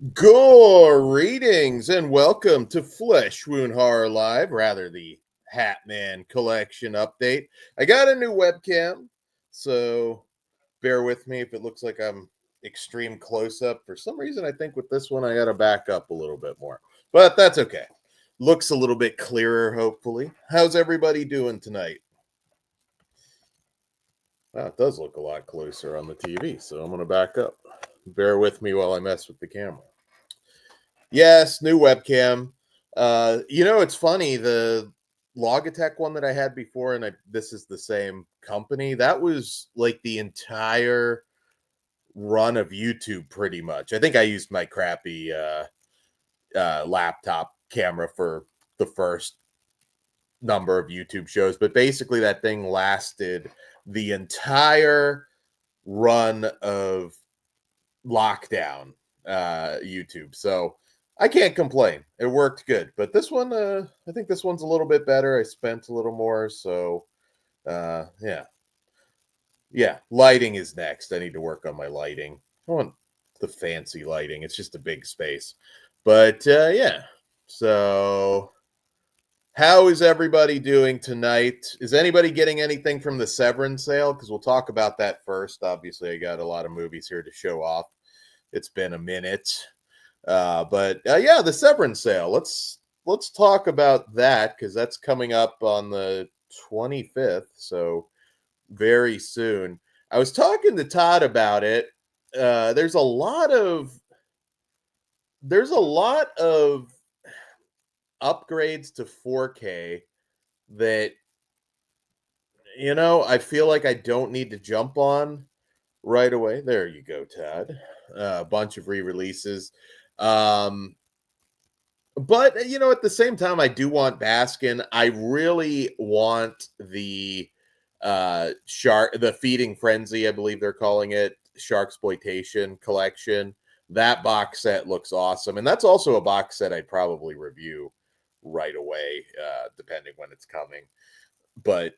Greetings and welcome to Flesh Wound Horror Live, rather the Hatman collection update. I got a new webcam, so bear with me if it looks like I'm extreme close up. For some reason, I think with this one I got to back up a little bit more, but that's okay. Looks a little bit clearer, hopefully. How's everybody doing tonight? Wow, it does look a lot closer on the TV, so I'm going to back up. Bear with me while I mess with the camera. Yes, new webcam. It's funny. The Logitech one that I had before, and this is the same company. That was like the entire run of YouTube, pretty much. I think I used my crappy laptop camera for the first number of YouTube shows, but basically that thing lasted the entire run of lockdown YouTube. So I can't complain. It worked good. But this one, I think this one's a little bit better. I spent a little more. So, yeah. Yeah, lighting is next. I need to work on my lighting. I want the fancy lighting. It's just a big space. But, yeah. So, how is everybody doing tonight? Is anybody getting anything from the Severin sale? Because we'll talk about that first. Obviously, I got a lot of movies here to show off. It's been a minute. But yeah, the Severin sale. Let's talk about that because that's coming up on the 25th, so very soon. I was talking to Todd about it. There's a lot of upgrades to 4K that I feel like I don't need to jump on right away. There you go, Todd. A bunch of re-releases. But at the same time, I do want Baskin. I really want the the Feeding Frenzy, I believe they're calling it, Sharksploitation collection. That box set looks awesome, and that's also a box set I'd probably review right away, depending when it's coming. But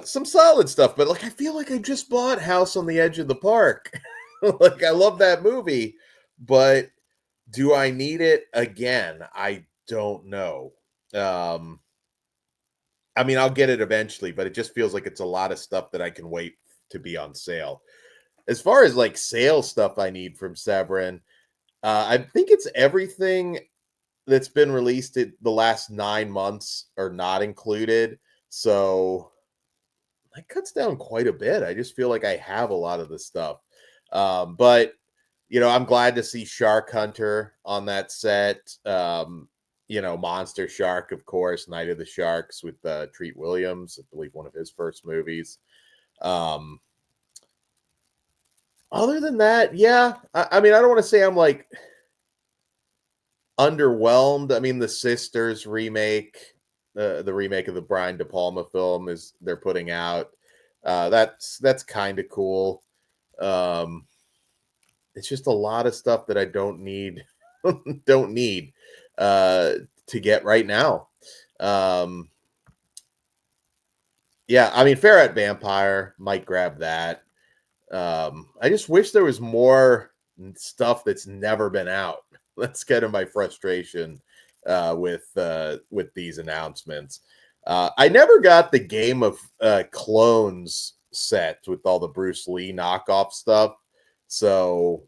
some solid stuff. But I feel like I just bought House on the Edge of the Park. I love that movie, but do I need it again? I don't know. I mean, I'll get it eventually, but it just feels like it's a lot of stuff that I can wait to be on sale. As far as sale stuff I need from Severin, I think it's everything that's been released in the last 9 months are not included. So that cuts down quite a bit. I just feel like I have a lot of the stuff. But I'm glad to see Shark Hunter on that set. Monster Shark, of course, Night of the Sharks with Treat Williams, I believe one of his first movies. Other than that, yeah, I mean, I don't want to say I'm underwhelmed. I mean, the Sisters remake, the remake of the Brian De Palma film they're putting out. That's kind of cool. It's just a lot of stuff that I don't need to get right now. Yeah, I mean, Ferret Vampire might grab that. I just wish there was more stuff that's never been out. That's kind of my frustration with these announcements. I never got the Game of Clones set with all the Bruce Lee knockoff stuff, so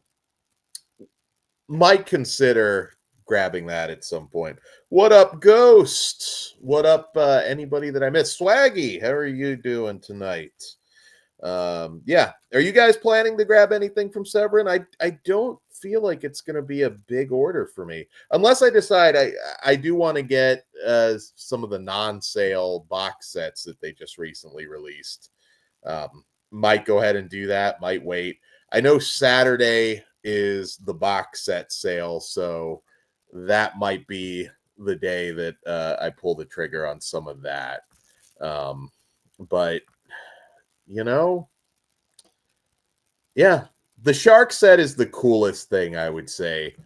might consider grabbing that at some point. What up, Ghost? What up, anybody that I missed? Swaggy, how are you doing tonight? Yeah, are you guys planning to grab anything from Severin? I don't feel like it's going to be a big order for me unless I decide I do want to get some of the non-sale box sets that they just recently released. Might go ahead and do that, might wait. I know Saturday is the box set sale, so that might be the day that I pull the trigger on some of that. But yeah, the Shark set is the coolest thing, I would say,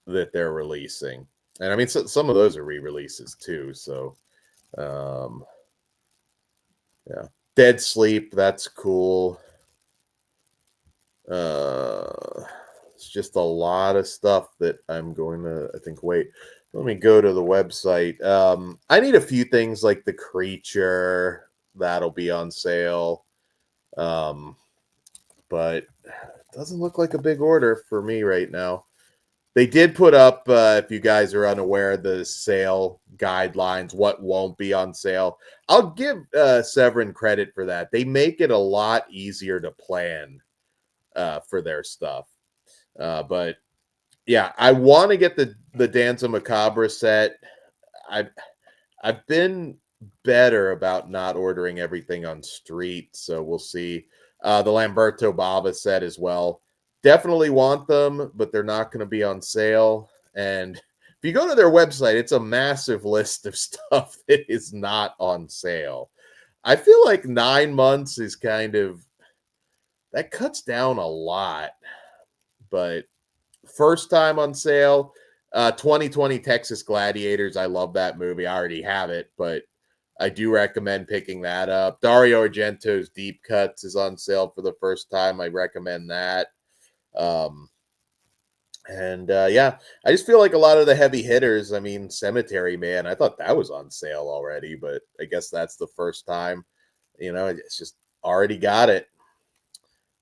that they're releasing. And I mean, some of those are re-releases too. So, yeah, Dead Sleep, that's cool. Let's just a lot of stuff that I'm going to, I think, wait. Let me go to the website. I need a few things like the Creature. That'll be on sale. But it doesn't look like a big order for me right now. They did put up, if you guys are unaware, the sale guidelines, what won't be on sale. I'll give Severin credit for that. They make it a lot easier to plan for their stuff. But yeah, I want to get the Danza Macabre set. I've been better about not ordering everything on street, so we'll see. The Lamberto Bava set as well. Definitely want them, but they're not going to be on sale. And if you go to their website, it's a massive list of stuff that is not on sale. I feel like 9 months is kind of, that cuts down a lot. But first time on sale, 2020 Texas Gladiators. I love that movie. I already have it, but I do recommend picking that up. Dario Argento's Deep Cuts is on sale for the first time. I recommend that. Yeah, I just feel like a lot of the heavy hitters, I mean, Cemetery Man, I thought that was on sale already, but I guess that's the first time. It's just already got it.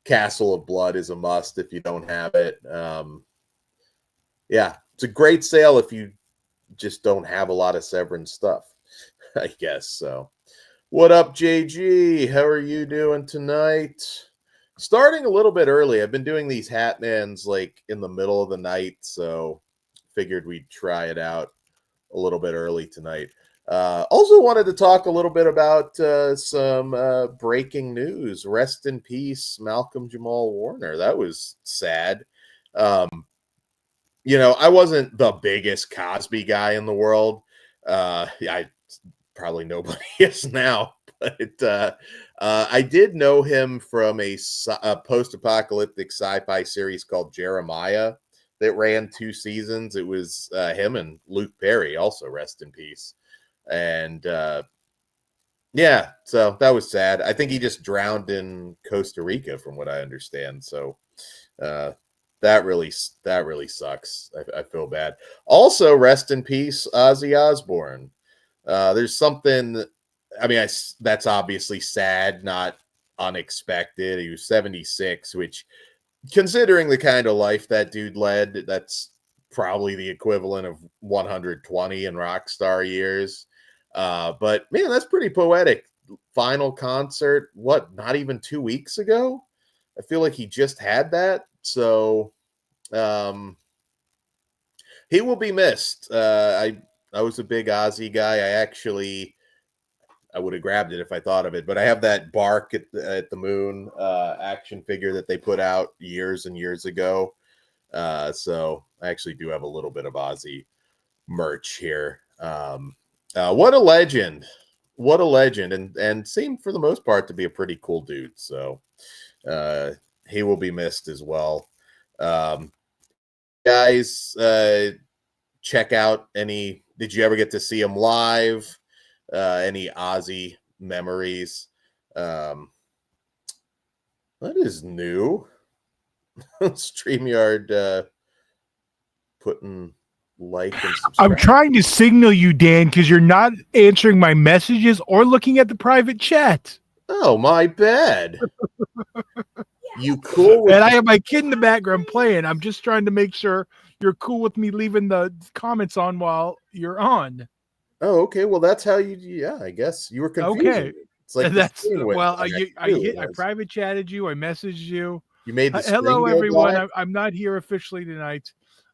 Castle of Blood is a must if you don't have it. Yeah, it's a great sale if you just don't have a lot of Severin stuff, I guess. So, what up, JG? How are you doing tonight? Starting a little bit early. I've been doing these HATMAN'S like in the middle of the night, so figured we'd try it out a little bit early tonight. Also wanted to talk a little bit about some breaking news. Rest in peace, Malcolm Jamal Warner. That was sad. I wasn't the biggest Cosby guy in the world. I probably nobody is now, but I did know him from a post-apocalyptic sci-fi series called Jeremiah that ran 2 seasons. It was him and Luke Perry, also rest in peace. And yeah, so that was sad. I think he just drowned in Costa Rica, from what I understand. So that really sucks. I feel bad. Also, rest in peace, Ozzy Osbourne. There's something. I mean, that's obviously sad, not unexpected. He was 76, which, considering the kind of life that dude led, that's probably the equivalent of 120 in rock star years. But man, that's pretty poetic. Final concert, what, not even 2 weeks ago? I feel like he just had that. So he will be missed. I was a big Ozzy guy. I would have grabbed it if I thought of it, but I have that Bark at the Moon action figure that they put out years and years ago. So I actually do have a little bit of Ozzy merch here. What a legend. What a legend. And seemed for the most part to be a pretty cool dude. So he will be missed as well. Guys, check out did you ever get to see him live? Any Ozzy memories? That is new. StreamYard putting like and subscribe. I'm trying to signal you, Dan, because you're not answering my messages or looking at the private chat. Oh, my bad. You cool with and I have my kid in the background playing. I'm just trying to make sure you're cool with me leaving the comments on while you're on. Oh, okay. Well, that's how yeah, I guess you were confused. Okay. It's like I private chatted you. I messaged you. You made the hello, everyone. I'm not here officially tonight.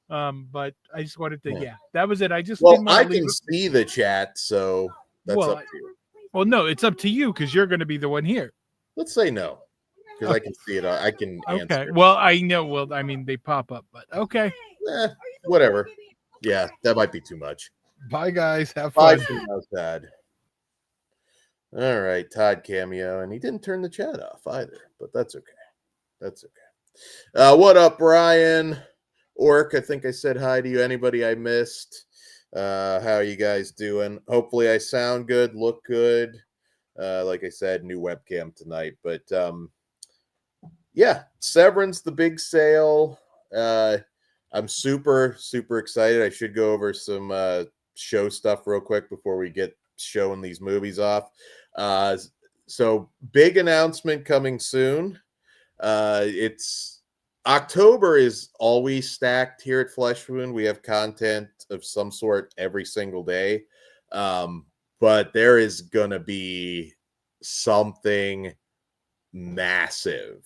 But I just wanted to, that was it. I just didn't want to can see the chat, so that's up to you. Well, no, it's up to you because you're going to be the one here. Let's say no, because I can see it. I can answer. Well, I know. Well, I mean, they pop up, but okay. Whatever. Yeah, that might be too much. Bye, guys. Have fun. Bye, Todd. All right, Todd cameo, and he didn't turn the chat off either, but that's okay. That's okay. What up, Brian? Orc, I think I said hi to you. Anybody I missed? How are you guys doing? Hopefully I sound good, look good. Like I said, new webcam tonight. But yeah, Severin's the big sale. I'm super excited. I should go over some show stuff real quick before we get showing these movies off. So big announcement coming soon. It's October is always stacked here at Flesh Wound. We have content of some sort every single day. But there is gonna be something massive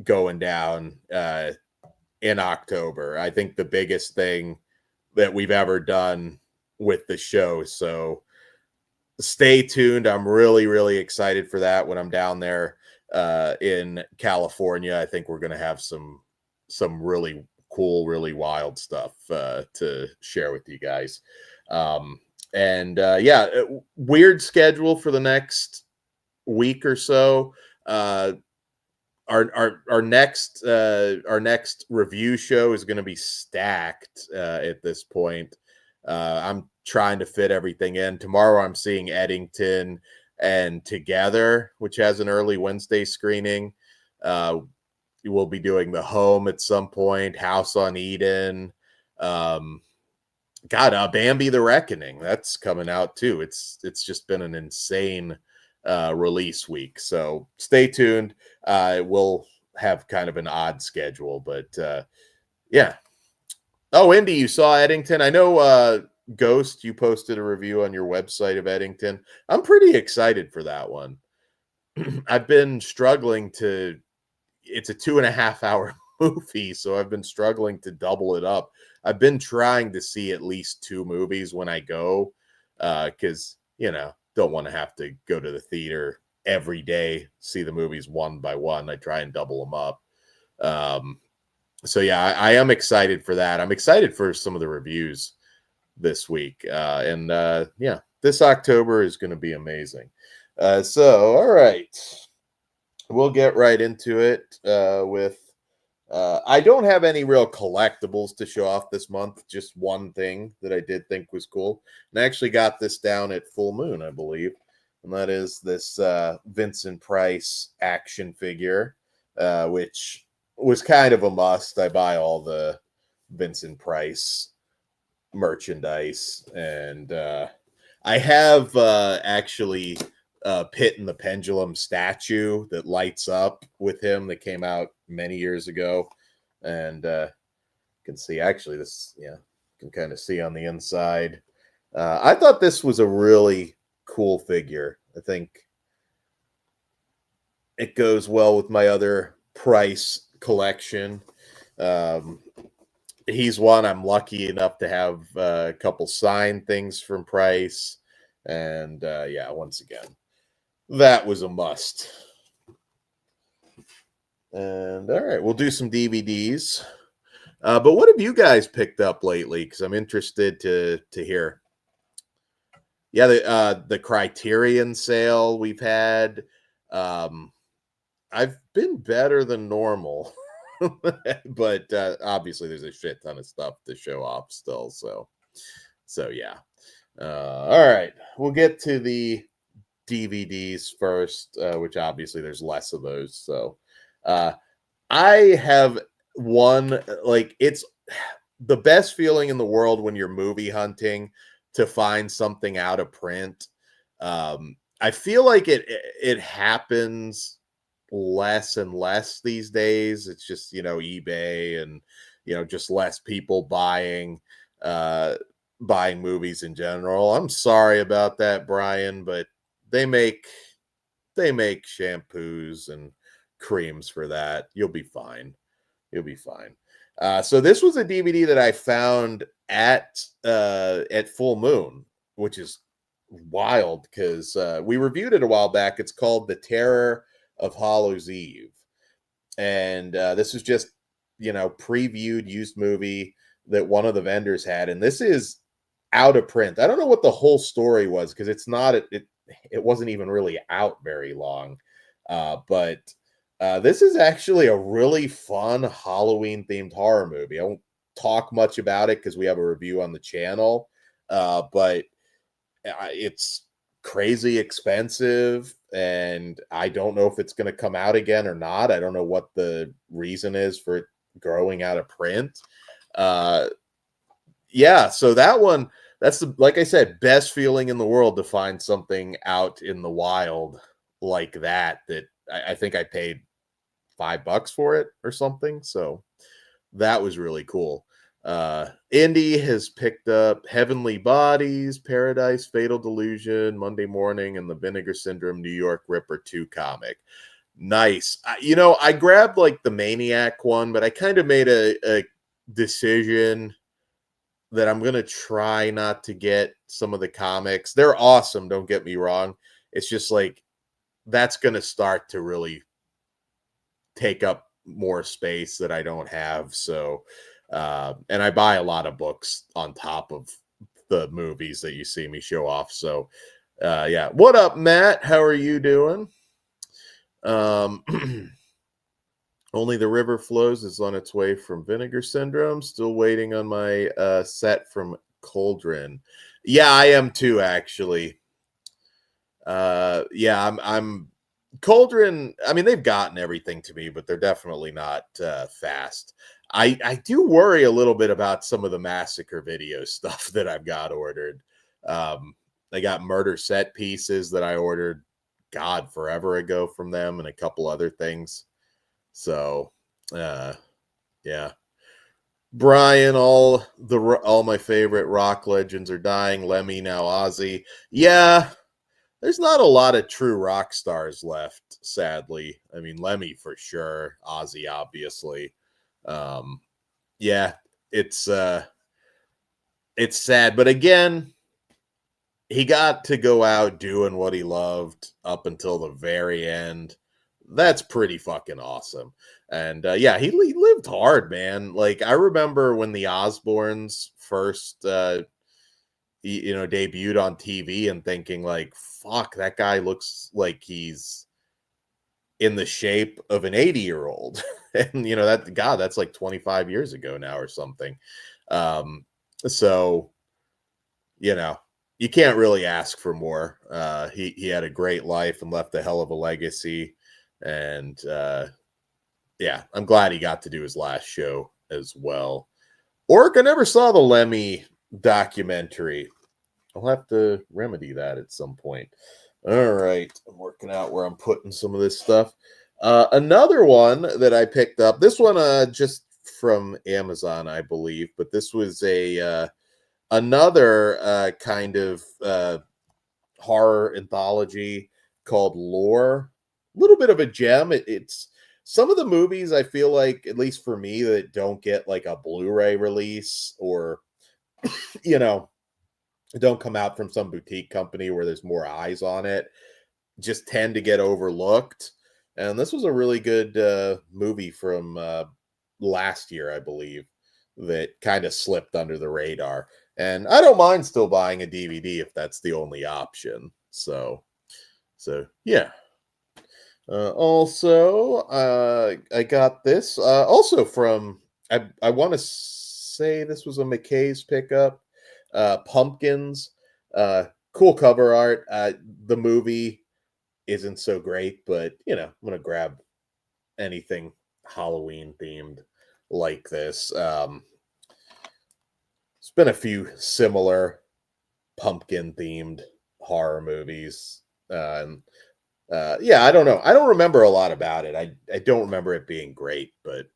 going down in October. I think the biggest thing that we've ever done with the show. So stay tuned. I'm really excited for that when I'm down there in California. I think we're going to have some really cool, really wild stuff to share with you guys. Weird schedule for the next week or so. Our next review show is going to be stacked at this point. I'm trying to fit everything in. Tomorrow I'm seeing Edington and Together, which has an early Wednesday screening. We'll be doing The Home at some point, House on Eden. Bambi the Reckoning, that's coming out too. It's just been an insane release week, so stay tuned. We'll have kind of an odd schedule, but yeah. Oh, Indy, you saw Edington. I know Ghost, you posted a review on your website of Edington. I'm pretty excited for that one. I've been struggling to, it's a 2.5 hour movie, so I've been struggling to double it up. I've been trying to see at least 2 movies when I go, because, don't want to have to go to the theater every day, see the movies one by one. I try and double them up. So yeah, I am excited for that. I'm excited for some of the reviews this week. This October is going to be amazing. All right, we'll get right into it with, I don't have any real collectibles to show off this month. Just one thing that I did think was cool. And I actually got this down at Full Moon, I believe. And that is this Vincent Price action figure, which was kind of a must. I buy all the Vincent Price merchandise. And I have actually Pit and the Pendulum statue that lights up with him that came out many years ago. And you can see actually this, you can kind of see on the inside. I thought this was a really cool figure. I think it goes well with my other Price collection. He's one I'm lucky enough to have a couple signed things from Price. And once again, that was a must. And all right, we'll do some DVDs. But what have you guys picked up lately? Because I'm interested to hear. Yeah, the Criterion sale we've had. I've been better than normal, but obviously there's a shit ton of stuff to show off still. So yeah. All right, we'll get to the DVDs first, which obviously there's less of those. So I have one, like, it's the best feeling in the world when you're movie hunting to find something out of print. I feel like it happens less and less these days. It's just, eBay and, just less people buying movies in general. I'm sorry about that, Brian, but they make shampoos and creams for that. You'll be fine. So this was a DVD that I found at Full Moon, which is wild because we reviewed it a while back. It's called The Terror of Hallows Eve, and this is just previewed used movie that one of the vendors had, and this is out of print. I don't know what the whole story was because it's not it wasn't even really out very long, but this is actually a really fun Halloween themed horror movie. I won't talk much about it because we have a review on the channel, but it's crazy expensive, and I don't know if it's going to come out again or not. I don't know what the reason is for it growing out of print. Yeah, so that one, that's the, like I said, best feeling in the world to find something out in the wild like that. That I think I paid $5 for it or something. So that was really cool. Indy has picked up Heavenly Bodies, Paradise, Fatal Delusion, Monday Morning, and the Vinegar Syndrome New York Ripper 2 comic. Nice. I grabbed like the Maniac one, but I kind of made a decision that I'm going to try not to get some of the comics. They're awesome, don't get me wrong. It's just like that's going to start to really take up more space that I don't have. So, and I buy a lot of books on top of the movies that you see me show off. So, yeah. What up, Matt? How are you doing? Only the River Flows is on its way from Vinegar Syndrome. Still waiting on my set from Cauldron. Yeah, I am too, actually. Yeah, I'm Cauldron. I mean, they've gotten everything to me, but they're definitely not fast. I do worry a little bit about some of the Massacre video stuff that I've got ordered. I got murder set pieces that I ordered, God, forever ago from them, and a couple other things. So, yeah. Brian, all my favorite rock legends are dying. Lemmy, now Ozzy. Yeah, there's not a lot of true rock stars left, sadly. I mean, Lemmy for sure, Ozzy obviously. Yeah, it's sad, but again, he got to go out doing what he loved up until the very end. That's pretty fucking awesome. And yeah, he lived hard, man. Like I remember when the Osbournes first debuted on TV and thinking like, fuck, that guy looks like he's in the shape of an 80-year-old. And that's like 25 years ago now or something. So you can't really ask for more. He had a great life and left a hell of a legacy. And yeah, I'm glad he got to do his last show as well. Orc, I never saw the Lemmy documentary. I'll have to remedy that at some point. All right, I'm working out where I'm putting some of this stuff. Another one that I picked up, this one just from Amazon, I believe, but this was another kind of horror anthology called Lore. A little bit of a gem. It's some of the movies I feel like, at least for me, that don't get like a Blu-ray release or don't come out from some boutique company where there's more eyes on it, just tend to get overlooked. And this was a really good movie from last year, I believe, that kind of slipped under the radar. And I don't mind still buying a DVD if that's the only option. So yeah. Also, I got this also from, I want to say this was a McKay's pickup. Pumpkins, cool cover art. The movie isn't so great, but I'm gonna grab anything Halloween themed like this. It's been a few similar pumpkin themed horror movies. Yeah, I don't know. I don't remember a lot about it. I don't remember it being great, but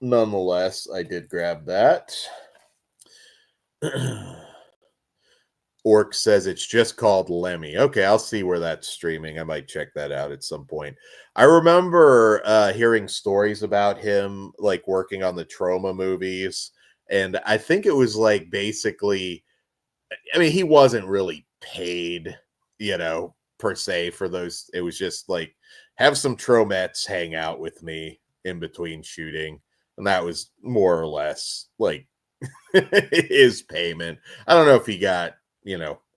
nonetheless, I did grab that. Orc says it's just called Lemmy. Okay, I'll see where that's streaming. I might check that out at some point. I remember hearing stories about him like working on the Trauma movies, and I think it was like basically, I mean, he wasn't really paid, per se for those. It was just like have some Tromettes hang out with me in between shooting, and that was more or less like his payment. I don't know if he got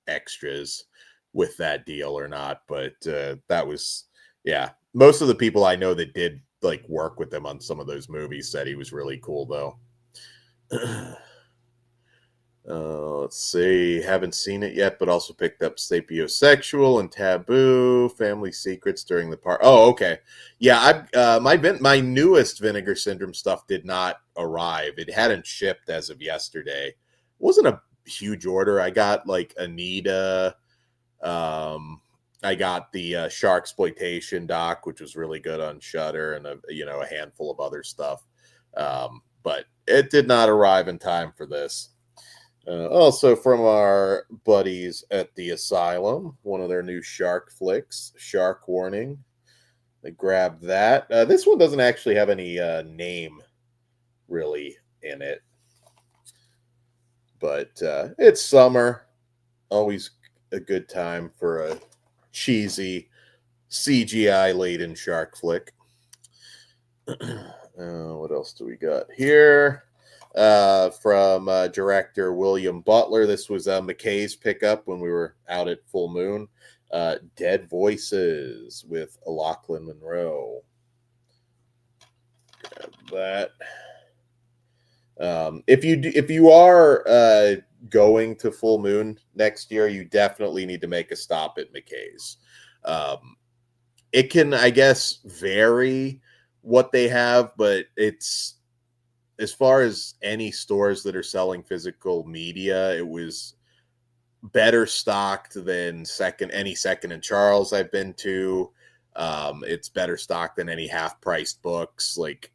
extras with that deal or not, but that was, yeah, most of the people I know that did like work with him on some of those movies said he was really cool though. Let's see. Haven't seen it yet, but also picked up Sapiosexual and Taboo, Family Secrets during the part. Oh, okay. Yeah, my newest Vinegar Syndrome stuff did not arrive. It hadn't shipped as of yesterday. It wasn't a huge order. I got like Anita. I got the Shark Exploitation doc, which was really good on Shudder, and a handful of other stuff. But it did not arrive in time for this. Also from our buddies at the Asylum, one of their new shark flicks, Shark Warning. They grabbed that. This one doesn't actually have any name really in it, but it's summer. Always a good time for a cheesy CGI laden shark flick. What else do we got here? From director William Butler. This was McKay's pickup when we were out at Full Moon. Dead Voices with Lachlan Monroe. Grab that. If you are going to Full Moon next year, you definitely need to make a stop at McKay's. It can, I guess, vary what they have, but it's, as far as any stores that are selling physical media, it was better stocked than any Second and Charles I've been to. It's better stocked than any half-priced books. Like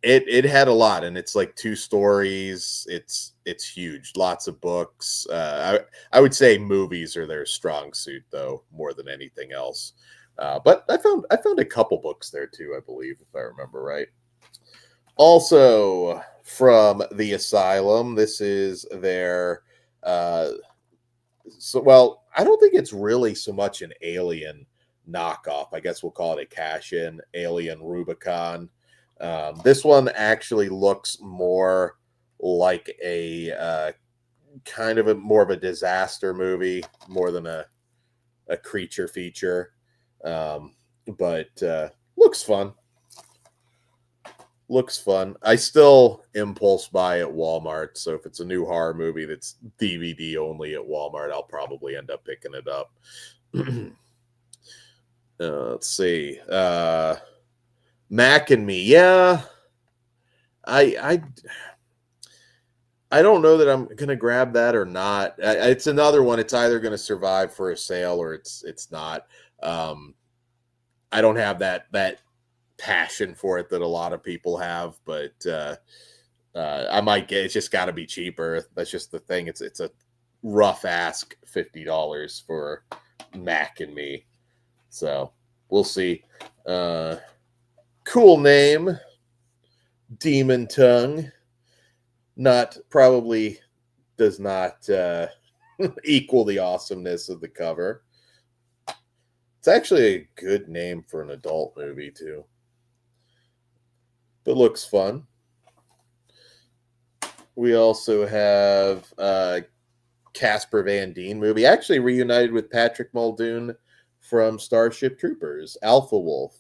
it had a lot, and it's like 2 stories. It's huge, lots of books. I would say movies are their strong suit, though, more than anything else. But I found a couple books there too, I believe, if I remember right. Also from the Asylum, this is their I don't think it's really so much an Alien knockoff. I guess we'll call it a cash-in, Alien Rubicon. This one actually looks more like a kind of more of a disaster movie, more than a creature feature. But looks fun. Looks fun. I still impulse buy at Walmart, so if it's a new horror movie that's DVD only at Walmart, I'll probably end up picking it up. Let's see. Mac and Me. Yeah. I don't know that I'm gonna grab that or not. It's another one. It's either gonna survive for a sale or it's not. I don't have that passion for it that a lot of people have, but I might get. It's just got to be cheaper. That's just the thing. It's a rough ask, $50 for Mac and Me. So we'll see. Cool name, Demon Tongue. Probably does not equal the awesomeness of the cover. It's actually a good name for an adult movie too, but looks fun. We also have Casper Van Dien movie, actually reunited with Patrick Muldoon from Starship Troopers. Alpha Wolf.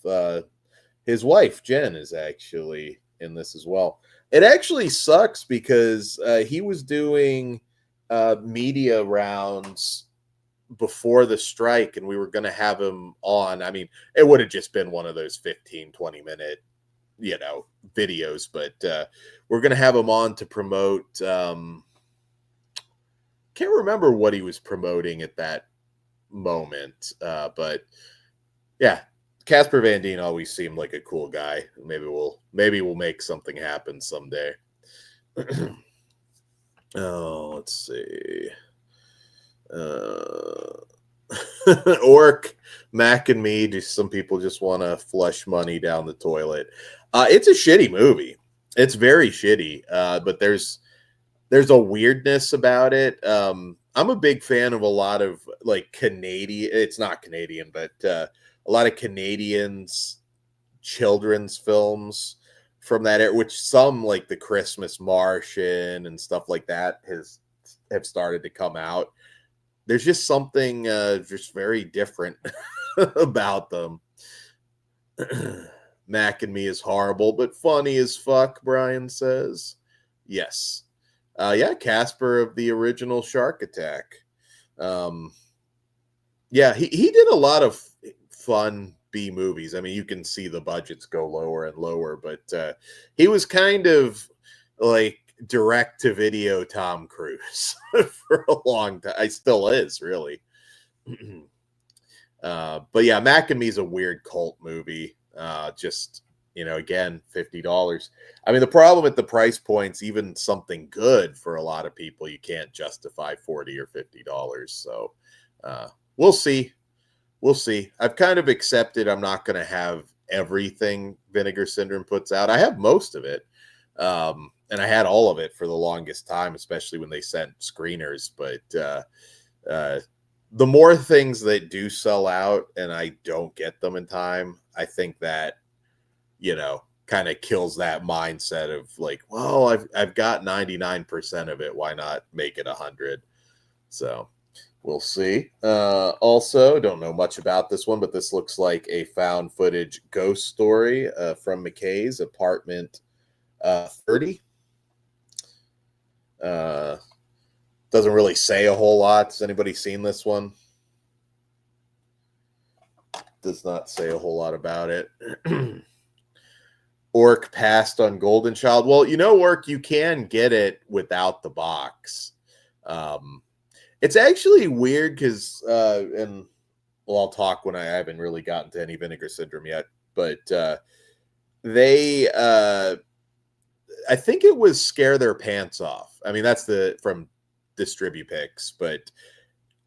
His wife, Jen, is actually in this as well. It actually sucks because he was doing media rounds before the strike, and we were going to have him on. I mean, it would have just been one of those 15-20 minute videos, but we're going to have him on to promote can't remember what he was promoting at that moment, but yeah, Casper Van Dien always seemed like a cool guy. Maybe we'll make something happen someday. Oh, let's see. Orc, Mac and Me. Just some people just want to flush money down the toilet. It's a shitty movie. It's very shitty. But there's a weirdness about it. I'm a big fan of a lot of like Canadian. It's not Canadian, but a lot of Canadians children's films from that era, which some like The Christmas Martian and stuff like that have started to come out. There's just something just very different about them. Mac and Me is horrible, but funny as fuck, Brian says. Yes. Yeah, Casper of the original Shark Attack. Yeah, he did a lot of fun B movies. I mean, you can see the budgets go lower and lower, but he was kind of like direct to video Tom Cruise for a long time. I still is really. But yeah, Mac and Me is a weird cult movie. Just again, $50. I mean, the problem with the price points, even something good for a lot of people, you can't justify $40 or $50. So we'll see. We'll see. I've kind of accepted I'm not going to have everything Vinegar Syndrome puts out. I have most of it. And I had all of it for the longest time, especially when they sent screeners. But the more things that do sell out and I don't get them in time, I think that, kind of kills that mindset of like, well, I've got 99% of it. Why not make it 100? So we'll see. Also, don't know much about this one, but this looks like a found footage ghost story from McKay's apartment 30. Doesn't really say a whole lot. Has anybody seen this one? Does not say a whole lot about it. Orc passed on Golden Child. Well, Orc, you can get it without the box. It's actually weird because, and I'll talk when I haven't really gotten to any Vinegar Syndrome yet, but they, I think it was Scare Their Pants Off. I mean, that's from Distribupix, but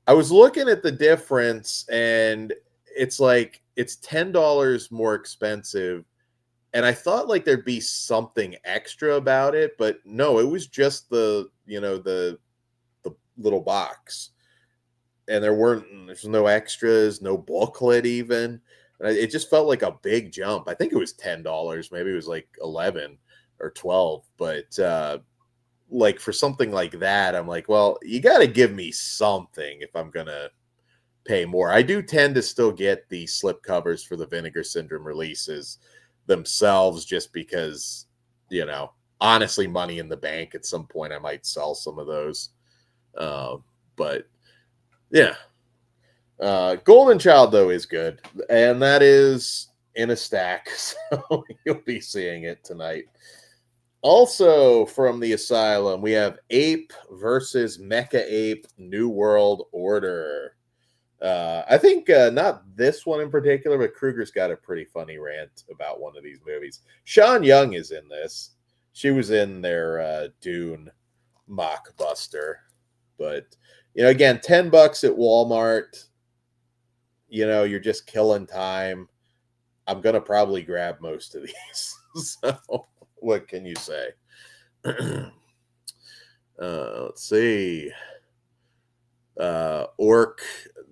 I was looking at the difference and it's like, it's $10 more expensive. And I thought like there'd be something extra about it, but no, it was just the little box. And there's no extras, no booklet even. And it just felt like a big jump. I think it was $10. Maybe it was like 11 or 12. But like for something like that, I'm like, well, you got to give me something if I'm going to pay more. I do tend to still get the slip covers for the Vinegar Syndrome releases themselves just because, honestly, money in the bank. At some point I might sell some of those. But yeah. Golden Child, though, is good. And that is in a stack. So you'll be seeing it tonight. Also from the Asylum, we have Ape versus Mecha Ape New World Order. I think not this one in particular, but Kruger's got a pretty funny rant about one of these movies. Sean Young is in this. She was in their Dune mockbuster. But, again, $10 at Walmart. You're just killing time. I'm going to probably grab most of these. So what can you say? Let's see. Orc.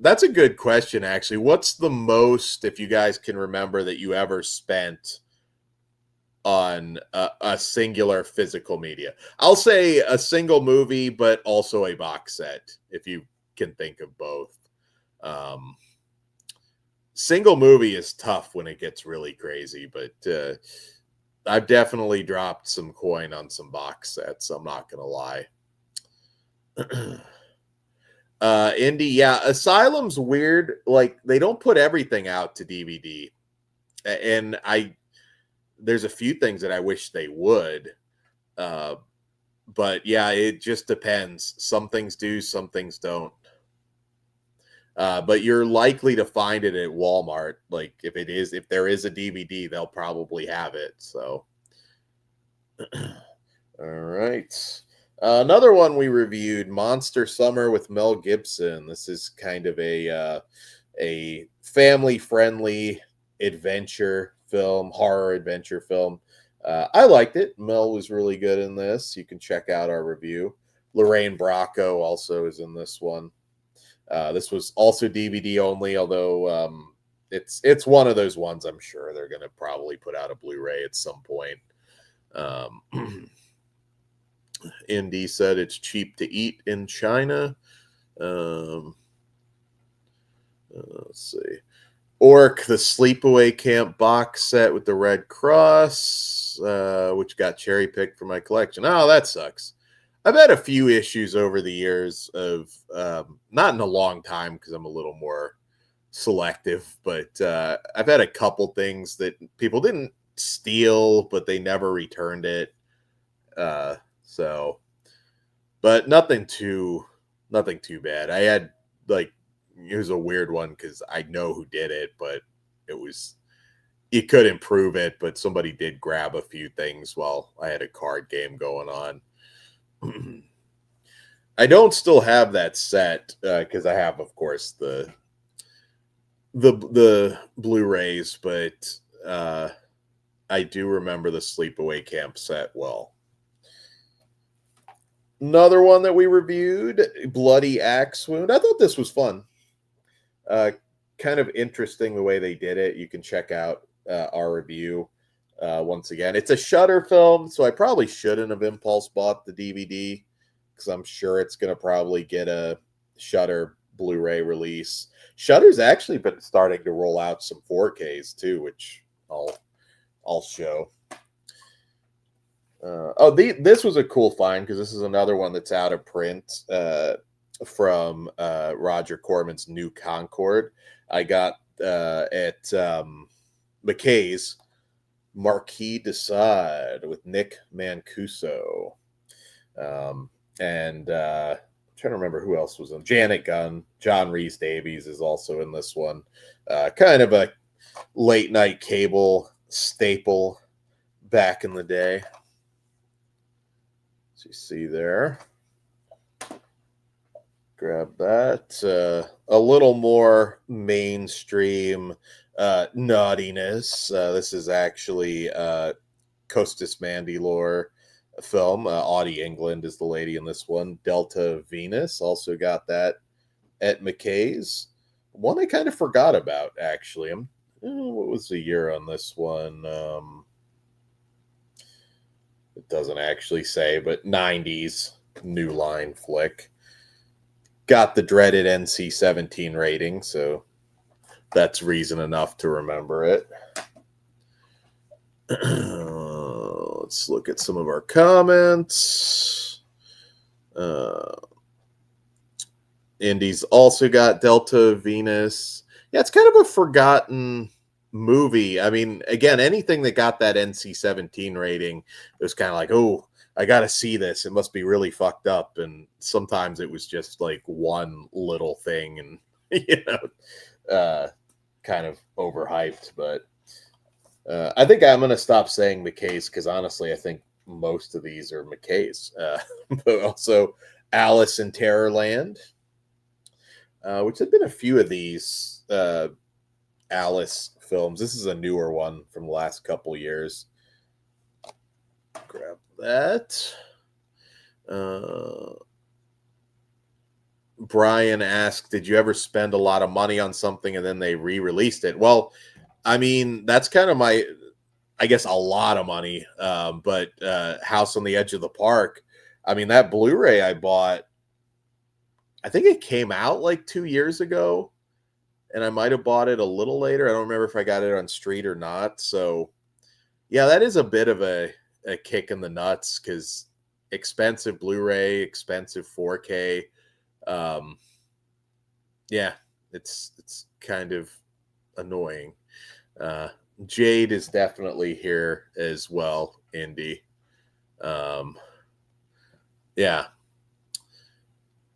That's a good question, actually. What's the most, if you guys can remember, that you ever spent on a singular physical media? I'll say a single movie, but also a box set, if you can think of both. Single movie is tough when it gets really crazy, but I've definitely dropped some coin on some box sets. I'm not going to lie. Indie, yeah. Asylum's weird. Like, they don't put everything out to DVD. And there's a few things that I wish they would. But yeah, it just depends. Some things do, some things don't. But you're likely to find it at Walmart. Like if there is a DVD, they'll probably have it. So, all right. Another one we reviewed, Monster Summer with Mel Gibson. This is kind of a family-friendly adventure film, horror adventure film. I liked it. Mel was really good in this. You can check out our review. Lorraine Bracco also is in this one. This was also DVD only, although it's one of those ones I'm sure they're going to probably put out a Blu-ray at some point. Indy said it's cheap to eat in China. Let's see. Orc, the Sleepaway Camp box set with the Red Cross, which got cherry picked for my collection. Oh, that sucks. I've had a few issues over the years of not in a long time because I'm a little more selective, but I've had a couple things that people didn't steal, but they never returned it. So, but nothing too bad. I had like it was a weird one because I know who did it, but it was you couldn't prove it, but somebody did grab a few things while I had a card game going on. I don't still have that set because I have, of course, the Blu-rays, but I do remember the Sleepaway Camp set well. Another one that we reviewed, Bloody Axe Wound. I thought this was fun. Kind of interesting the way they did it. You can check out our review once again. It's a Shudder film, so I probably shouldn't have impulse bought the DVD because I'm sure it's going to probably get a Shudder Blu-ray release. Shudder's actually been starting to roll out some 4Ks too, which I'll show. This was a cool find because this is another one that's out of print from Roger Corman's New Concord. I got at McKay's Marquis de Sade with Nick Mancuso. And I'm trying to remember who else was in. Janet Gunn, John Rhys Davies is also in this one. Kind of a late night cable staple back in the day. So you see there. Grab that. A little more mainstream naughtiness. This is actually Costas Mandylor film. Audie England is the lady in this one. Delta Venus also got that at McKay's. One I kind of forgot about, actually. What was the year on this one? It doesn't actually say, but 90s New Line flick. Got the dreaded NC-17 rating, so that's reason enough to remember it. Let's look at some of our comments. Indy's also got Delta Venus. Yeah, it's kind of a forgotten movie. I mean, again, anything that got that NC-17 rating, it was kind of like, oh, I got to see this. It must be really fucked up. And sometimes it was just like one little thing and, kind of overhyped. But I think I'm going to stop saying McKay's because honestly, I think most of these are McKay's. But also Alice in Terrorland, which have been a few of these Alice films. This is a newer one from the last couple years. Grab that. Brian asked, did you ever spend a lot of money on something and then they re-released it? Well, I mean, that's kind of my, I guess, a lot of money. But House on the Edge of the Park, I mean, that Blu-ray I bought, I think it came out like 2 years ago, and I might have bought it a little later. I don't remember if I got it on street or not. So, yeah, that is a bit of a kick in the nuts because expensive Blu-ray, expensive 4K. Yeah, it's kind of annoying. Jade is definitely here as well, Indy. Yeah.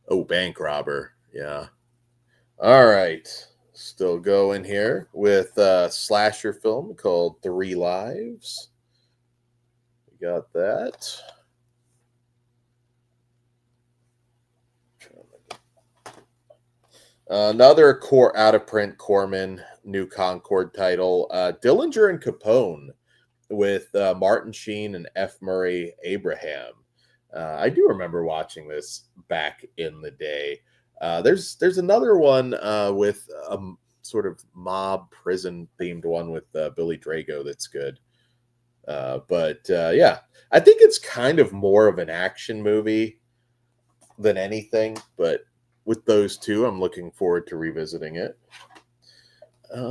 Oh, Bank Robber. Yeah. All right. Still going here with a slasher film called 3 Lives. We got that. Another out of print Corman New Concord title, Dillinger and Capone with Martin Sheen and F. Murray Abraham. I do remember watching this back in the day. There's another one with a sort of mob prison themed one with Billy Drago that's good. But yeah, I think it's kind of more of an action movie than anything. But with those two, I'm looking forward to revisiting it.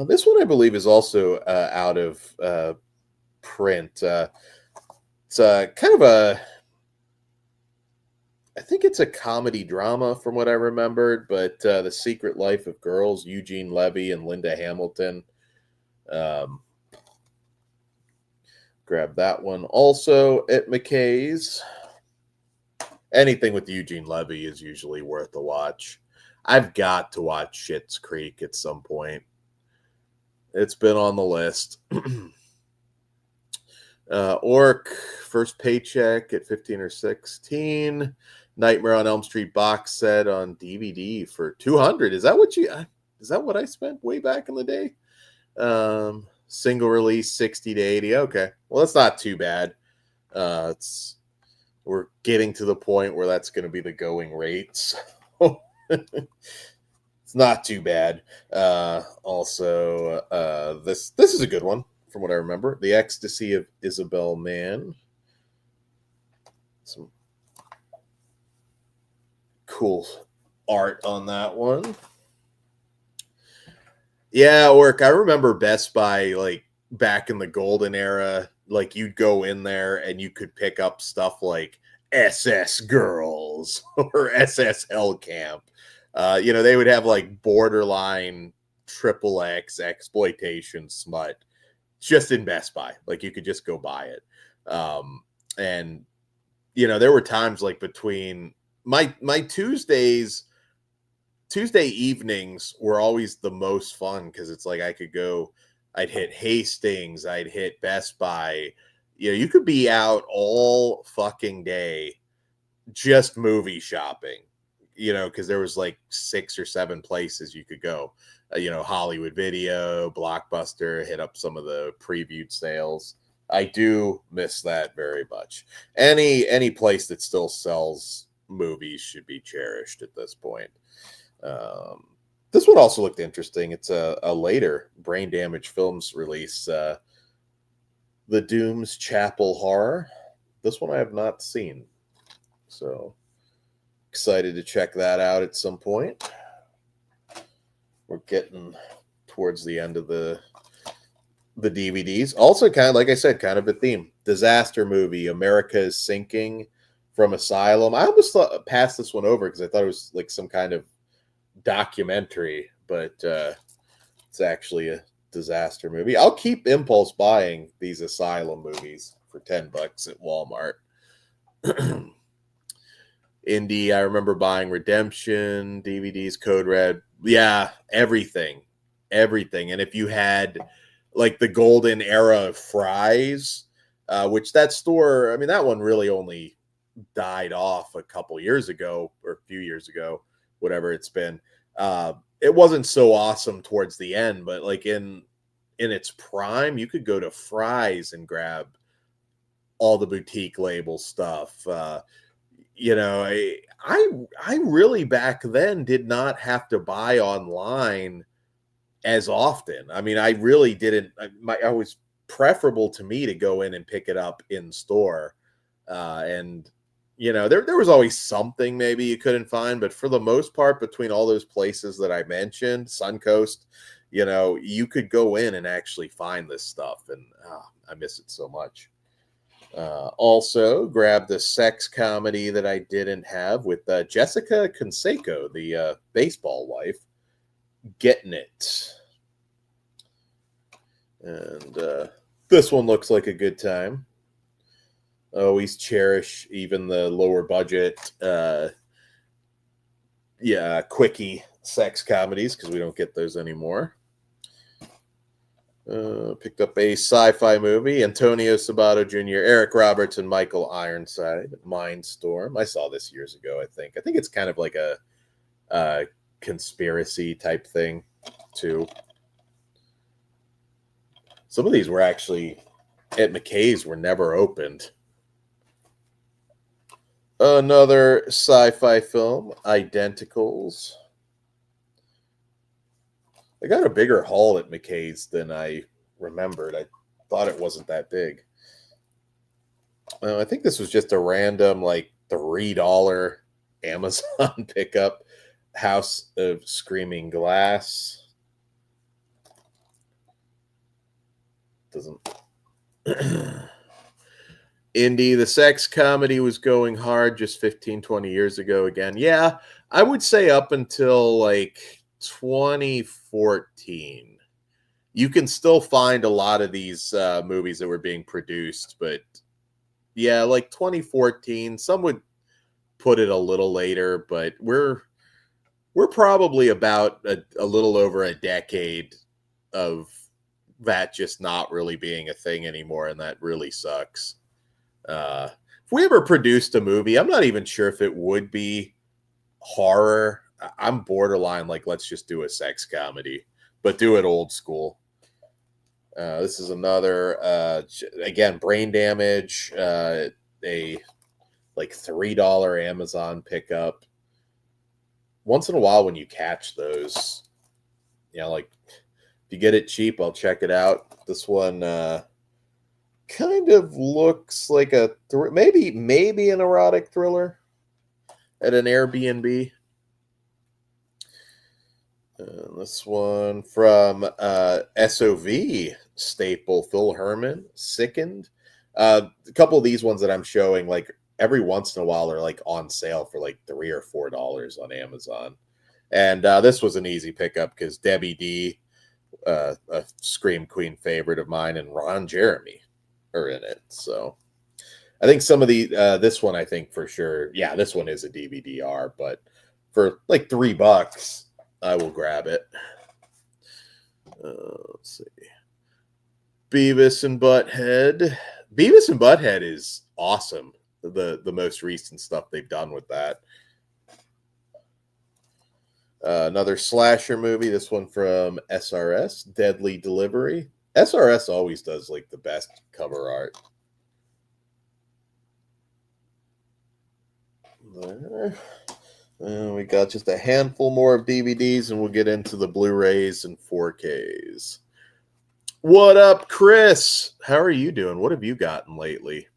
This one, I believe, is also out of print. It's kind of I think it's a comedy drama from what I remembered, but The Secret Life of Girls, Eugene Levy and Linda Hamilton. Um, grab that one. Also at McKay's, anything with Eugene Levy is usually worth a watch. I've got to watch Schitt's Creek at some point. It's been on the list. Orc, First Paycheck at 15 or 16. Nightmare on Elm Street box set on DVD for 200. Is that what I spent way back in the day? Single release 60 to 80. Okay. Well, that's not too bad. We're getting to the point where that's going to be the going rate. So it's not too bad. Also, this is a good one from what I remember. The Ecstasy of Isabel Mann. Some cool art on that one. Yeah, Orc. I remember Best Buy, like back in the golden era, like you'd go in there and you could pick up stuff like SS Girls or SS Hell Camp. They would have like borderline XXX exploitation smut just in Best Buy. Like you could just go buy it. And there were times like between my Tuesday evenings were always the most fun because it's like I'd hit Hastings, I'd hit Best Buy. You could be out all fucking day just movie shopping, because there was like 6 or 7 places you could go. Hollywood Video, Blockbuster, hit up some of the previewed sales. I do miss that very much. Any place that still sells movies should be cherished at this point. This one also looked interesting. It's a later Brain Damage Films release, The Doom's Chapel Horror. This one I have not seen, so excited to check that out at some point. We're getting towards the end of the DVDs. Also, kind of like I said, kind of a theme. Disaster movie, America is Sinking from Asylum. I almost passed this one over because I thought it was like some kind of documentary, but it's actually a disaster movie. I'll keep impulse buying these Asylum movies for $10 at Walmart. Indie, I remember buying Redemption, DVDs, Code Red. Yeah, everything. And if you had like the golden era of Fry's, which that store, I mean, that one really only died off a couple years ago or a few years ago, whatever it's been. It wasn't so awesome towards the end, but like in its prime, you could go to Fry's and grab all the boutique label stuff. I really back then did not have to buy online as often. I mean, I really didn't. I was preferable to me to go in and pick it up in store. And there was always something maybe you couldn't find, but for the most part, between all those places that I mentioned, Suncoast, you could go in and actually find this stuff, and I miss it so much. Also, grabbed the sex comedy that I didn't have with Jessica Canseco, the baseball wife, Getting It. And this one looks like a good time. Always cherish even the lower budget, quickie sex comedies because we don't get those anymore. Picked up a sci-fi movie, Antonio Sabato Jr., Eric Roberts, and Michael Ironside, Mindstorm. I saw this years ago, I think. I think it's kind of like a conspiracy type thing, too. Some of these were actually, at McKay's, were never opened. Another sci-fi film, Identicals. I got a bigger haul at McKay's than I remembered. I thought it wasn't that big. I think this was just a random, like, $3 Amazon pickup. House of Screaming Glass. Doesn't Indie, the sex comedy was going hard just 15, 20 years ago again. Yeah, I would say up until like 2014. You can still find a lot of these movies that were being produced, but yeah, like 2014, some would put it a little later, but we're probably about a little over a decade of that just not really being a thing anymore, and that really sucks. If we ever produced a movie, I'm not even sure if it would be horror. I'm borderline like, let's just do a sex comedy, but do it old school. This is another, again, Brain Damage, a like $3 Amazon pickup. Once in a while when you catch those, like if you get it cheap, I'll check it out. This one kind of looks like a maybe an erotic thriller at an Airbnb. This one from SOV staple Phil Herman, Sickened. A couple of these ones that I'm showing, like every once in a while, are like on sale for like $3 or $4 on Amazon. And this was an easy pickup because Debbie D, a Scream Queen favorite of mine, and Ron Jeremy are in it. So I think some of the this one, I think for sure, yeah, this one is a DVD-R, but for like $3, I will grab it. Let's see. Beavis and Butthead. Beavis and Butthead is awesome. The most recent stuff they've done with that. Another slasher movie. This one from SRS, Deadly Delivery. SRS always does like the best cover art. There. We got just a handful more of DVDs, and we'll get into the Blu-rays and 4Ks. What up, Chris? How are you doing? What have you gotten lately?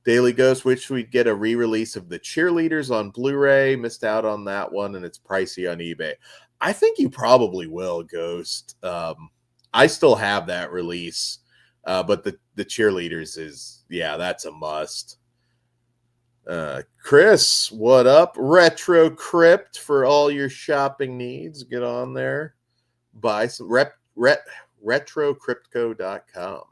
Daily Ghost, wish we'd get a re-release of The Cheerleaders on Blu-ray. Missed out on that one, and it's pricey on eBay. I think you probably will, Ghost. I still have that release, but the Cheerleaders is, yeah, that's a must. Chris, what up? Retro Crypt for all your shopping needs. Get on there. Buy some retrocryptco.com.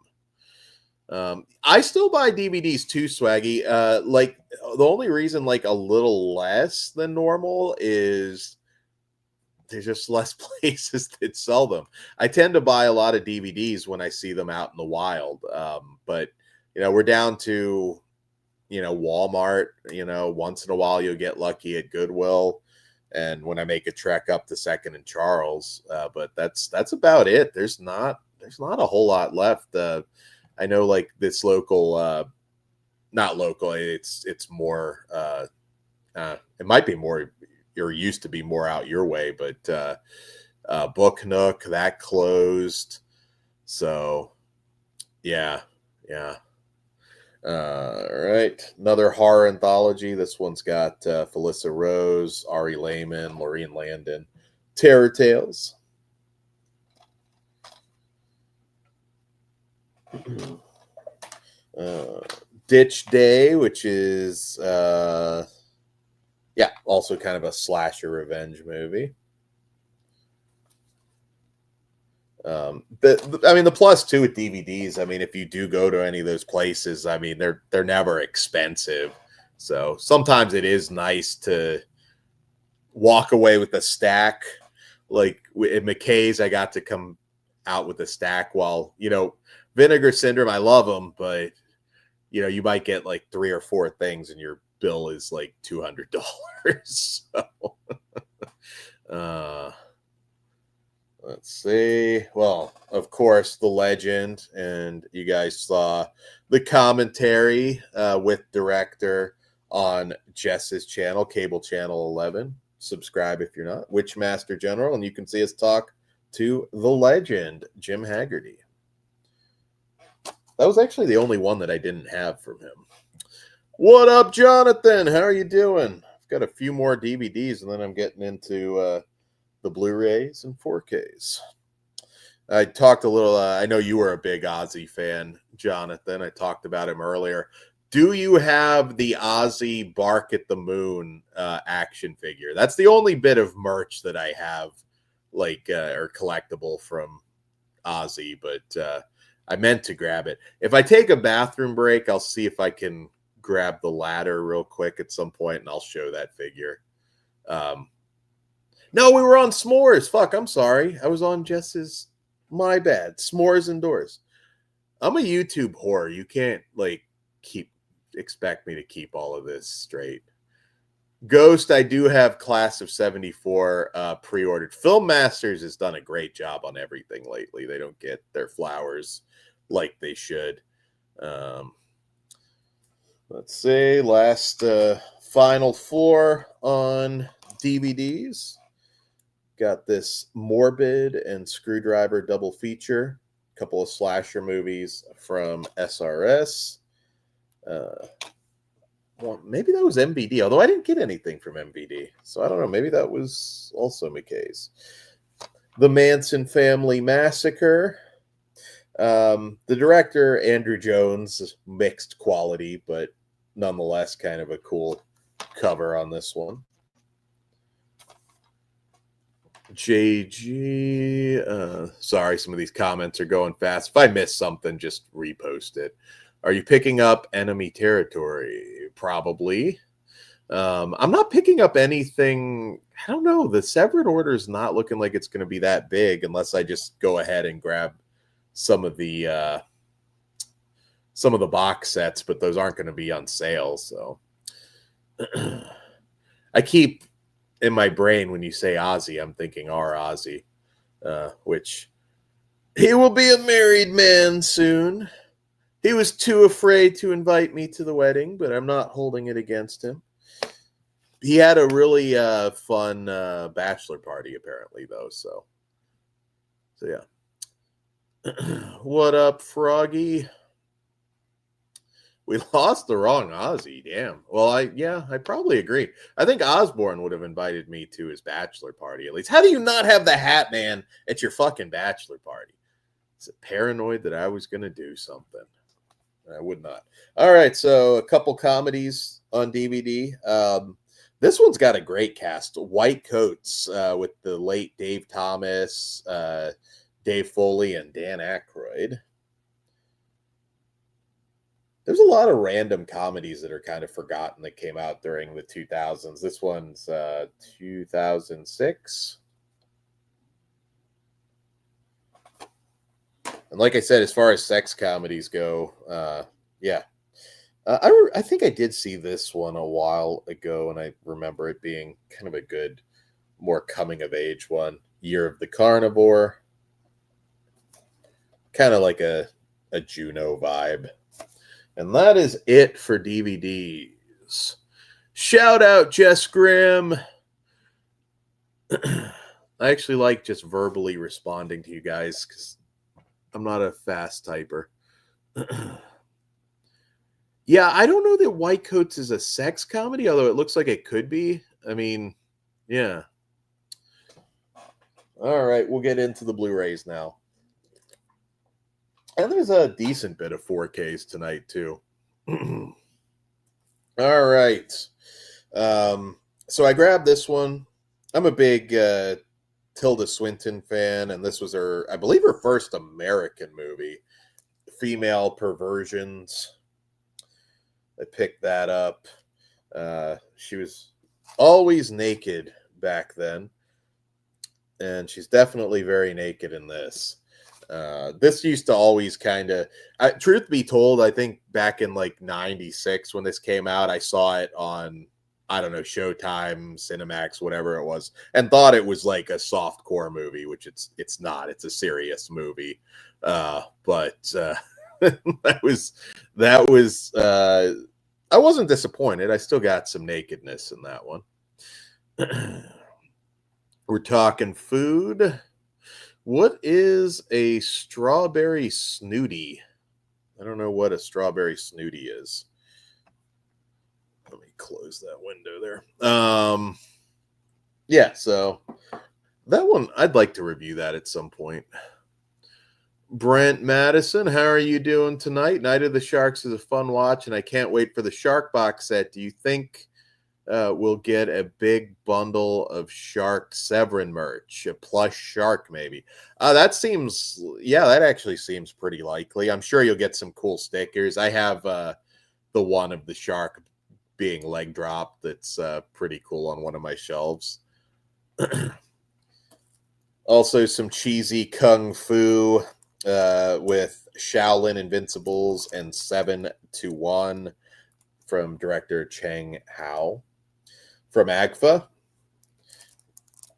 I still buy DVDs too, Swaggy. Like the only reason like a little less than normal is there's just less places that sell them. I tend to buy a lot of DVDs when I see them out in the wild. But we're down to Walmart. Once in a while you'll get lucky at Goodwill, and when I make a trek up to Second and Charles, but that's about it. There's not a whole lot left. I know like this local, not local. It's more. It might be more. Or used to be more out your way, but Book Nook that closed. So yeah. All right, another horror anthology. This one's got Felissa Rose, Ari Lehman, Laureen Landon, Terror Tales. Ditch Day, which is also kind of a slasher revenge movie. The plus too with DVDs, if you do go to any of those places, they're never expensive. So sometimes it is nice to walk away with a stack. Like at McKay's, I got to come out with a stack while, Vinegar Syndrome, I love them, but you might get like 3 or 4 things and your bill is like $200. So let's see. Well, of course, The Legend, and you guys saw the commentary with director on Jess's channel, Cable Channel 11. Subscribe if you're not. Witchmaster General, and you can see us talk to The Legend, Jim Haggerty. That was actually the only one that I didn't have from him. What up, Jonathan? How are you doing? I've got a few more DVDs, and then I'm getting into the Blu-rays and 4Ks. I talked a little, I know you were a big Ozzy fan, Jonathan. I talked about him earlier. do you have the Ozzy Bark at the Moon action figure? That's the only bit of merch that I have, like, or collectible from Ozzy, but I meant to grab it. If I take a bathroom break, I'll see if I can grab the ladder real quick at some point, and I'll show that figure. No, we were on s'mores. Fuck, I'm sorry. I was on Jess's. My bad. S'mores indoors. I'm a YouTube whore. You can't, like, expect me to keep all of this straight. Ghost, I do have Class of 74 pre-ordered. Film Masters has done a great job on everything lately. They don't get their flowers like they should. Let's see. Last final 4 on DVDs. Got this Morbid and Screwdriver double feature. A couple of slasher movies from SRS. Well, maybe that was MVD, although I didn't get anything from MVD. So I don't know. Maybe that was also McKay's. The Manson Family Massacre. The director, Andrew Jones, mixed quality, but nonetheless kind of a cool cover on this one. JG, sorry, some of these comments are going fast. If I miss something, just repost it. Are you picking up Enemy Territory? Probably. I'm not picking up anything. I don't know. The Severed Order is not looking like it's going to be that big unless I just go ahead and grab some of the box sets, but those aren't going to be on sale. So I keep in my brain when you say Ozzy, I'm thinking our Ozzy, which he will be a married man soon. He was too afraid to invite me to the wedding, but I'm not holding it against him. He had a really fun bachelor party, apparently, though. So yeah. What up, Froggy? We lost the wrong Ozzy. Damn. Well, I probably agree. I think Osborne would have invited me to his bachelor party at least. How do you not have the Hat Man at your fucking bachelor party? Is it paranoid that I was going to do something? I would not. All right, so a couple comedies on DVD. This one's got a great cast. White Coats with the late Dave Thomas, Dave Foley, and Dan Aykroyd. There's a lot of random comedies that are kind of forgotten that came out during the 2000s. This one's 2006. And like I said, as far as sex comedies go, yeah. I think I did see this one a while ago, and I remember it being kind of a good, more coming-of-age one. Year of the Carnivore. Kind of like a Juno vibe. And that is it for DVDs. Shout out Jess Grimm. I actually like just verbally responding to you guys because I'm not a fast typer. Yeah, I don't know that White Coats is a sex comedy, although it looks like it could be. I mean, yeah. All right, we'll get into the Blu-rays now. And there's a decent bit of 4Ks tonight, too. All right. So I grabbed this one. I'm a big Tilda Swinton fan, and this was her, I believe, her first American movie, Female Perversions. I picked that up. She was always naked back then, and she's definitely very naked in this. This used to always kind of, truth be told, I think back in like 96 when this came out, I saw it on, I don't know, Showtime, Cinemax, whatever it was, and thought it was like a soft core movie, which it's not. It's a serious movie. But that was I wasn't disappointed. I still got some nakedness in that one. We're talking food. What is a strawberry snooty? I don't know what a strawberry snooty is. Let me close that window there. Yeah, so that one, I'd like to review that at some point. Brent Madison, how are you doing tonight? Night of the Sharks is a fun watch, and I can't wait for the Shark box set. Do you think we'll get a big bundle of Shark Severin merch, a plush shark maybe? That actually seems pretty likely. I'm sure you'll get some cool stickers. I have the one of the shark being leg dropped that's pretty cool on one of my shelves. Also, some cheesy kung fu with Shaolin Invincibles and 7-1 from director Chang Hao. From AGFA,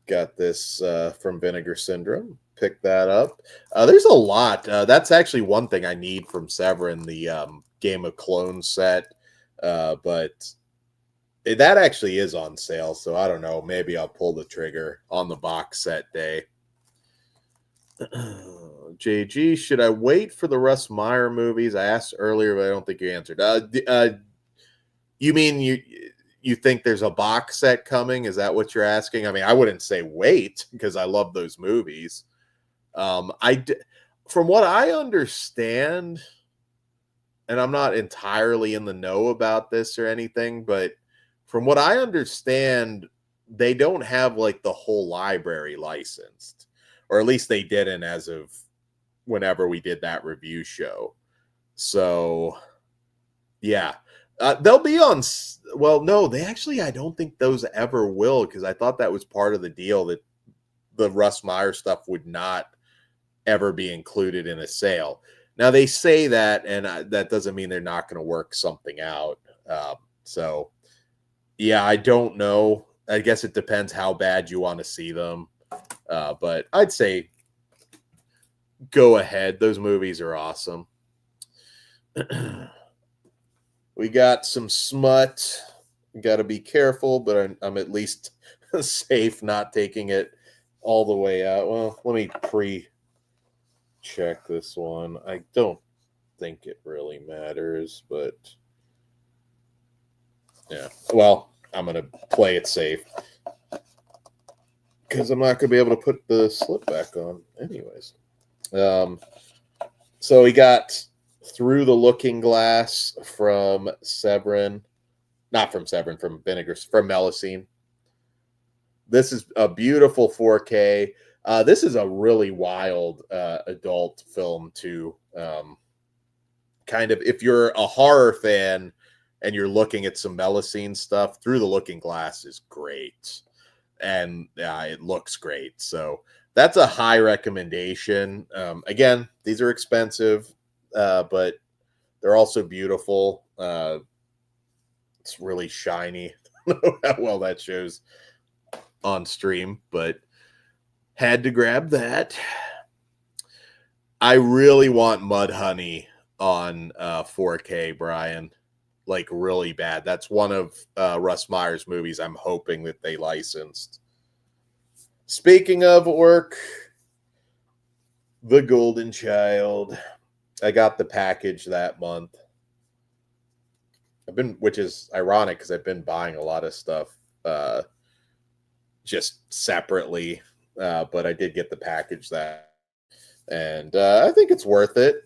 got this from Vinegar Syndrome. Pick that up. There's a lot. That's actually one thing I need from Severin, the Game of Clones set. But that actually is on sale, so I don't know. Maybe I'll pull the trigger on the box set day. JG, should I wait for the Russ Meyer movies? I asked earlier, but I don't think you answered. You mean you think there's a box set coming? Is that what you're asking? I mean, I wouldn't say wait because I love those movies. From what I understand, and I'm not entirely in the know about this or anything, but from what I understand, they don't have like the whole library licensed, or at least they didn't as of whenever we did that review show. So, yeah. They'll be on. Well, no, I don't think those ever will, because I thought that was part of the deal that the Russ Meyer stuff would not ever be included in a sale. Now, they say that, and that doesn't mean they're not going to work something out. So, yeah, I don't know. I guess it depends how bad you want to see them. But I'd say go ahead. Those movies are awesome. We got some smut. Got to be careful, but I'm at least safe not taking it all the way out. Well, let me pre-check this one. I don't think it really matters, but yeah. Well, I'm going to play it safe because I'm not going to be able to put the slip back on anyways. So we got Through the Looking Glass from Severin. Not from Severin, from Melusine. This is a beautiful 4K. This is a really wild adult film too. Kind of, if you're a horror fan and you're looking at some Melusine stuff, Through the Looking Glass is great. And it looks great. So that's a high recommendation. Again, these are expensive, but they're also beautiful. It's really shiny. I don't know how well that shows on stream, but had to grab that. I really want Mudhoney on 4K, Brian. Like, really bad. That's one of Russ Meyer's movies I'm hoping that they licensed. Speaking of work, The Golden Child. I got the package that month. Which is ironic because I've been buying a lot of stuff just separately, but I did get the package that, and I think it's worth it.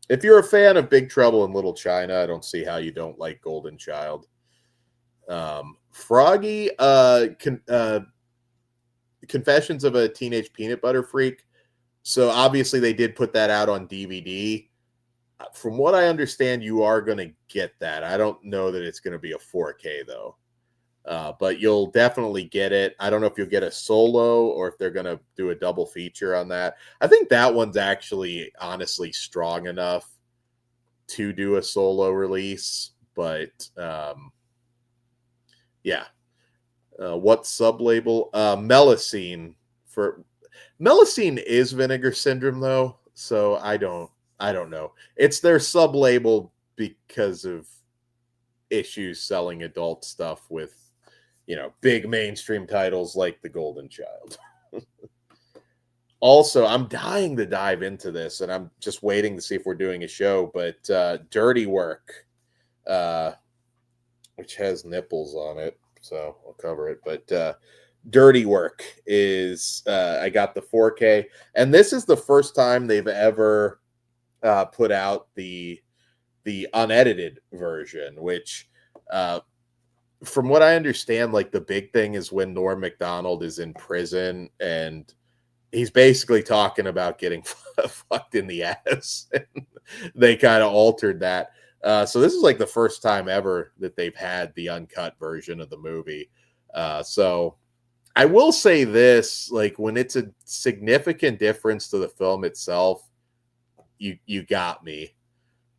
If you're a fan of Big Trouble in Little China, I don't see how you don't like Golden Child. Froggy, Confessions of a Teenage Peanut Butter Freak. So obviously they did put that out on DVD. From what I understand, you are going to get that. I don't know that it's going to be a 4K though, but you'll definitely get it. I don't know if you'll get a solo or if they're going to do a double feature on that. I think that one's actually honestly strong enough to do a solo release, but yeah. What sub-label? Melusine. Melusine is Vinegar Syndrome though, so I don't know. It's their sub-label because of issues selling adult stuff with, big mainstream titles like The Golden Child. Also, I'm dying to dive into this, and I'm just waiting to see if we're doing a show, but Dirty Work, which has nipples on it, so I'll cover it. But Dirty Work is I got the 4K, and this is the first time they've ever put out the unedited version, which from what I understand, like the big thing is when Norm Macdonald is in prison and he's basically talking about getting fucked in the ass. They kind of altered that. So this is like the first time ever that they've had the uncut version of the movie. So I will say this, like when it's a significant difference to the film itself, you got me.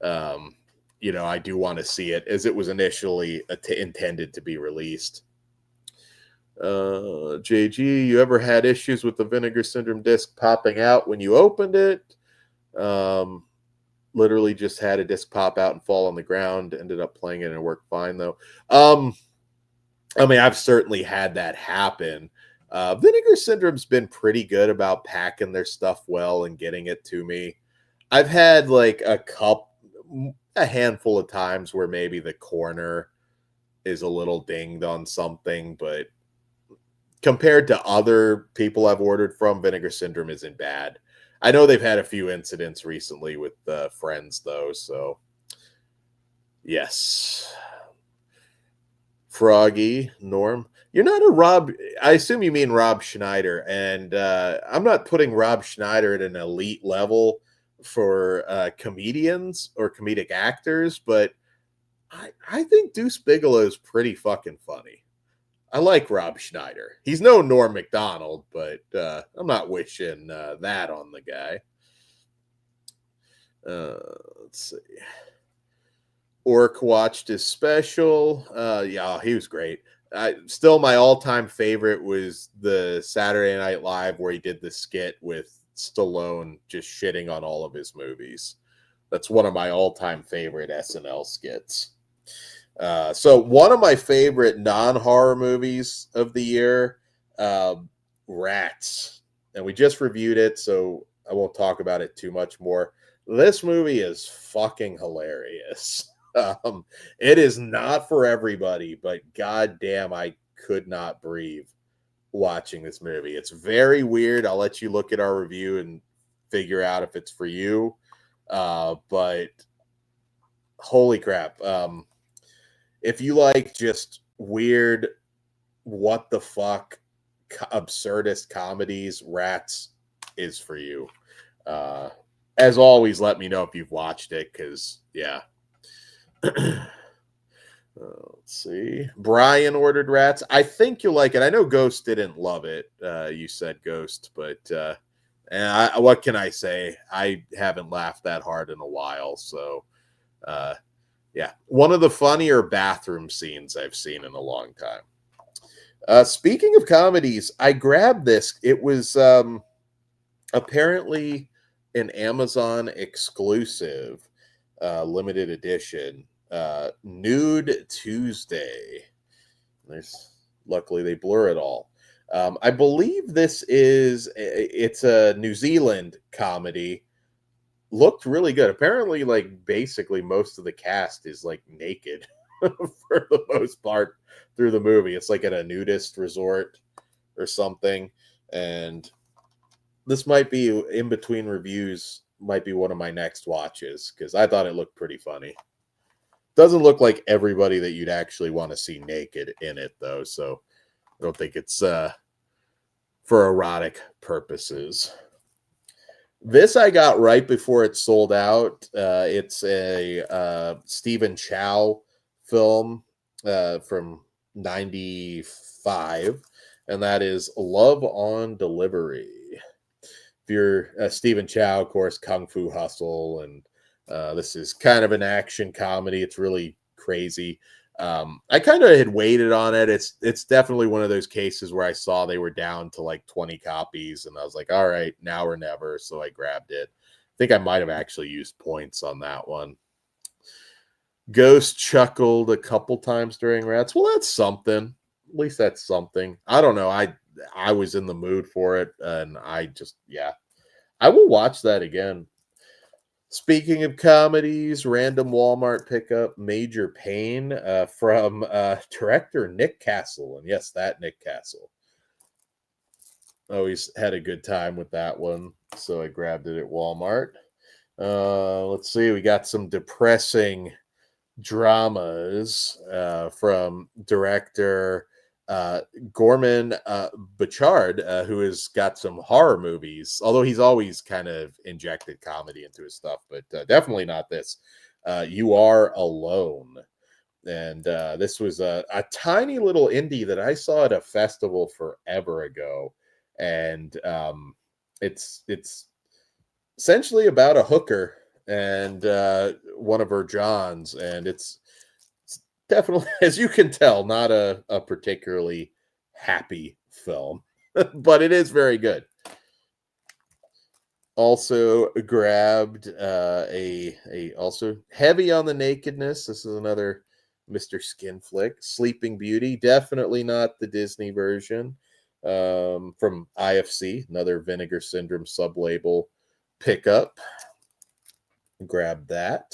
I do want to see it as it was initially intended to be released. JG, you ever had issues with the Vinegar Syndrome disc popping out when you opened it? Literally just had a disc pop out and fall on the ground. Ended up playing it and it worked fine though. I mean, I've certainly had that happen. Vinegar Syndrome's been pretty good about packing their stuff well and getting it to me. I've had like a handful of times where maybe the corner is a little dinged on something, but compared to other people I've ordered from, Vinegar Syndrome isn't bad. I know they've had a few incidents recently with friends, though, so yes. Froggy, Norm, you're not a Rob. I assume you mean Rob Schneider, and I'm not putting Rob Schneider at an elite level for comedians or comedic actors, but I think Deuce Bigelow is pretty fucking funny. I like Rob Schneider. He's no Norm Macdonald, but I'm not wishing that on the guy. Let's see. Orc watched his special. Yeah, he was great. Still, my all-time favorite was the Saturday Night Live where he did the skit with Stallone just shitting on all of his movies. That's one of my all-time favorite SNL skits. So one of my favorite non-horror movies of the year, Rats. And we just reviewed it, so I won't talk about it too much more. This movie is fucking hilarious. It is not for everybody, but goddamn, I could not breathe watching this movie. It's very weird. I'll let you look at our review and figure out if it's for you. But holy crap. If you like just weird, what the fuck, absurdist comedies, Rats is for you. As always, let me know if you've watched it, because, yeah. Let's see. Brian ordered Rats. I think you'll like it. I know Ghost didn't love it. You said Ghost, but what can I say? I haven't laughed that hard in a while, so yeah, one of the funnier bathroom scenes I've seen in a long time. Speaking of comedies, I grabbed this. It was apparently an Amazon exclusive, limited edition, Nude Tuesday. Luckily they blur it all. I believe it's a New Zealand comedy. Looked really good. Apparently, like basically most of the cast is like naked for the most part through the movie. It's like at a nudist resort or something. And this might be in between reviews, might be one of my next watches because I thought it looked pretty funny. Doesn't look like everybody that you'd actually want to see naked in it, though. So I don't think it's for erotic purposes. This I got right before it sold out. It's a Stephen Chow film from 95, and that is Love on Delivery. If you're Stephen Chow, of course, Kung Fu Hustle, and this is kind of an action comedy. It's really crazy. I kind of had waited on it. It's definitely one of those cases where I saw they were down to like 20 copies, and I was like, all right, now or never. So I grabbed it. I think I might have actually used points on that one. Ghost chuckled a couple times during Rats. Well, that's something. At least that's something. I don't know. I was in the mood for it, and I will watch that again. Speaking of comedies, random Walmart pickup, Major Pain from director Nick Castle. And yes, that Nick Castle. Always had a good time with that one, so I grabbed it at Walmart. Let's see, we got some depressing dramas from director Gorman Bachard, who has got some horror movies, although he's always kind of injected comedy into his stuff, but definitely not this. You Are Alone. And this was a tiny little indie that I saw at a festival forever ago. And it's essentially about a hooker and one of her Johns, and it's definitely, as you can tell, not a particularly happy film, but it is very good. Also grabbed a also heavy on the nakedness. This is another Mr. Skin flick, Sleeping Beauty. Definitely not the Disney version. From IFC, another Vinegar Syndrome sublabel pickup. Grab that.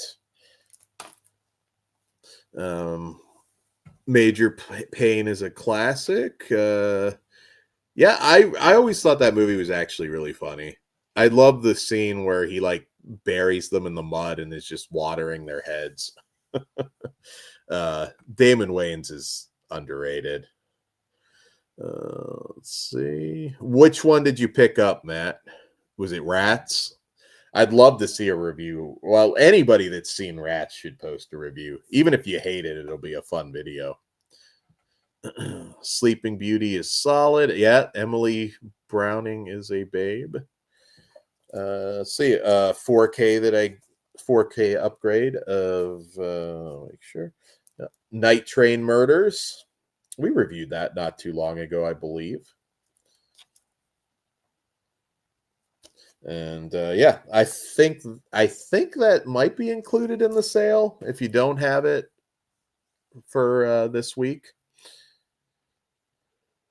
Major Pain is a classic. Yeah, I always thought that movie was actually really funny. I love the scene where he like buries them in the mud and is just watering their heads. Damon Wayans is underrated. Let's see. Which one did you pick up, Matt? Was it Rats? I'd love to see a review. Well, anybody that's seen Rats should post a review. Even if you hate it, it'll be a fun video. Sleeping Beauty is solid. Yeah, Emily Browning is a babe. See, 4K upgrade of make sure. Night Train Murders. We reviewed that not too long ago, I believe. And yeah, I think that might be included in the sale if you don't have it for this week.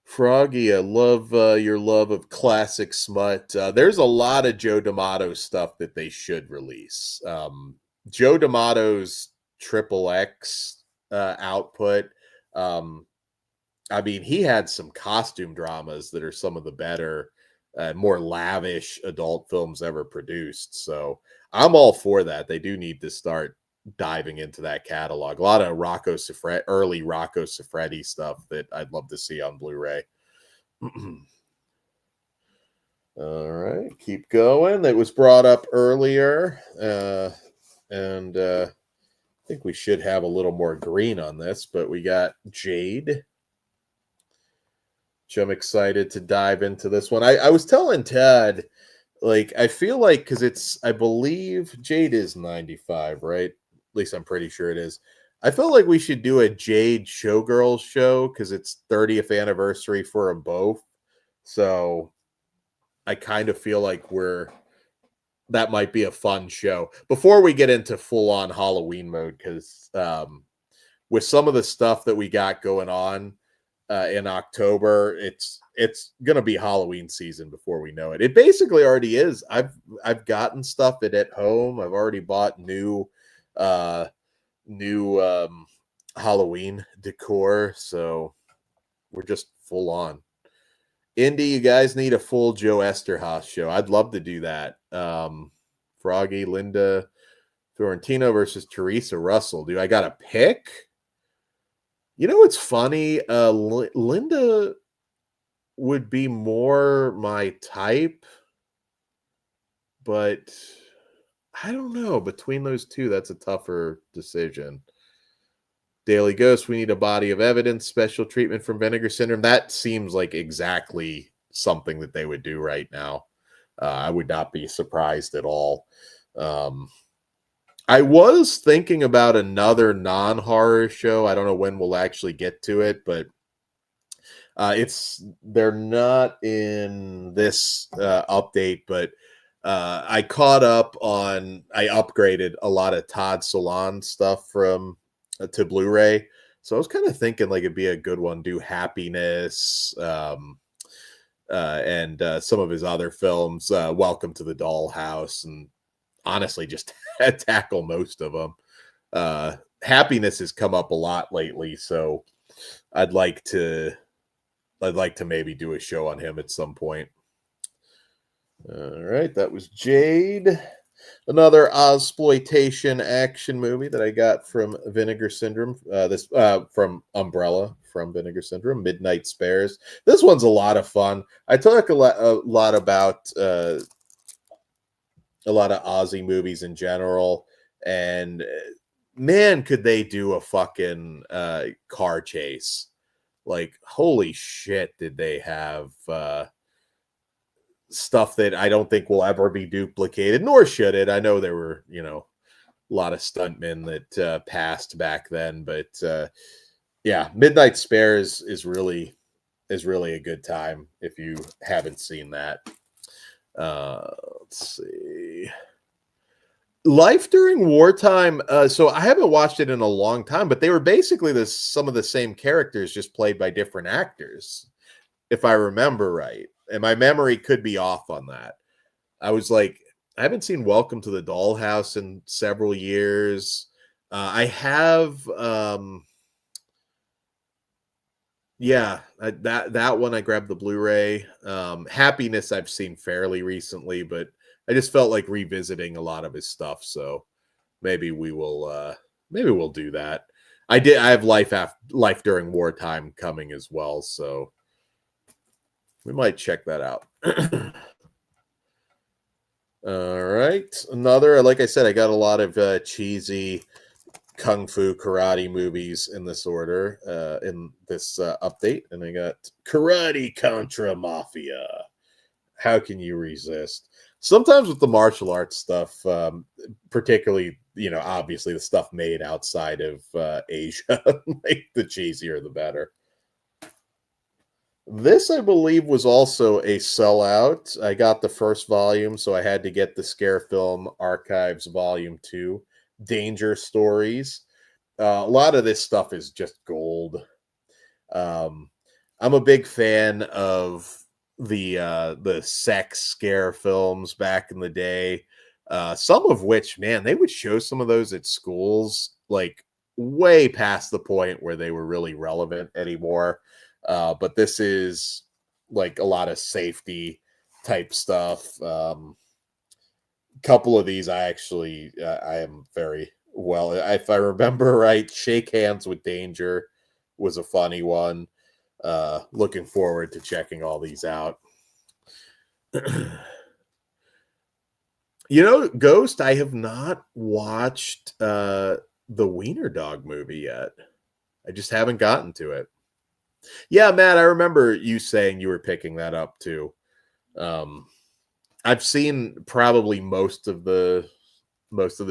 Froggy, I love your love of classic smut. There's a lot of Joe D'Amato stuff that they should release. Joe D'Amato's XXX output. I mean, he had some costume dramas that are some of the better, more lavish adult films ever produced. So I'm all for that. They do need to start diving into that catalog. A lot of early Rocco Siffredi stuff that I'd love to see on Blu-ray. All right, keep going. It was brought up earlier, and I think we should have a little more green on this, but we got Jade, which I'm excited to dive into this one. I was telling Ted, like, I feel like, because I believe Jade is 95, right? At least I'm pretty sure it is. I felt like we should do a Jade Showgirls show because it's 30th anniversary for them both. So I kind of feel like that might be a fun show before we get into full on Halloween mode. Because with some of the stuff that we got going on in October, it's gonna be Halloween season before we know it. It basically already is. I've gotten stuff at home. I've already bought new Halloween decor, so we're just full on. Indy, you guys need a full Joe Esterhaas show. I'd love to do that. Froggy, Linda Fiorentino versus Teresa Russell. Do I got to pick? You know what's funny? Linda would be more my type, but I don't know. Between those two, that's a tougher decision. Daily Ghost, we need a body of evidence, special treatment from Vinegar Syndrome. That seems like exactly something that they would do right now. I would not be surprised at all. I was thinking about another non-horror show. I don't know when we'll actually get to it, but they're not in this update, but I upgraded a lot of Todd Solondz stuff from to Blu-ray. So I was kind of thinking like it'd be a good one, do Happiness, and some of his other films, Welcome to the Dollhouse, and honestly just tackle most of them. Happiness has come up a lot lately, so I'd like to I'd like to maybe do a show on him at some point. All right, that was Jade. Another Ozploitation action movie that I got from Vinegar Syndrome. This from Umbrella from Vinegar Syndrome, Midnight Spares. This one's a lot of fun. I talk a lot about a lot of Aussie movies in general, and man, could they do a fucking car chase? Like, holy shit, did they have stuff that I don't think will ever be duplicated, nor should it. I know there were, a lot of stuntmen that passed back then, but yeah, Midnight Spares is really a good time if you haven't seen that. Let's see. Life During Wartime. So I haven't watched it in a long time, but they were basically some of the same characters, just played by different actors, if I remember right. And my memory could be off on that. I was like, I haven't seen Welcome to the Dollhouse in several years. I have, that one I grabbed the Blu-ray. Happiness I've seen fairly recently, but I just felt like revisiting a lot of his stuff. So maybe we'll do that. I have Life During Wartime coming as well, so we might check that out. All right. Like I said, I got a lot of cheesy kung fu karate movies in this order, in this update. And I got Karate Contra Mafia. How can you resist? Sometimes with the martial arts stuff, particularly, obviously the stuff made outside of Asia, like the cheesier, the better. This, I believe, was also a sellout. I got the first volume, so I had to get the Scare Film Archives Volume 2, Danger Stories. A lot of this stuff is just gold. I'm a big fan of the sex scare films back in the day. Some of which, man, they would show some of those at schools, like way past the point where they were really relevant anymore. But this is like a lot of safety type stuff. Couple of these I am very well. If I remember right, Shake Hands with Danger was a funny one. Looking forward to checking all these out. Ghost, I have not watched the Wiener Dog movie yet. I just haven't gotten to it. Yeah, Matt, I remember you saying you were picking that up too. I've seen probably most of the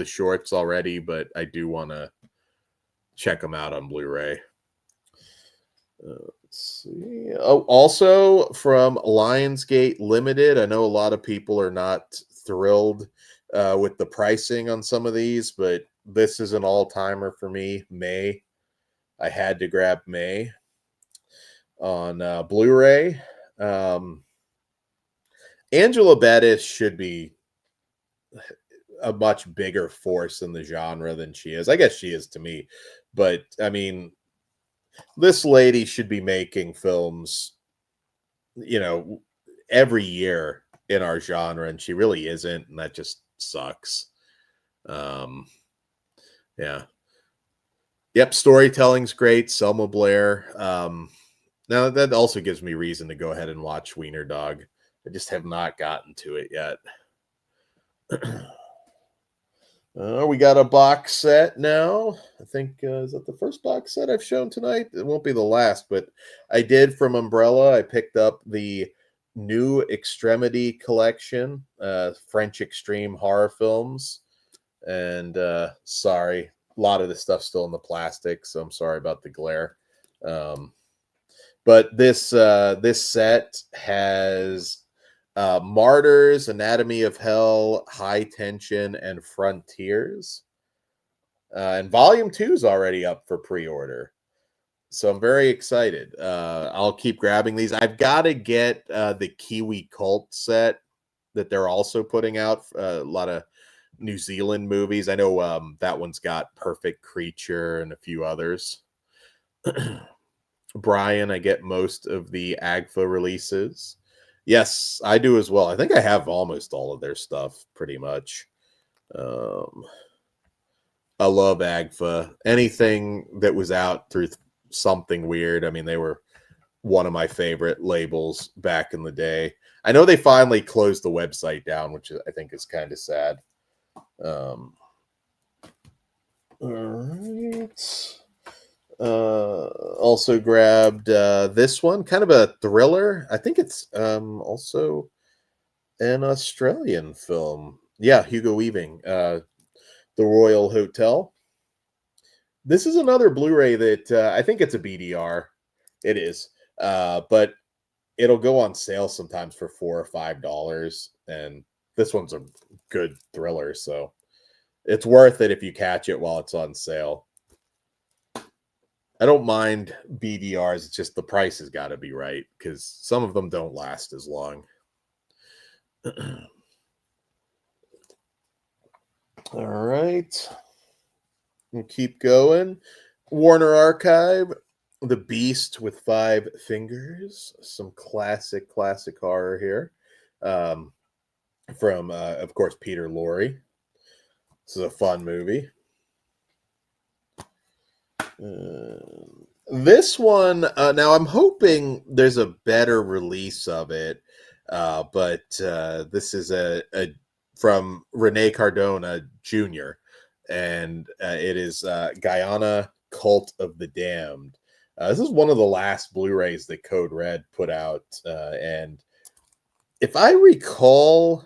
shorts already, but I do want to check them out on Blu-ray. Let's see. Oh, also from Lionsgate Limited, I know a lot of people are not thrilled with the pricing on some of these, but this is an all-timer for me. May. I had to grab May on Blu-ray. Angela Bettis should be a much bigger force in the genre than she is. I guess she is to me, but I mean, this lady should be making films, every year in our genre, and she really isn't, and that just sucks. Yeah. Yep, storytelling's great. Selma Blair. Now that also gives me reason to go ahead and watch Wiener Dog. I just have not gotten to it yet. We got a box set now. I think, is that the first box set I've shown tonight? It won't be the last, but I did from Umbrella. I picked up the New Extremity collection, French extreme horror films. And sorry, a lot of this stuff's still in the plastic, so I'm sorry about the glare. But this set has Martyrs, Anatomy of Hell, High Tension, and Frontiers. And Volume 2 is already up for pre-order. So I'm very excited. I'll keep grabbing these. I've got to get the Kiwi Cult set that they're also putting out. A lot of New Zealand movies. I know that one's got Perfect Creature and a few others. Brian, I get most of the AGFA releases. Yes, I do as well. I think I have almost all of their stuff pretty much. I love AGFA. Anything that was out through something weird. I mean, they were one of my favorite labels back in the day. I know they finally closed the website down, which I think is kind of sad. All right. Also grabbed this one, kind of a thriller. I think it's also an Australian film. Yeah, Hugo Weaving, The Royal Hotel. This is another Blu-ray that I think it's a BDR. It is, but it'll go on sale sometimes for $4 or $5, and this one's a good thriller, so it's worth it if you catch it while it's on sale. I don't mind BDRs. It's just the price has got to be right because some of them don't last as long. All right. We'll keep going. Warner Archive, The Beast with Five Fingers. Some classic horror here. From, of course, Peter Lorre. This is a fun movie. This one, now I'm hoping there's a better release of it, but this is a from Rene Cardona Jr., and it is Guyana Cult of the Damned. This is one of the last Blu-rays that Code Red put out, and if I recall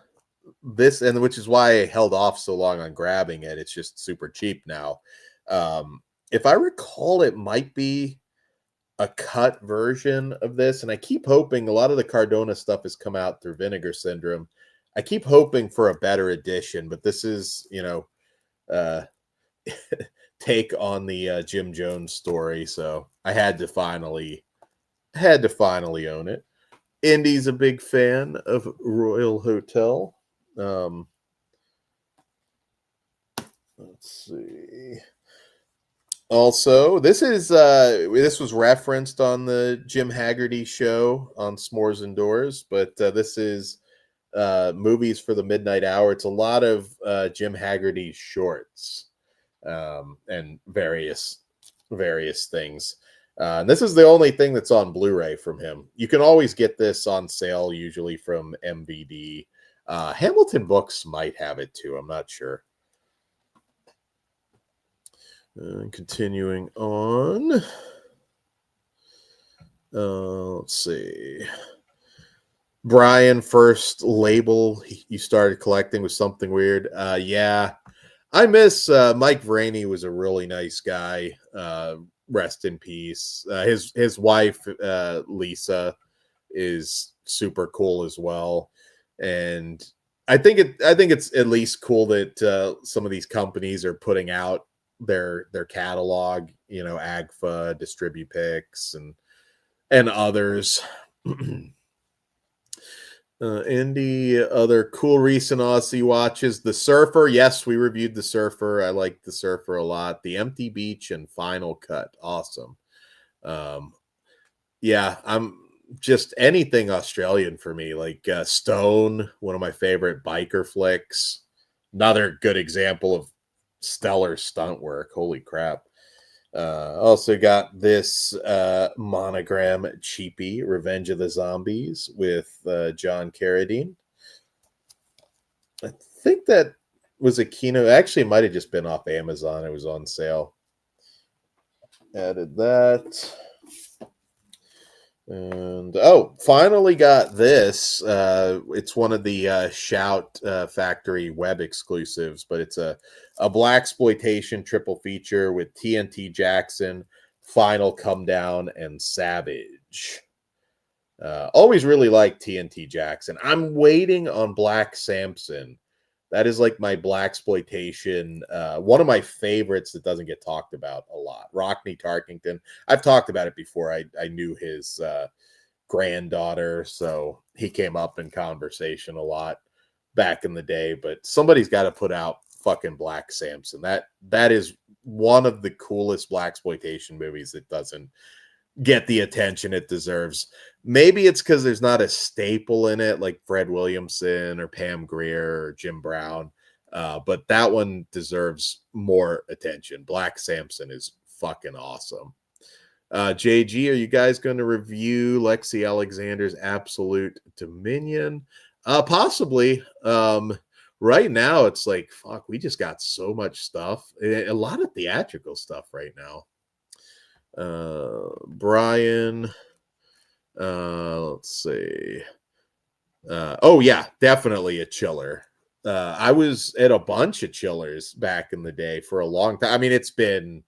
this, and which is why I held off so long on grabbing it, it's just super cheap now. If I recall, it might be a cut version of this, and I keep hoping. A lot of the Cardona stuff has come out through Vinegar Syndrome. I keep hoping for a better edition, but this is, take on the Jim Jones story, so I had to finally own it. Indy's a big fan of Royal Hotel. Let's see. Also, this was referenced on the Jim Haggerty show on S'mores Indoors, but this is Movies for the Midnight Hour. It's a lot of Jim Haggerty shorts and various things. And this is the only thing that's on Blu-ray from him. You can always get this on sale, usually from MVD. Hamilton Books might have it too. I'm not sure. Continuing on. Let's see. Brian, first label you started collecting was something weird. Yeah. I miss Mike Vraney. Was a really nice guy. Rest in peace. His wife, Lisa, is super cool as well. And I think it's at least cool that some of these companies are putting out their catalog, AGFA, Distribupix, and others. Indy, other cool recent Aussie watches. The Surfer, yes, we reviewed The Surfer. I like The Surfer a lot. The Empty Beach and Final Cut, awesome. Yeah, I'm just anything Australian for me, like Stone, one of my favorite biker flicks. Another good example of stellar stunt work. Holy crap. Also got this monogram cheapie, Revenge of the Zombies, with John Carradine. I think that was a Kino. Actually, it might have just been off Amazon. It was on sale. Added that. And finally got this. It's one of the Shout Factory web exclusives, but it's a blaxploitation triple feature with TNT Jackson, Final Come Down, and Savage. Always really liked TNT Jackson. I'm waiting on Black Samson. That is like my blaxploitation, one of my favorites that doesn't get talked about a lot. Rockney Tarkington. I've talked about it before. I knew his granddaughter, so he came up in conversation a lot back in the day. But somebody's got to put out fucking Black Samson. That is one of the coolest blaxploitation movies that doesn't get the attention it deserves. Maybe it's because there's not a staple in it like Fred Williamson or Pam Grier or Jim Brown. But that one deserves more attention. Black Samson is fucking awesome. JG, are you guys going to review Lexi Alexander's Absolute Dominion? Possibly. Right now, it's like, fuck, we just got so much stuff. A lot of theatrical stuff right now. Brian, let's see. Oh, yeah, definitely a chiller. I was at a bunch of chillers back in the day for a long time. I mean, it's been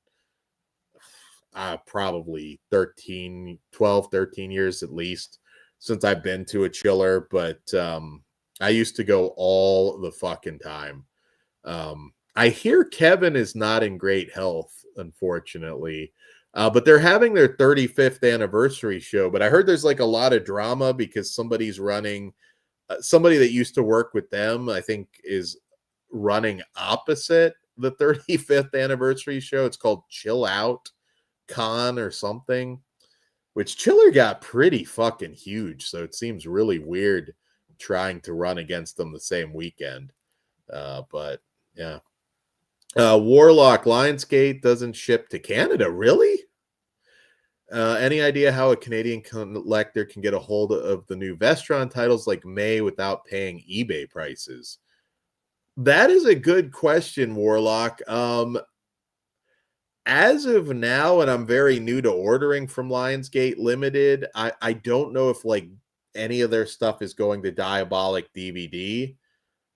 probably 12, 13 years at least since I've been to a chiller, but I used to go all the fucking time. I hear Kevin is not in great health, unfortunately, but they're having their 35th anniversary show. But I heard there's like a lot of drama because somebody's running, somebody that used to work with them, I think, is running opposite the 35th anniversary show. It's called Chill Out Con or something, which Chiller got pretty fucking huge. So it seems really weird trying to run against them the same weekend. But yeah. Warlock Lionsgate doesn't ship to Canada, really? Any idea how a Canadian collector can get a hold of the new Vestron titles like May without paying eBay prices? That is a good question, Warlock. As of now, and I'm very new to ordering from Lionsgate Limited, I don't know if like any of their stuff is going to Diabolic DVD.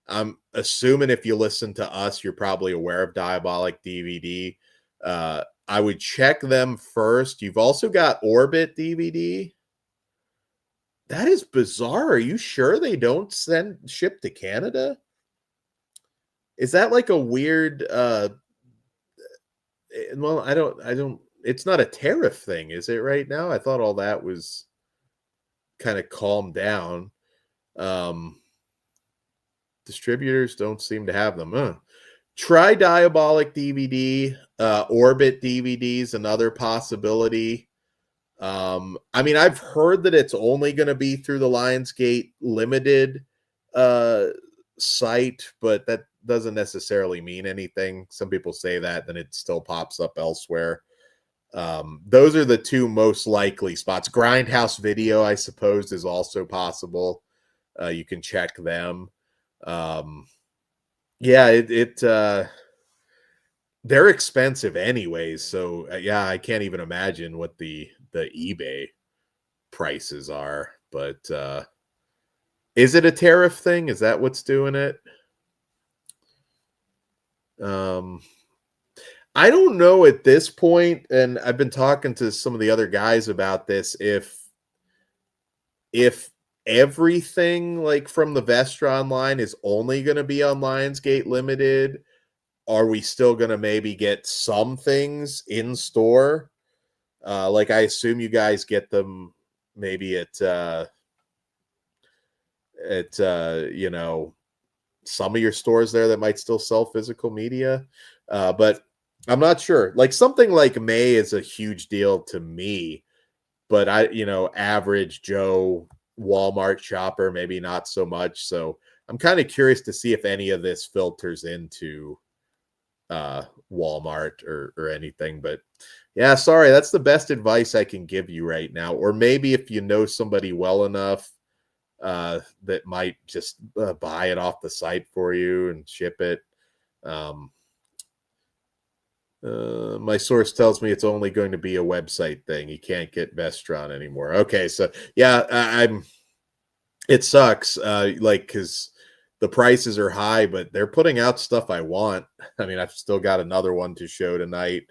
I'm assuming if you listen to us, you're probably aware of Diabolic DVD. I would check them first. You've also got Orbit DVD. That is bizarre. Are you sure they don't ship to Canada? Is that like a weird well, I don't it's not a tariff thing, is it right now? I thought all that was kind of calmed down. Distributors don't seem to have them. Try Diabolic DVD, Orbit DVDs, another possibility. I mean, I've heard that it's only going to be through the Lionsgate Limited site, but that doesn't necessarily mean anything. Some people say that, then it still pops up elsewhere. Those are the two most likely spots. Grindhouse Video, I suppose, is also possible. You can check them. Yeah, they're expensive anyways, so yeah, I can't even imagine what the eBay prices are. But is it a tariff thing? Is that what's doing it? I don't know at this point, and I've been talking to some of the other guys about this, if everything like from the Vestron line is only going to be on Lionsgate Limited, are we still going to maybe get some things in store? Like I assume you guys get them maybe at you know, some of your stores there that might still sell physical media. But I'm not sure. Like something like May is a huge deal to me, but average Joe Walmart shopper, maybe not so much. So I'm kind of curious to see if any of this filters into Walmart or anything. But yeah, sorry, that's the best advice I can give you right now. Or maybe if you know somebody well enough that might just buy it off the site for you and ship it. My source tells me it's only going to be a website thing. You can't get Vestron anymore. Okay, so yeah, it sucks. Like, because the prices are high, but they're putting out stuff I want. I mean, I've still got another one to show tonight,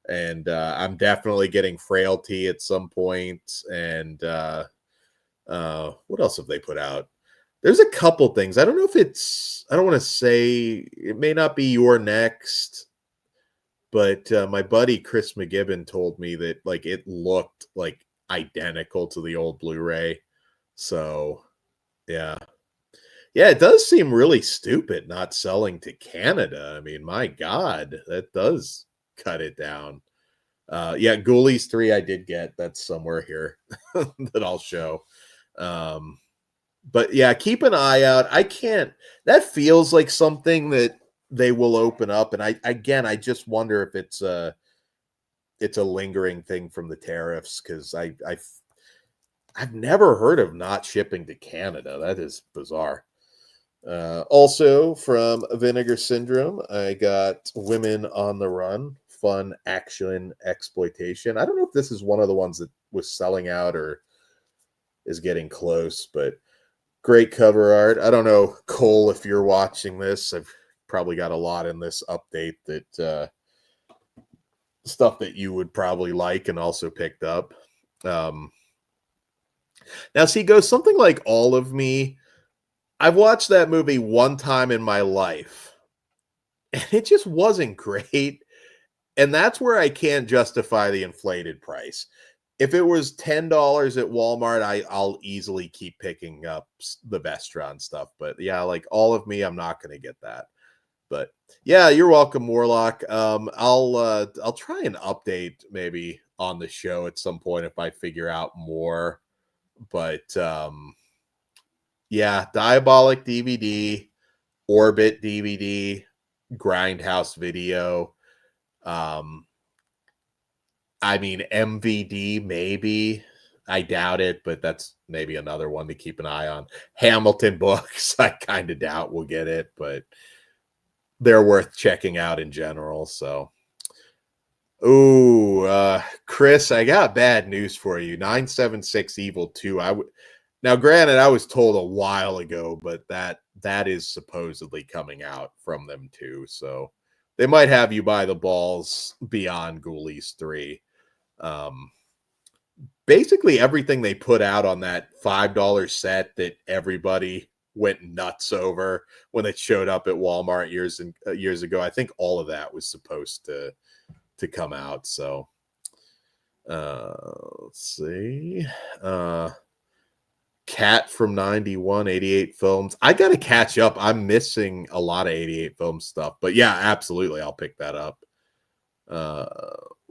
and I'm definitely getting Frailty at some point. And what else have they put out? There's a couple things. I don't know if I don't want to say, it may not be Your Next, but my buddy Chris McGibbon told me that like it looked like identical to the old Blu-ray. So yeah, it does seem really stupid not selling to Canada. I mean, my God, that does cut it down. Yeah, Ghoulies 3 I did get. That's somewhere here that I'll show. But yeah, keep an eye out. I can't, that feels like something that they will open up. And I just wonder if it's a lingering thing from the tariffs, because I've never heard of not shipping to Canada. That is bizarre. Also from Vinegar Syndrome, I got Women on the Run, fun action exploitation. I don't know if this is one of the ones that was selling out or is getting close, but great cover art. I don't know, Cole, if you're watching this, I've probably got a lot in this update that stuff that you would probably like and also picked up. Now, see, goes something like All of Me. I've watched that movie one time in my life, and it just wasn't great. And that's where I can't justify the inflated price. If it was $10 at Walmart, I'll easily keep picking up the Vestron stuff. But yeah, like All of Me, I'm not going to get that. But yeah, you're welcome, Warlock. I'll try and update maybe on the show at some point if I figure out more. But yeah, Diabolic DVD, Orbit DVD, Grindhouse Video. I mean, MVD maybe. I doubt it, but that's maybe another one to keep an eye on. Hamilton books, I kind of doubt we'll get it, but they're worth checking out in general. So, Chris, I got bad news for you. 976 Evil 2. Now, granted, I was told a while ago, but that is supposedly coming out from them too. So they might have you by the balls beyond Ghoulies 3. Basically everything they put out on that $5 set that everybody went nuts over when it showed up at Walmart years ago. I think all of that was supposed to come out. So let's see. Cat from 91, 88 Films. I got to catch up. I'm missing a lot of 88 Film stuff, but yeah, absolutely. I'll pick that up.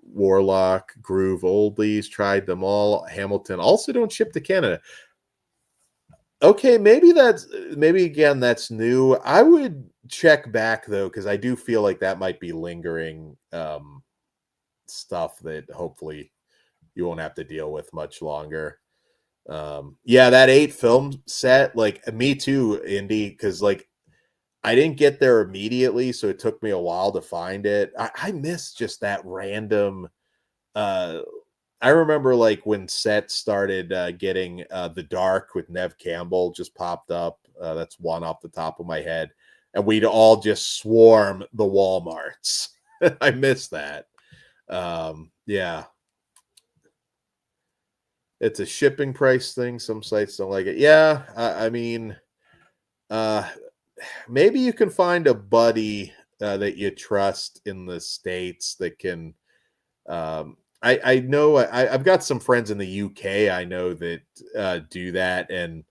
Warlock, Groove, Oldies, tried them all. Hamilton also don't ship to Canada. Okay, maybe again that's new. I would check back though, because I do feel like that might be lingering stuff that hopefully you won't have to deal with much longer. Yeah, that 8 film set, like me too, Indy, because like I didn't get there immediately, so it took me a while to find it. I missed just that random. I remember like when sets started getting The Dark with Nev Campbell just popped up. That's one off the top of my head, and we'd all just swarm the Walmarts. I missed that. Yeah, it's a shipping price thing. Some sites don't like it. Yeah, I mean, maybe you can find a buddy that you trust in the States that can. I know I've got some friends in the UK I know that do that, and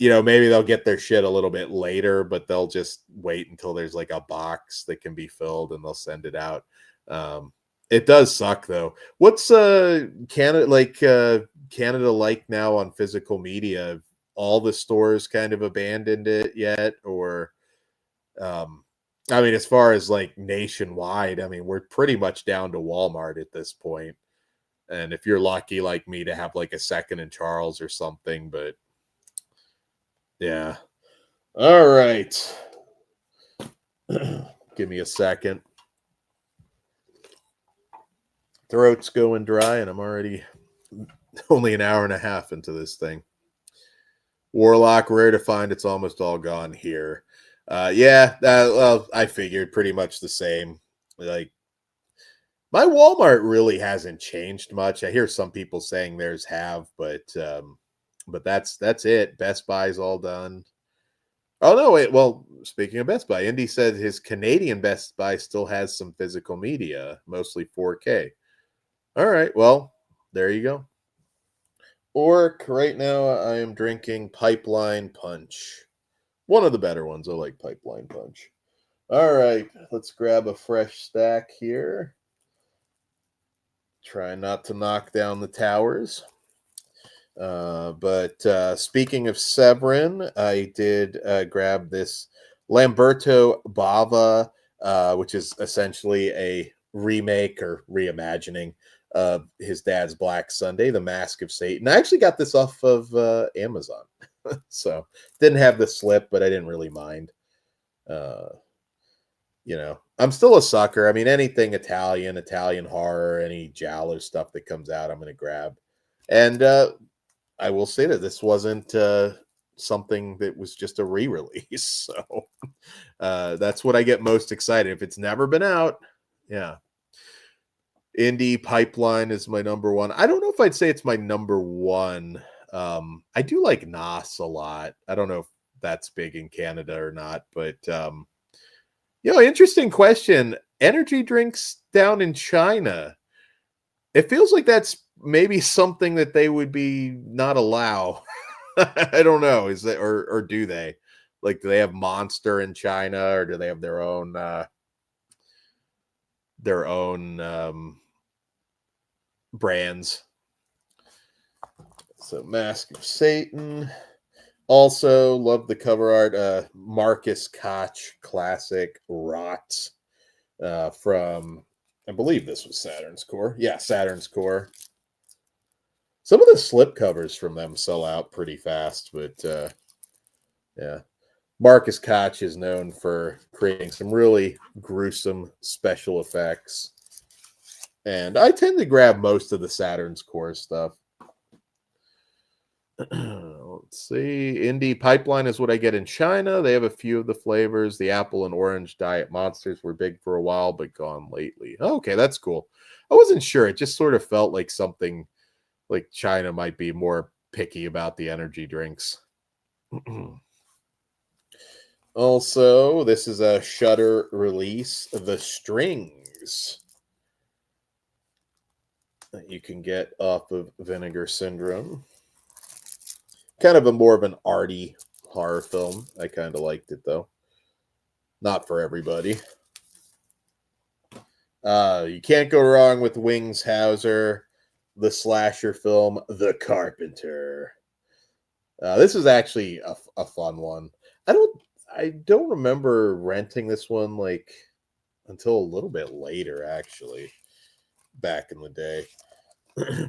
maybe they'll get their shit a little bit later, but they'll just wait until there's like a box that can be filled and they'll send it out. It does suck though. What's Canada like now on physical media? Have all the stores kind of abandoned it yet, or I mean, as far as like nationwide, I mean, we're pretty much down to Walmart at this point. And if you're lucky like me to have like a second in Charles or something, but yeah. All right. Give me a second. Throat's going dry and I'm already only an hour and a half into this thing. Warlock, rare to find. It's almost all gone here. Well, I figured pretty much the same. Like, my Walmart really hasn't changed much. I hear some people saying theirs have, but that's it. Best Buy's all done. Oh no, wait. Well, speaking of Best Buy, Indy said his Canadian Best Buy still has some physical media, mostly 4K. All right, well, there you go. Orc, right now I am drinking Pipeline Punch. One of the better ones. I like Pipeline Punch. All right, let's grab a fresh stack here. Try not to knock down the towers. But speaking of Severin, I did grab this Lamberto Bava, which is essentially a remake or reimagining of his dad's Black Sunday, The Mask of Satan. I actually got this off of Amazon. So didn't have the slip, but I didn't really mind. I'm still a sucker. I mean, anything Italian horror, any Giallo stuff that comes out, I'm going to grab. And I will say that this wasn't something that was just a re-release. So that's what I get most excited. If it's never been out, yeah. Indie Pipeline is my number one. I don't know if I'd say it's my number one. I do like Nas a lot. I don't know if that's big in Canada or not, but interesting question. Energy drinks down in China. It feels like that's maybe something that they would be not allow. I don't know. Is that or do they? Like, do they have Monster in China, or do they have their own brands? So Mask of Satan. Also, love the cover art. Marcus Koch classic Rot from, I believe this was Saturn's Core. Yeah, Saturn's Core. Some of the slip covers from them sell out pretty fast, but yeah. Marcus Koch is known for creating some really gruesome special effects. And I tend to grab most of the Saturn's Core stuff. Let's see. Indie Pipeline is what I get in China. They have a few of the flavors. The apple and orange Diet Monsters were big for a while, but gone lately. Okay, that's cool. I wasn't sure. It just sort of felt like something like China might be more picky about the energy drinks. Also, this is a Shudder release, The Strings, that you can get off of Vinegar Syndrome. Kind of more of an arty horror film. I kind of liked it, though. Not for everybody. You can't go wrong with Wings Hauser, the slasher film, The Carpenter. This is actually a fun one. I don't remember renting this one like until a little bit later, actually, back in the day.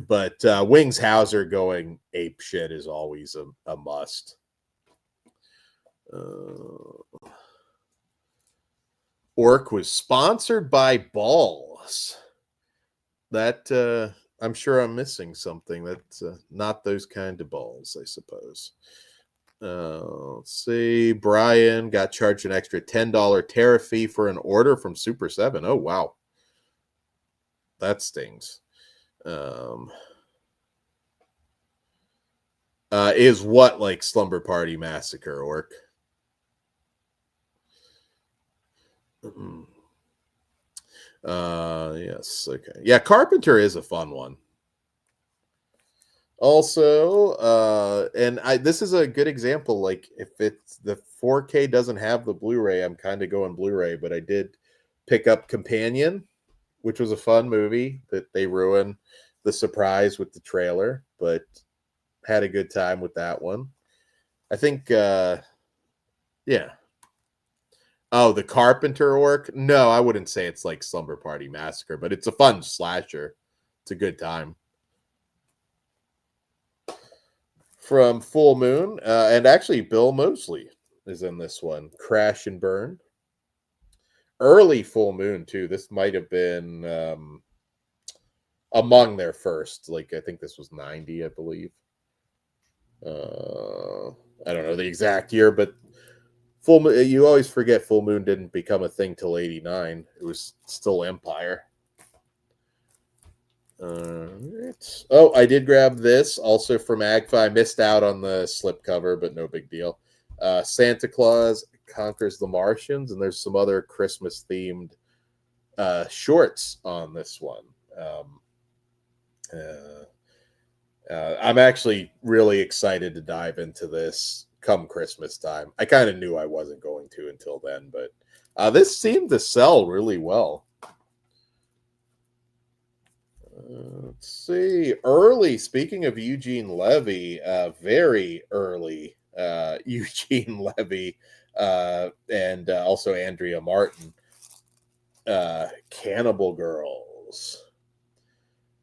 But Wings Hauser going ape shit is always a must. Orc was sponsored by Balls. That I'm sure I'm missing something. That's not those kind of balls, I suppose. Let's see. Brian got charged an extra $10 tariff fee for an order from Super 7. Oh, wow. That stings. Is what like Slumber Party Massacre, Orc? Yes, okay. Yeah, Carpenter is a fun one. Also, and this is a good example. Like, if it's the 4K doesn't have the Blu-ray, I'm kind of going Blu-ray, but I did pick up Companion, which was a fun movie that they ruined the surprise with the trailer, but had a good time with that one. I think, yeah. Oh, the Carpenter Orc? No, I wouldn't say it's like Slumber Party Massacre, but it's a fun slasher. It's a good time. From Full Moon, and actually Bill Moseley is in this one. Crash and Burn. Early Full Moon, too. This might have been among their first. Like, I think this was 90, I believe. I don't know the exact year, but Full Moon, you always forget Full Moon didn't become a thing till 89. It was still Empire. Oh, I did grab this also from AGFA. I missed out on the slipcover, but no big deal. Santa Claus Conquers the Martians, and there's some other Christmas themed shorts on this one. I'm actually really excited to dive into this come Christmas time. I kind of knew I wasn't going to until then, but this seemed to sell really well. Let's see. Early, speaking of Eugene Levy, very early Eugene Levy, and also Andrea Martin, Cannibal Girls.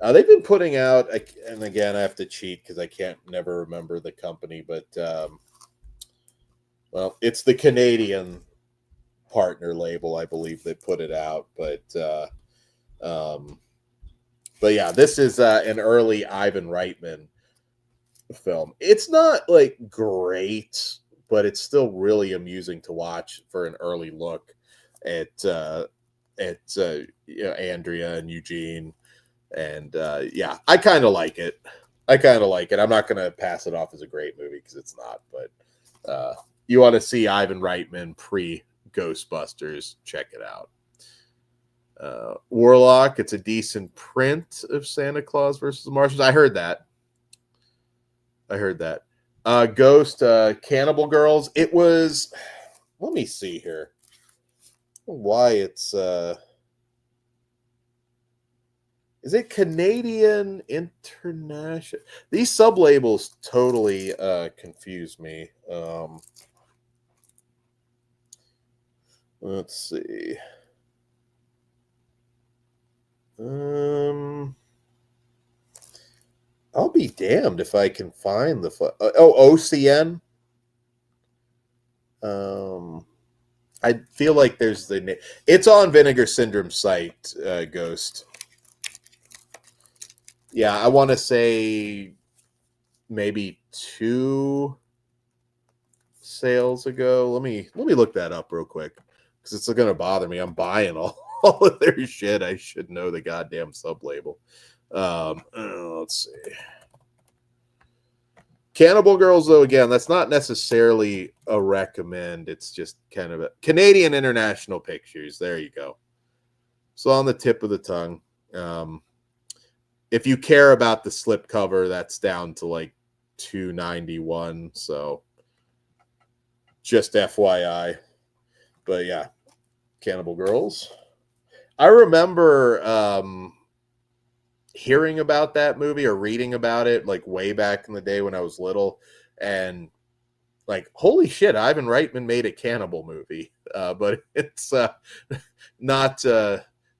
They've been putting out, and again, I have to cheat because I can't never remember the company, but well, it's the Canadian partner label, I believe, that put it out. But yeah, this is an early Ivan Reitman film. It's not like great, but it's still really amusing to watch for an early look at Andrea and Eugene. And yeah, I kind of like it. I'm not going to pass it off as a great movie because it's not. But you want to see Ivan Reitman pre Ghostbusters? Check it out. Warlock. It's a decent print of Santa Claus versus the Martians. I heard that. Ghost. Cannibal Girls. It was. Let me see here. Why it's. Is it Canadian International? These sub-labels totally confuse me. Let's see. I'll be damned if I can find the OCN. I feel like there's the name. It's on Vinegar Syndrome site, Ghost. Yeah, I want to say maybe 2 sales ago. Let me look that up real quick because it's going to bother me. I'm buying all of their shit. I should know the goddamn sub label. Let's see. Cannibal Girls, though, again, that's not necessarily a recommend. It's just kind of a Canadian International Pictures. There you go. So on the tip of the tongue. If you care about the slipcover, that's down to like $2.91. So just FYI. But yeah, Cannibal Girls. I remember hearing about that movie or reading about it like way back in the day when I was little, and like, holy shit, Ivan Reitman made a cannibal movie. But it's not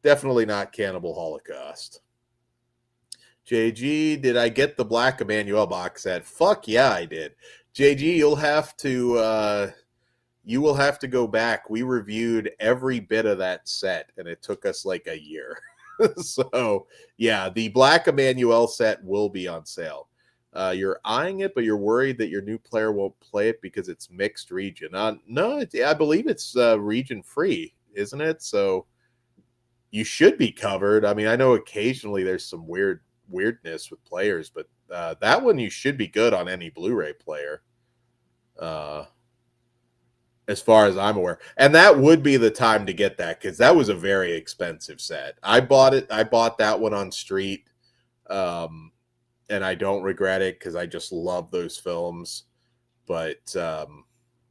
definitely not Cannibal Holocaust. JG, did I get the Black Emmanuel box set? Fuck yeah, I did. JG, you will have to go back. We reviewed every bit of that set, and it took us like a year. So yeah, the Black Emmanuel set will be on sale. You're eyeing it, but you're worried that your new player won't play it because it's mixed region. No, I believe it's region free, isn't it? So you should be covered. I mean, I know occasionally there's some weirdness with players, but that one you should be good on any Blu-ray player, as far as I'm aware. And that would be the time to get that because that was a very expensive set. I bought that one on Street, and I don't regret it because I just love those films. But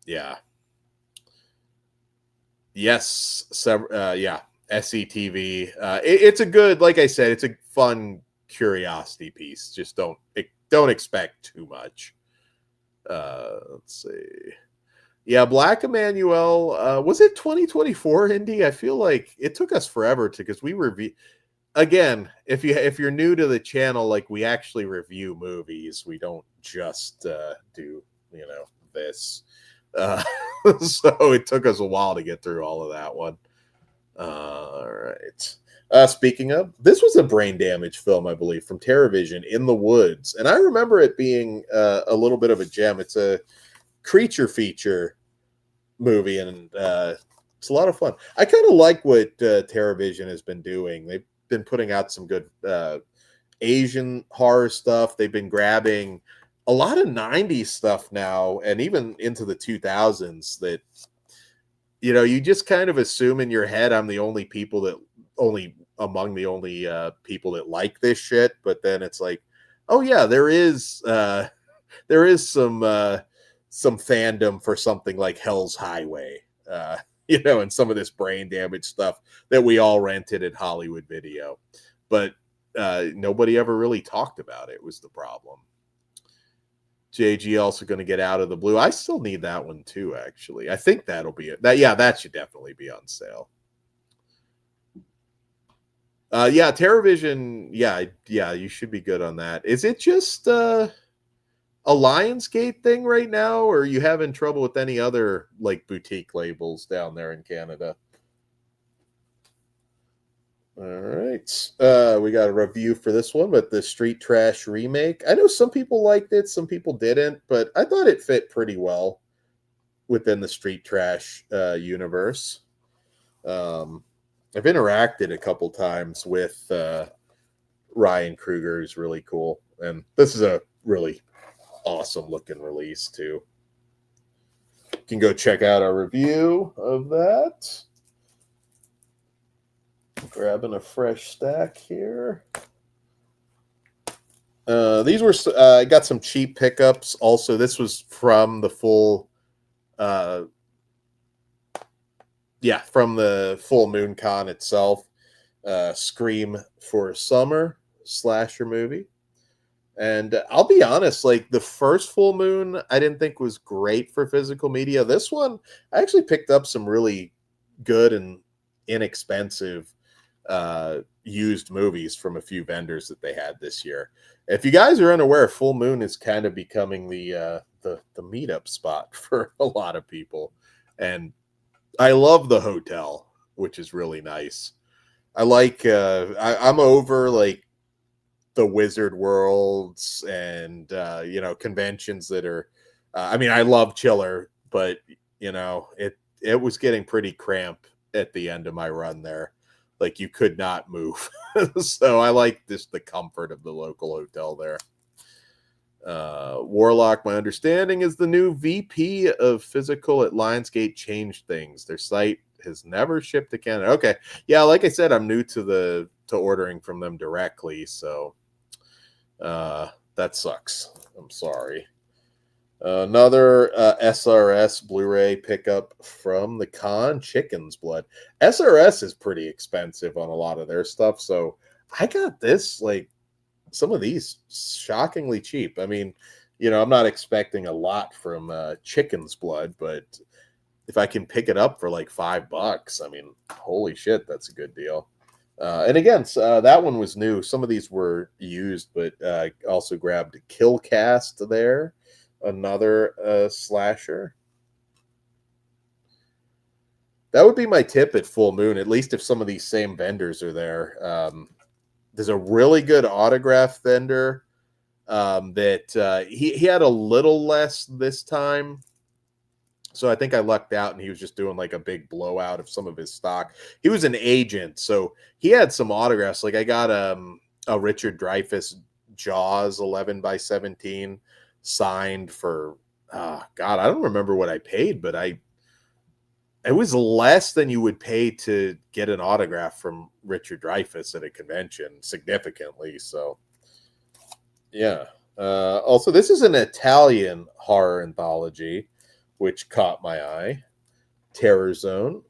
yeah, yes, yeah, SCTV. It's a good, like I said, it's a fun curiosity piece. Just don't expect too much. Let's see. Yeah, Black Emmanuel, was it 2024, Indy? I feel like it took us forever because we review. Again, if you're new to the channel, like, we actually review movies. We don't just do this. So it took us a while to get through all of that one. All right. Speaking of, this was a brain damage film, I believe, from Terrorvision, In the Woods. And I remember it being a little bit of a gem. It's a creature feature movie, and it's a lot of fun. I kind of like what Terrorvision has been doing. They've been putting out some good Asian horror stuff. They've been grabbing a lot of 90s stuff now, and even into the 2000s that, you just kind of assume in your head among the only people that like this shit. But then it's like, oh yeah, there is some fandom for something like Hell's Highway, and some of this brain damage stuff that we all rented at Hollywood Video. But nobody ever really talked about it was the problem. JG also going to get Out of the Blue. I still need that one too, actually. I think that'll be it. That should definitely be on sale. Yeah, Terrorvision. Yeah, you should be good on that. Is it just a Lionsgate thing right now, or are you having trouble with any other like boutique labels down there in Canada? All right. We got a review for this one, but the Street Trash remake. I know some people liked it, some people didn't, but I thought it fit pretty well within the Street Trash universe. I've interacted a couple times with Ryan Kruger, who's really cool. And this is a really awesome looking release, too. You can go check out our review of that. Grabbing a fresh stack here. These were I got some cheap pickups. Also, this was from the full, from the full Moon Con itself. Scream for Summer slasher movie. And I'll be honest, like the first Full Moon, I didn't think was great for physical media. This one, I actually picked up some really good and inexpensive used movies from a few vendors that they had this year. If you guys are unaware, Full Moon is kind of becoming the meetup spot for a lot of people, and I love the hotel, which is really nice. I like I'm over like the Wizard Worlds and conventions that are. I mean, I love Chiller, but it was getting pretty cramped at the end of my run there. Like you could not move. So I like the comfort of the local hotel there. Warlock, my understanding, is the new VP of physical at Lionsgate changed things. Their site has never shipped to Canada. Okay. Yeah, like I said, I'm new to ordering from them directly, so that sucks. I'm sorry. Another SRS Blu-ray pickup from the con, Chicken's Blood. SRS is pretty expensive on a lot of their stuff, so I got this, like, some of these shockingly cheap. I mean, I'm not expecting a lot from Chicken's Blood, but if I can pick it up for like $5, I mean, holy shit, that's a good deal. And again, that one was new. Some of these were used, but also grabbed Killcast there. Another slasher. That would be my tip at Full Moon, at least if some of these same vendors are there. There's a really good autograph vendor that he had a little less this time. So I think I lucked out and he was just doing like a big blowout of some of his stock. He was an agent, so he had some autographs. Like I got a Richard Dreyfuss Jaws 11x17 signed for God, I don't remember what I paid, but it was less than you would pay to get an autograph from Richard Dreyfuss at a convention, significantly. So yeah. Also, this is an Italian horror anthology, which caught my eye. Terror Zone.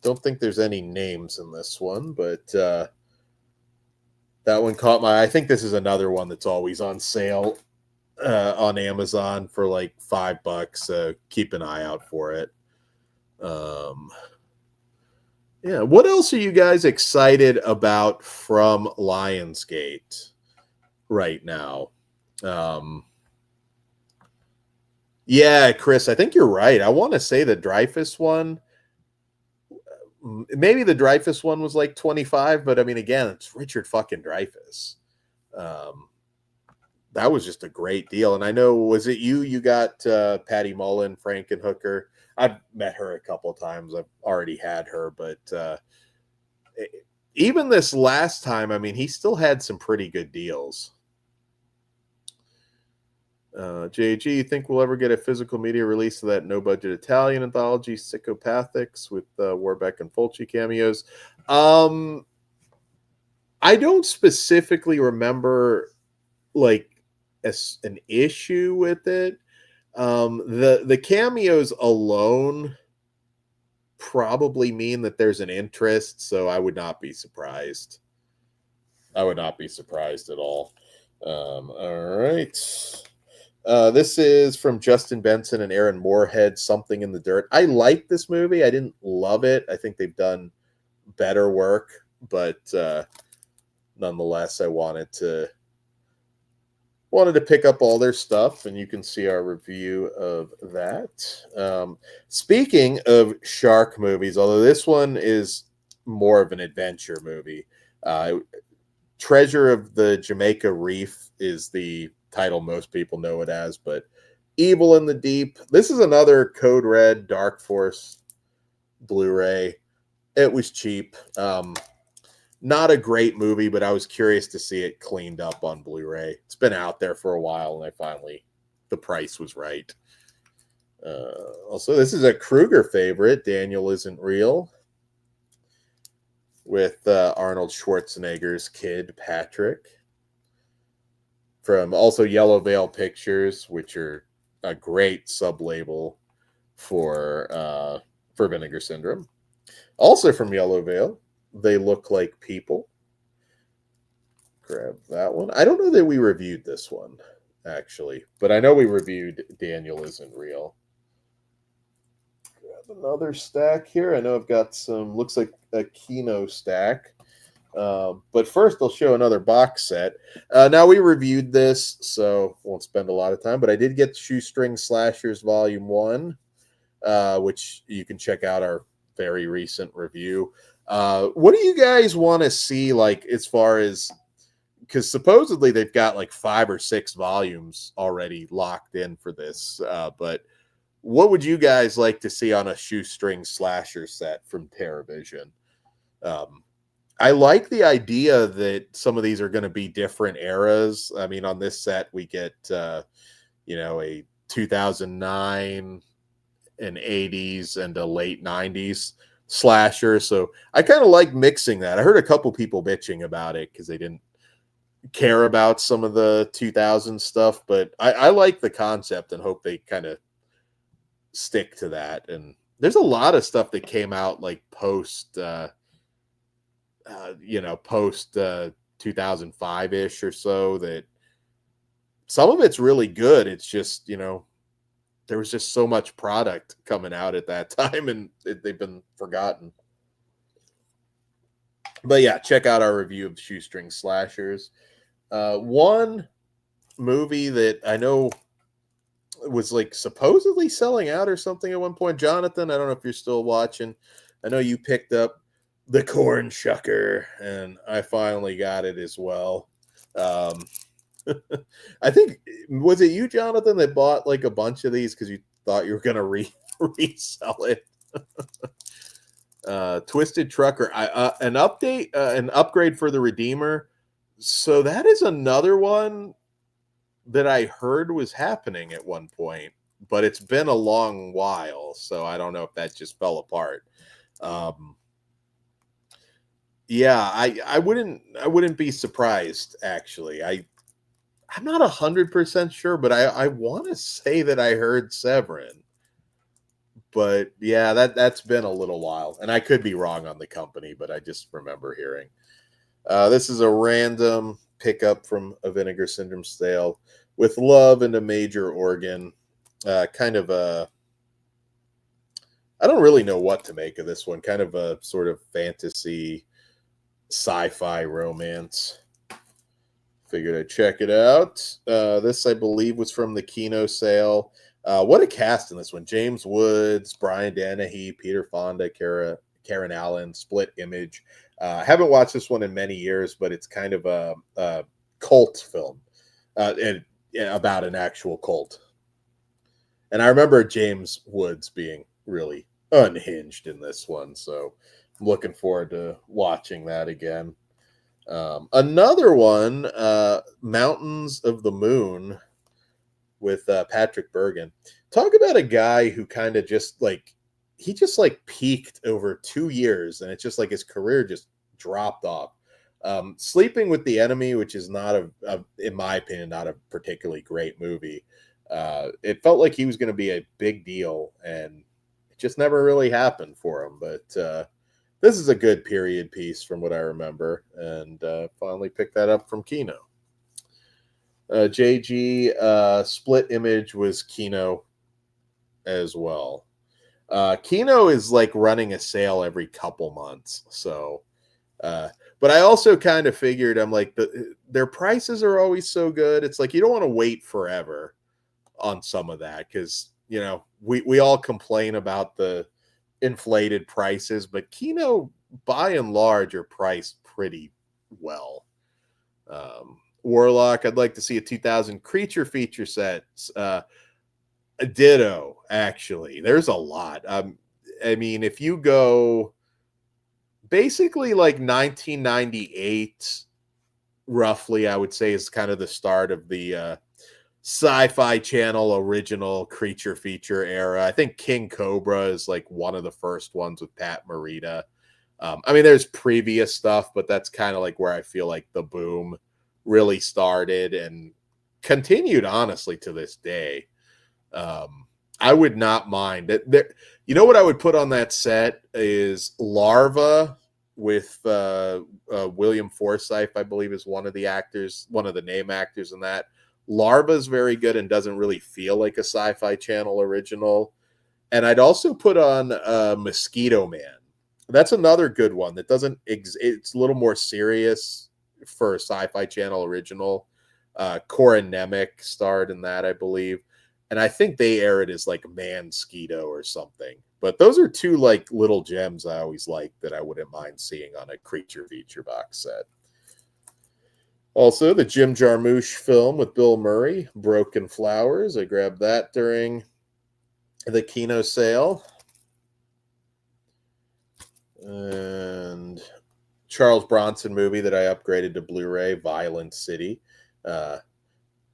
Don't think there's any names in this one, but that one caught my eye. I think this is another one that's always on sale on Amazon for like $5. Keep an eye out for it. Yeah. What else are you guys excited about from Lionsgate right now? Yeah, Chris, I think you're right. I want to say the Dreyfuss one, maybe the Dreyfuss one was like 25, but I mean, again, it's Richard fucking Dreyfuss. That was just a great deal. And I know, was it you got Patty Mullen, Frankenhooker? I've met her a couple of times. I've already had her, but even this last time, I mean, he still had some pretty good deals. JG, you think we'll ever get a physical media release of that no-budget Italian anthology, Psychopathics, with Warbeck and Fulci cameos? I don't specifically remember like an issue with it. The cameos alone probably mean that there's an interest, so I would not be surprised. I would not be surprised at all. All right. This is from Justin Benson and Aaron Moorhead, Something in the Dirt. I like this movie. I didn't love it. I think they've done better work, but nonetheless, I wanted to pick up all their stuff, and you can see our review of that. Speaking of shark movies, although this one is more of an adventure movie, Treasure of the Jamaica Reef is the title most people know it as, but Evil in the Deep. This is another Code Red Dark Force Blu-ray. It was cheap. Not a great movie, but I was curious to see it cleaned up on Blu-ray. It's been out there for a while, and the price was right. Also, this is a Kruger favorite, Daniel Isn't Real, with Arnold Schwarzenegger's kid, Patrick. From also Yellow Veil Pictures, which are a great sub-label for Vinegar Syndrome. Also from Yellow Veil, They Look Like People. Grab that one. I don't know that we reviewed this one, actually, but I know we reviewed Daniel Isn't Real. Grab another stack here. I know I've got some, looks like a Kino stack. But first, I'll show another box set. Now, we reviewed this, so won't spend a lot of time, but I did get Shoestring Slashers Volume 1, which you can check out our very recent review. What do you guys want to see, like, as far as, because supposedly they've got like 5 or 6 volumes already locked in for this, but what would you guys like to see on a Shoestring Slasher set from TerrorVision? I like the idea that some of these are going to be different eras. I mean, on this set, we get, a 2009, an 80s, and a late 90s slasher. So I kind of like mixing that. I heard a couple people bitching about it because they didn't care about some of the 2000 stuff, but I like the concept and hope they kind of stick to that. And there's a lot of stuff that came out like post 2005-ish or so, that some of it's really good. It's just, there was just so much product coming out at that time, and they've been forgotten. But yeah, check out our review of Shoestring Slashers. One movie that I know was like supposedly selling out or something at one point. Jonathan, I don't know if you're still watching. I know you picked up The Corn Shucker, and I finally got it as well. I think, was it you, Jonathan, that bought like a bunch of these because you thought you were going to resell it? Twisted Trucker, an upgrade for the Redeemer. So that is another one that I heard was happening at one point, but it's been a long while, so I don't know if that just fell apart. Yeah, I wouldn't be surprised, actually. I'm not 100% sure, but I want to say that I heard Severin. But yeah, that's been a little while, and I could be wrong on the company, but I just remember hearing. This is a random pickup from a Vinegar Syndrome sale with Love and a Major Organ. Kind of a, I don't really know what to make of this one. Kind of a sort of fantasy, sci-fi romance. Figured I'd check it out. This, I believe, was from the Kino sale. What a cast in this one. James Woods, Brian Dennehy, Peter Fonda, Karen Allen, Split Image. I haven't watched this one in many years, but it's kind of a cult film and about an actual cult. And I remember James Woods being really unhinged in this one, so I'm looking forward to watching that again. Another one, Mountains of the Moon, with Patrick Bergin. Talk about a guy who kind of just like, he just like peaked over 2 years, and it's just like his career just dropped off. Sleeping with the Enemy, which is not in my opinion, not a particularly great movie. It felt like he was going to be a big deal, and it just never really happened for him. But this is a good period piece from what I remember, and finally picked that up from Kino. JG Split Image was Kino as well. Kino is like running a sale every couple months, so but I also kind of figured, I'm like, their prices are always so good. It's like you don't want to wait forever on some of that, because you know we all complain about the inflated prices, but Kino by and large are priced pretty well. Warlock, I'd like to see a 2000 creature feature sets. A ditto, actually. There's a lot. I mean, if you go basically like 1998, roughly, I would say is kind of the start of the Sci-Fi Channel original creature feature era. I think King Cobra is like one of the first ones with Pat Morita. I mean, there's previous stuff, but that's kind of like where I feel like the boom really started and continued, honestly, to this day. I would not mind that. You know what I would put on that set is Larva with William Forsythe, I believe, is one of the actors, one of the name actors in that. Larva is very good and doesn't really feel like a Sci-Fi Channel original. And I'd also put on Mosquito Man. That's another good one that doesn't. It's a little more serious for a Sci-Fi Channel original. Cora Nemec starred in that, I believe. And I think they air it as like Mansquito or something. But those are two like little gems I always like that I wouldn't mind seeing on a creature feature box set. Also, the Jim Jarmusch film with Bill Murray, Broken Flowers. I grabbed that during the Kino sale. And Charles Bronson movie that I upgraded to Blu-ray, Violent City.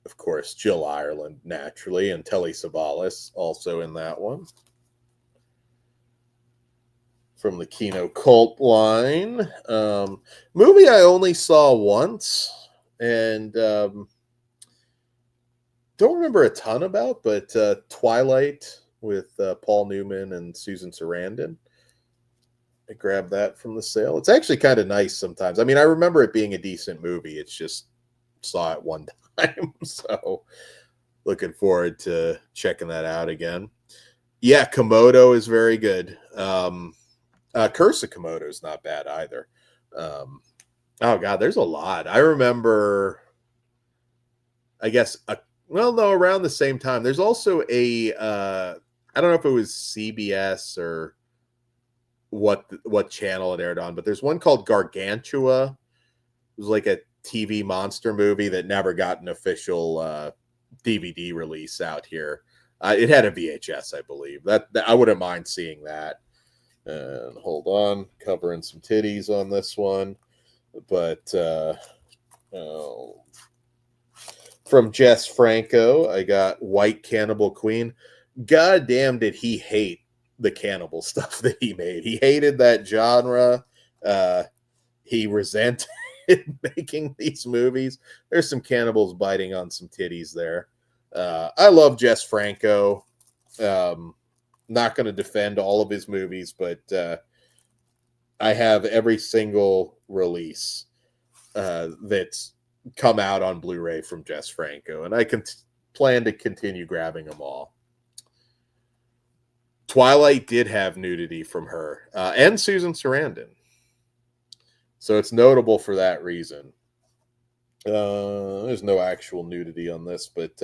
Of course, Jill Ireland, naturally, and Telly Savalas also in that one. From the Kino Cult line. Movie I only saw once, and don't remember a ton about, but Twilight with Paul Newman and Susan Sarandon. I grabbed that from the sale. It's actually kind of nice sometimes. I mean, I remember it being a decent movie. It's just saw it one time, so looking forward to checking that out again. Yeah, Komodo is very good. Curse of Komodo is not bad either. Oh god, there's a lot. I remember, I guess, around the same time. There's also a I don't know if it was CBS or what channel it aired on, but there's one called Gargantua. It was like a TV monster movie that never got an official DVD release out here. It had a VHS, I believe. That I wouldn't mind seeing that. And hold on, covering some titties on this one. But from Jess Franco, I got White Cannibal Queen. God damn, did he hate the cannibal stuff that he made. He hated that genre. He resented making these movies. There's some cannibals biting on some titties there. I love Jess Franco. Not going to defend all of his movies, but I have every single release that's come out on Blu-ray from Jess Franco, and I can plan to continue grabbing them all. Twilight did have nudity from her and Susan Sarandon, so it's notable for that reason. There's no actual nudity on this, but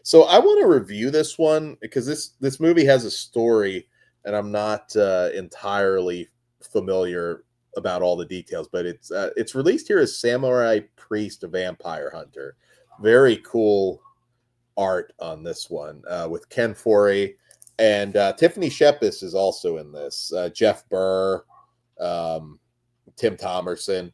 so I want to review this one because this movie has a story, and I'm not entirely familiar about all the details, but it's released here as Samurai Priest, a Vampire Hunter. Very cool art on this one with Ken Foree, and Tiffany Shepis is also in this. Jeff Burr, Tim Thomerson.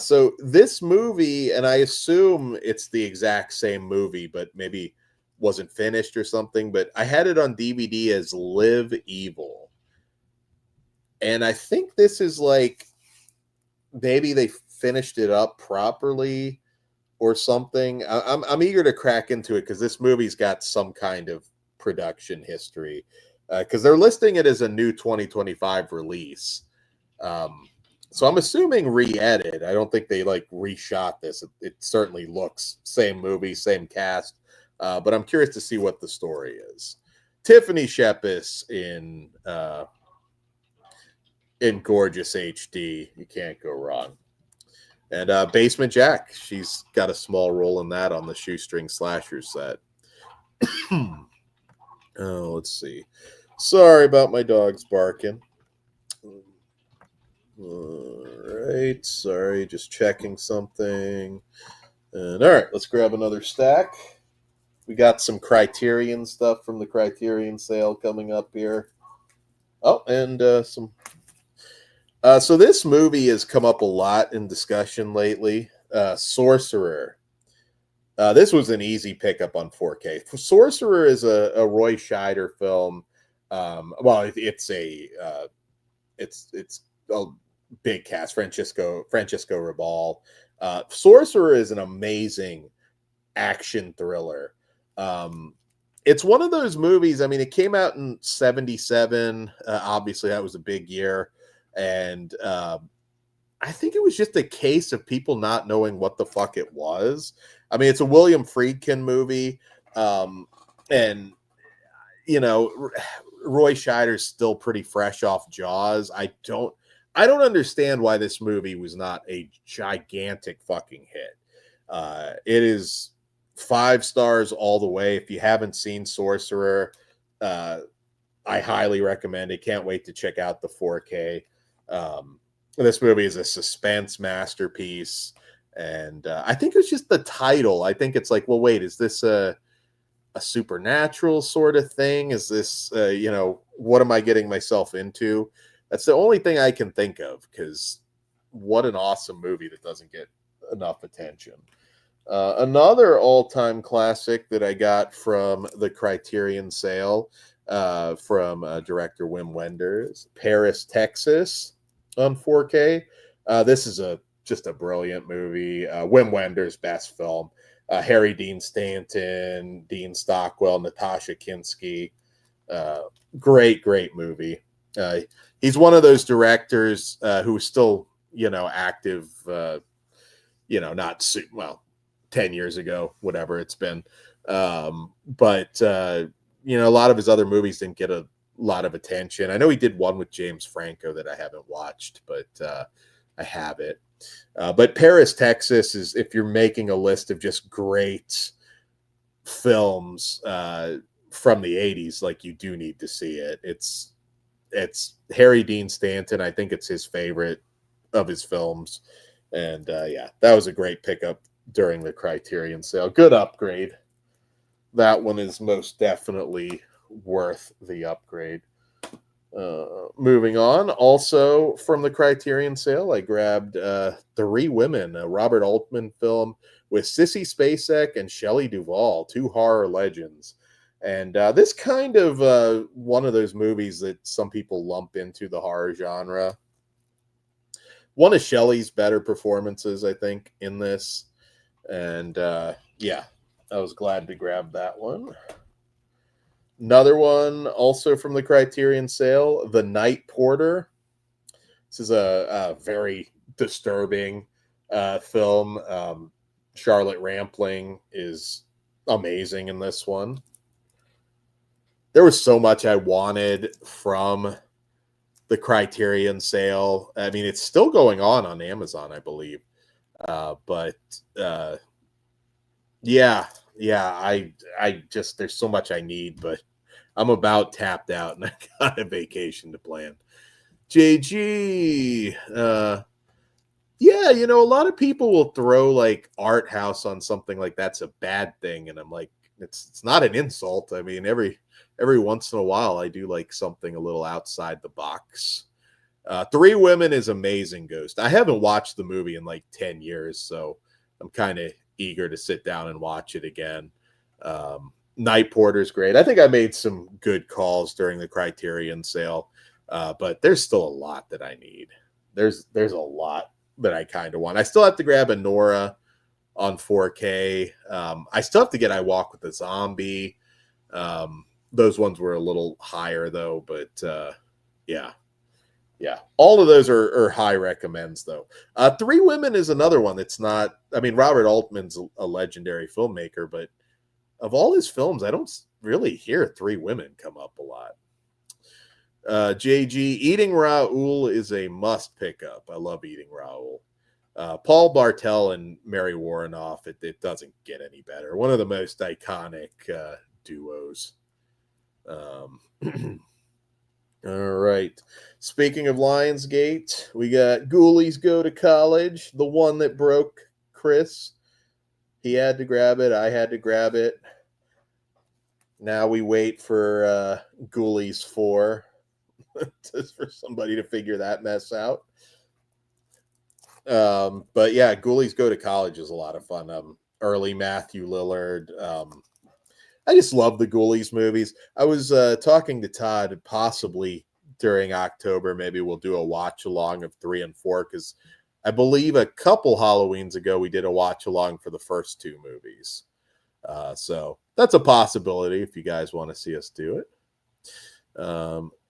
So this movie, and I assume it's the exact same movie, but maybe wasn't finished or something, but I had it on DVD as Live Evil. And I think this is like, maybe they finished it up properly or something. I'm eager to crack into it because this movie's got some kind of production history because they're listing it as a new 2025 release. So I'm assuming re-edited. I don't think they like reshot this. It certainly looks same movie, same cast, but I'm curious to see what the story is. Tiffany Shepis in gorgeous HD. You can't go wrong. And Basement Jack, she's got a small role in that on the Shoestring Slasher set. Oh, let's see. Sorry about my dogs barking. All right, sorry, just checking something. And all right, let's grab another stack. We got some Criterion stuff from the Criterion sale coming up here. Oh, and some. So this movie has come up a lot in discussion lately. Sorcerer. This was an easy pickup on 4K. Sorcerer is a Roy Scheider film. Well, it's a big cast. Francisco Rabal. Sorcerer is an amazing action thriller. It's one of those movies. I mean, it came out in '77. Obviously, that was a big year, and I think it was just a case of people not knowing what the fuck it was. I mean, it's a William Friedkin movie, and you know, Roy Scheider's still pretty fresh off Jaws. I don't understand why this movie was not a gigantic fucking hit. It is 5 stars all the way. If you haven't seen Sorcerer, I highly recommend it. Can't wait to check out the 4K. This movie is a suspense masterpiece. And I think it's just the title. I think it's like, well, wait, is this a supernatural sort of thing? Is this, what am I getting myself into? That's the only thing I can think of, because what an awesome movie that doesn't get enough attention. Another all-time classic that I got from the Criterion sale from director Wim Wenders, Paris, Texas on 4K. This is just a brilliant movie. Wim Wenders' best film. Harry Dean Stanton, Dean Stockwell, Natasha Kinski. Great movie. He's one of those directors who's still, active, not 10 years ago, whatever it's been. But a lot of his other movies didn't get a lot of attention. I know he did one with James Franco that I haven't watched, but I have it. But Paris, Texas is, if you're making a list of just great films from the 80s, like, you do need to see it. It's Harry Dean Stanton. I think it's his favorite of his films. And that was a great pickup during the Criterion sale. Good upgrade. That one is most definitely worth the upgrade. Moving on, also from the Criterion sale, I grabbed Three Women, a Robert Altman film with Sissy Spacek and Shelley Duvall, 2 horror legends. And this kind of one of those movies that some people lump into the horror genre. One of Shelley's better performances, I think, in this. And I was glad to grab that one. Another one also from the Criterion sale, The Night Porter. This is a very disturbing film. Charlotte Rampling is amazing in this one. There was so much I wanted from the Criterion sale. I mean, it's still going on Amazon, I believe. I just, there's so much I need, but I'm about tapped out and I got a vacation to plan. JG, a lot of people will throw like art house on something like that's a bad thing, and I'm like, it's not an insult. I mean, every once in a while I do like something a little outside the box. Three Women is amazing, Ghost. I haven't watched the movie in like 10 years, so I'm kind of eager to sit down and watch it again. Night Porter's great. I think I made some good calls during the Criterion sale, but there's still a lot that I need. There's a lot that I kind of want. I still have to grab a Nora on 4K. I still have to get I Walk with a Zombie. Those ones were a little higher though, but Yeah, all of those are high recommends, though. Three Women is another one that's not. I mean, Robert Altman's a legendary filmmaker, but of all his films, I don't really hear Three Women come up a lot. JG, Eating Raoul is a must pick up. I love Eating Raoul. Paul Bartel and Mary Warrenoff, it doesn't get any better. One of the most iconic duos. All right. Speaking of Lionsgate, we got Ghoulies Go to College, the one that broke Chris. He had to grab it. I had to grab it. Now we wait for Ghoulies 4 just for somebody to figure that mess out. But yeah, Ghoulies Go to College is a lot of fun. Early Matthew Lillard. I just love the Ghoulies movies. I was talking to Todd, possibly during October, maybe we'll do a watch along of 3 and 4, because I believe a couple Halloweens ago we did a watch along for the first 2 movies. So that's a possibility if you guys want to see us do it.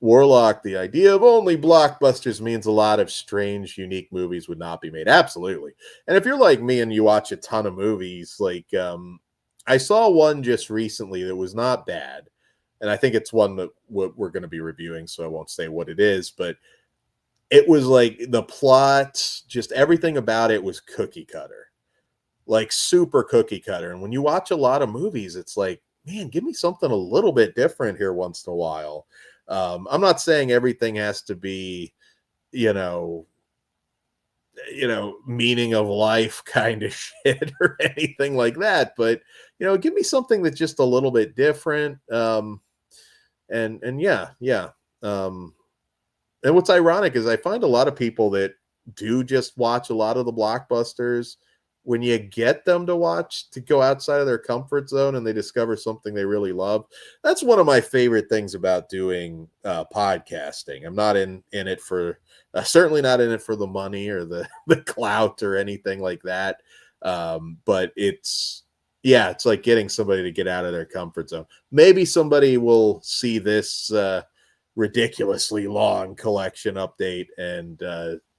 Warlock, the idea of only blockbusters means a lot of strange, unique movies would not be made. Absolutely. And if you're like me and you watch a ton of movies, like I saw one just recently that was not bad. And I think it's one that we're going to be reviewing, so I won't say what it is, but it was like the plot, just everything about it was cookie cutter, like super cookie cutter. And when you watch a lot of movies, it's like, man, give me something a little bit different here once in a while. I'm not saying everything has to be, you know, meaning of life kind of shit or anything like that, but give me something that's just a little bit different. And yeah. And what's ironic is I find a lot of people that do just watch a lot of the blockbusters, when you get them to go outside of their comfort zone and they discover something they really love. That's one of my favorite things about doing podcasting. I'm not in it for, certainly not in it for the money or the clout or anything like that. But it's like getting somebody to get out of their comfort zone. Maybe somebody will see this ridiculously long collection update and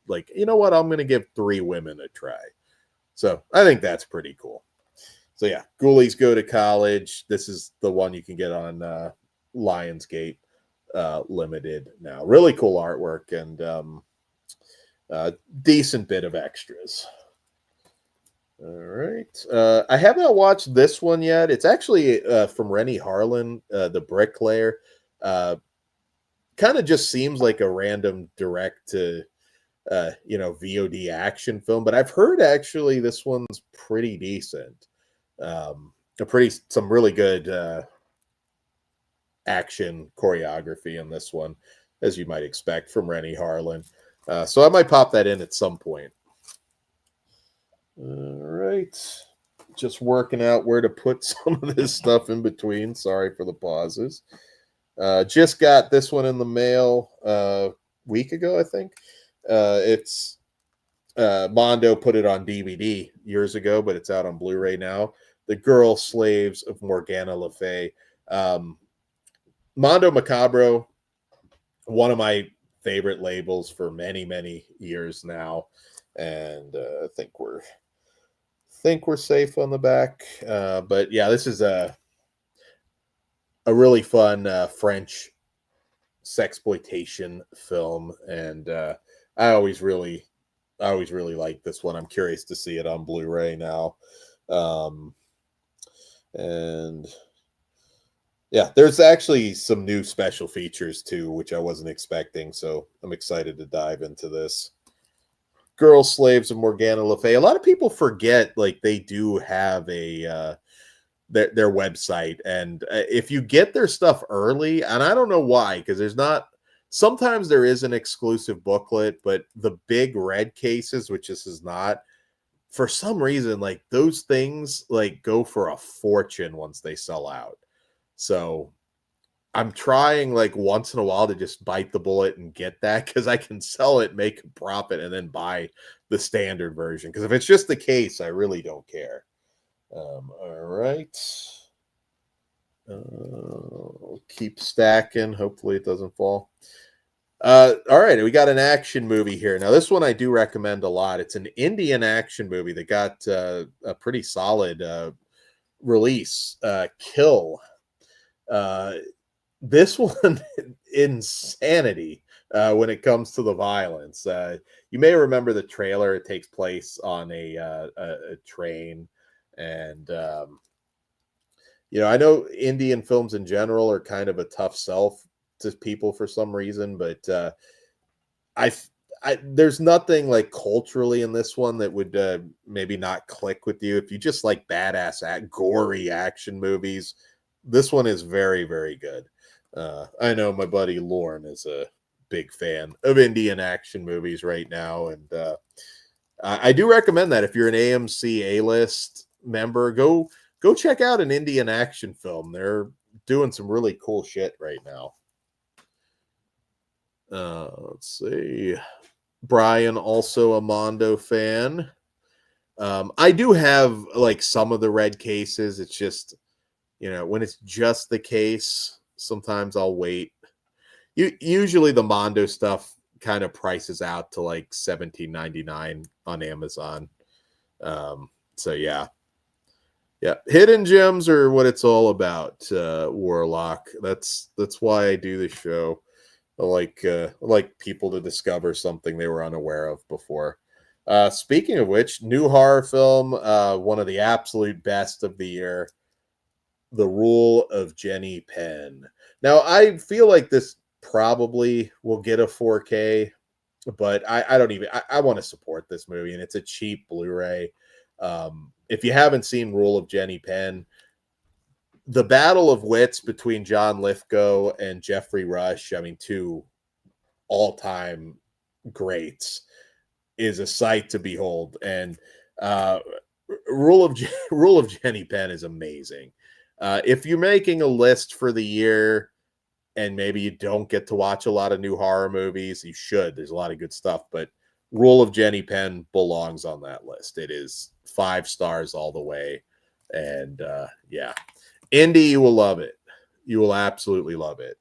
like, you know what, I'm going to give 3 Women a try. So I think that's pretty cool. So yeah, Ghoulies Go to College. This is the one you can get on Lionsgate Limited now. Really cool artwork and decent bit of extras. All right. I have not watched this one yet. It's actually from Rennie Harlan, the Bricklayer. Kind of just seems like a random direct to VOD action film, but I've heard actually this one's pretty decent. Some really good action choreography in this one, as you might expect from Rennie Harlan. So I might pop that in at some point. All right. Just working out where to put some of this stuff in between. Sorry for the pauses. Just got this one in the mail a week ago, I think. It's Mondo put it on DVD years ago, but it's out on Blu-ray now. The Girl Slaves of Morgana Le Fay. Mondo Macabro, one of my favorite labels for many, many years now, and I think we're safe on the back. But yeah, this is a really fun French sexploitation film, and I always really like this one. I'm curious to see it on Blu-ray now. And yeah, there's actually some new special features too, which I wasn't expecting. So I'm excited to dive into this. Girl Slaves of Morgana Le Fay. A lot of people forget, like, they do have a their website, and if you get their stuff early, and I don't know why, because sometimes there is an exclusive booklet, but the big red cases, which this is not, for some reason, like, those things like go for a fortune once they sell out. So I'm trying, like, once in a while to just bite the bullet and get that, because I can sell it, make a profit, and then buy the standard version. Because if it's just the case, I really don't care. All right. Keep stacking. Hopefully it doesn't fall. All right, we got an action movie here. Now, this one I do recommend a lot. It's an Indian action movie that got a pretty solid release. Kill. Uh, this one, insanity when it comes to the violence. You may remember the trailer. It takes place on a train, and I know Indian films in general are kind of a tough sell to people for some reason, but I, there's nothing like culturally in this one that would maybe not click with you. If you just like badass, gory action movies, this one is very, very good. I know my buddy Lauren is a big fan of Indian action movies right now, and I do recommend that if you're an AMC A-list member, go check out an Indian action film. They're doing some really cool shit right now. Let's see. Brian, also a Mondo fan. I do have like some of the red cases. It's just, when it's just the case, sometimes I'll wait. Usually the Mondo stuff kind of prices out to like $17.99 on Amazon. So yeah. Hidden gems are what it's all about, Warlock. That's why I do the show. I like people to discover something they were unaware of before. Speaking of which, new horror film, one of the absolute best of the year, The Rule of Jenny Penn. Now, I feel like this probably will get a 4K, but I don't even, I want to support this movie, and it's a cheap Blu-ray. If you haven't seen Rule of Jenny Penn, the battle of wits between John Lithgow and Jeffrey Rush, I mean, two all-time greats, is a sight to behold. And Rule of Jenny Penn is amazing. If you're making a list for the year and maybe you don't get to watch a lot of new horror movies, you should. There's a lot of good stuff, but Rule of Jenny Penn belongs on that list. It is 5 stars all the way. And yeah. Indy, you will love it. You will absolutely love it.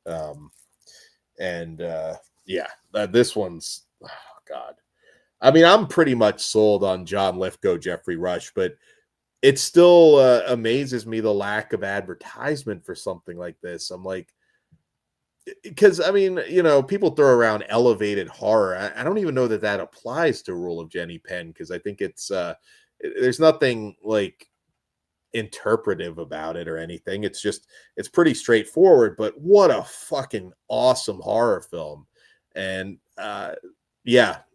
This one's, oh God. I mean, I'm pretty much sold on John Lithgow, Jeffrey Rush, but it still amazes me the lack of advertisement for something like this. I'm like, because I mean, people throw around elevated horror. I don't even know that applies to Rule of Jenny Penn, because I think it's there's nothing like interpretive about it or anything. It's pretty straightforward, but what a fucking awesome horror film. And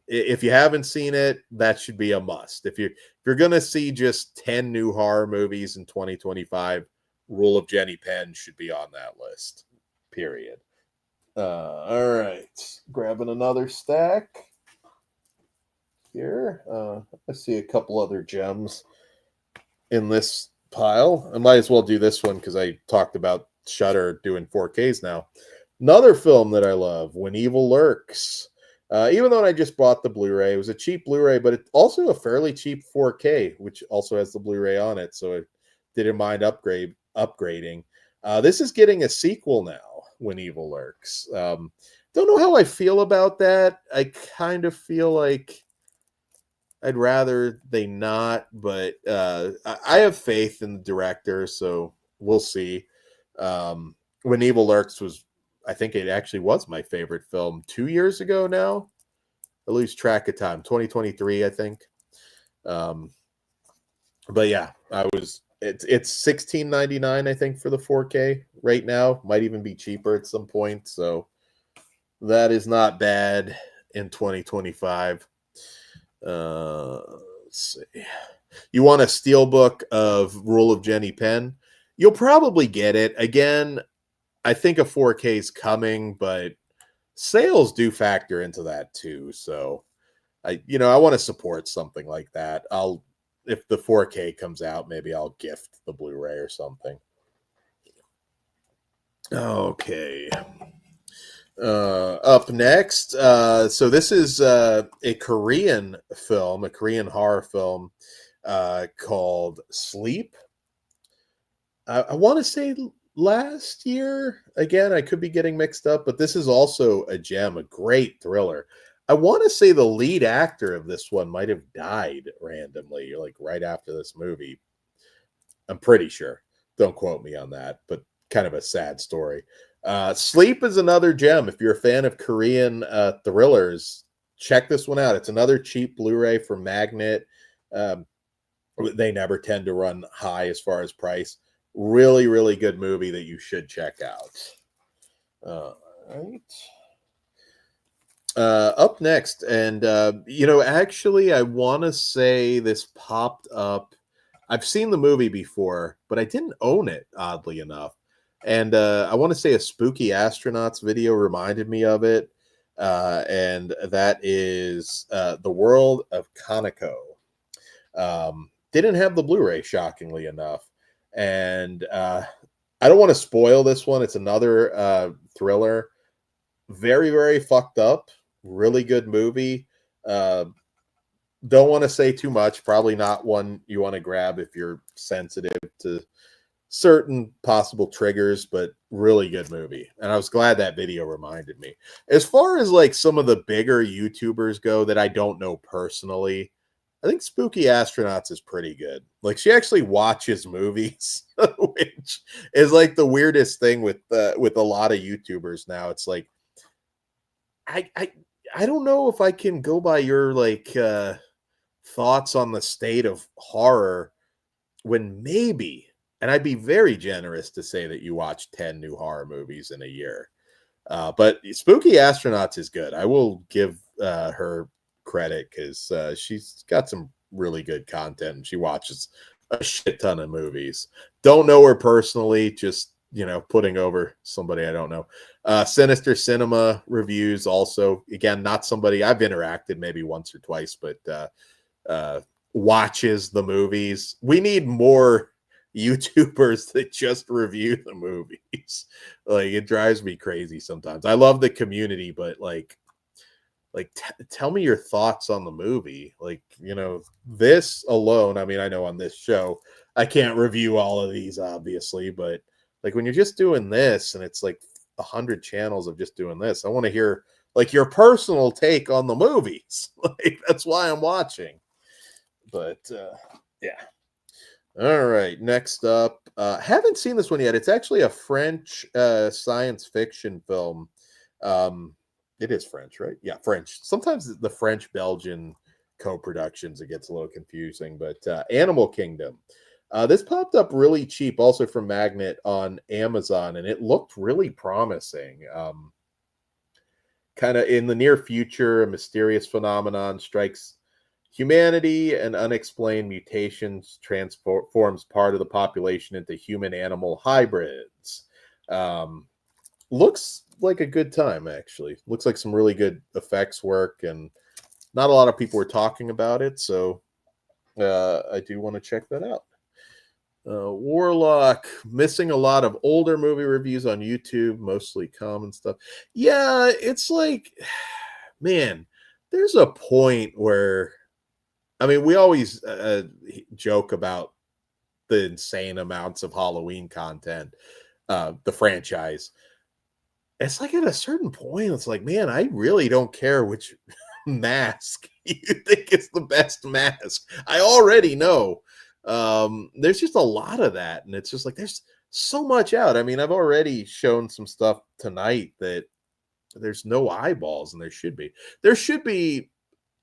if you haven't seen it, that should be a must. If you're gonna see just 10 new horror movies in 2025, Rule of Jenny Penn should be on that list, period. All right, grabbing another stack here. I see a couple other gems in this pile. I might as well do this one because I talked about Shudder doing 4Ks now. Another film that I love, When Evil Lurks. Even though I just bought the Blu-ray, it was a cheap Blu-ray, but it's also a fairly cheap 4K, which also has the Blu-ray on it, so I didn't mind upgrading. This is getting a sequel now, When Evil Lurks. Don't know how I feel about that. I kind of feel like I'd rather they not, but I have faith in the director, so we'll see. When Evil Lurks was, I think it actually was my favorite film 2 years ago now. I lose track of time. 2023, I think. But yeah, it's $16.99, I think, for the 4K right now. Might even be cheaper at some point. So that is not bad in 2025. Let's see. You want a steelbook of Rule of Jenny Penn? You'll probably get it. Again, I think a 4K is coming, but sales do factor into that too. So I want to support something like that. If the 4K comes out, maybe I'll gift the Blu-ray or something. Okay. Up next, so this is a Korean film, a Korean horror film called Sleep. I want to say last year. Again, I could be getting mixed up, but this is also a gem, a great thriller. I want to say the lead actor of this one might have died randomly, like right after this movie. I'm pretty sure. Don't quote me on that, but kind of a sad story. Sleep is another gem. If you're a fan of Korean thrillers, check this one out. It's another cheap Blu-ray from Magnet. Um, they never tend to run high as far as price. Really, really good movie that you should check out. All right. Up next, and actually, I want to say this popped up. I've seen the movie before, but I didn't own it, oddly enough. And I want to say a Spooky Astronauts video reminded me of it. And that is The World of Kaneko. Didn't have the Blu-ray, shockingly enough. And I don't want to spoil this one. It's another thriller. Very, very fucked up. Really good movie. Don't want to say too much. Probably not one you want to grab if you're sensitive to certain possible triggers, but really good movie. And I was glad that video reminded me. As far as like some of the bigger YouTubers go that I don't know personally, I think Spooky Astronauts is pretty good. Like she actually watches movies, which is like the weirdest thing with a lot of YouTubers now. It's like I don't know if I can go by your like thoughts on the state of horror when maybe, and I'd be very generous to say that you watch 10 new horror movies in a year. But Spooky Astronauts is good. I will give her credit because she's got some really good content and she watches a shit ton of movies. Don't know her personally, just putting over somebody I don't know. Sinister Cinema reviews also, again, not somebody I've interacted maybe once or twice, but watches the movies. We need more YouTubers that just review the movies. Like it drives me crazy sometimes. I love the community, but tell me your thoughts on the movie. Like, this alone, I mean, I know on this show I can't review all of these obviously, but like when you're just doing this and it's like 100 channels of just doing this, I want to hear like your personal take on the movies. Like that's why I'm watching. But yeah. All right, next up, haven't seen this one yet. It's actually a French science fiction film. It is French, right? Yeah, French. Sometimes the French-Belgian co-productions, it gets a little confusing, but Animal Kingdom. This popped up really cheap also from Magnet on Amazon, and it looked really promising. Kind of in the near future, a mysterious phenomenon strikes humanity, and unexplained mutations transforms part of the population into human-animal hybrids. Looks like a good time, actually. Looks like some really good effects work, and not a lot of people were talking about it, so I do want to check that out. Warlock, missing a lot of older movie reviews on YouTube, mostly common stuff. Yeah, it's like, man, there's a point where, I mean, we always joke about the insane amounts of Halloween content, the franchise. It's like at a certain point, it's like, man, I really don't care which mask you think is the best mask. I already know. There's just a lot of that, and it's just like there's so much out. I mean, I've already shown some stuff tonight that there's no eyeballs, and there should be. There should be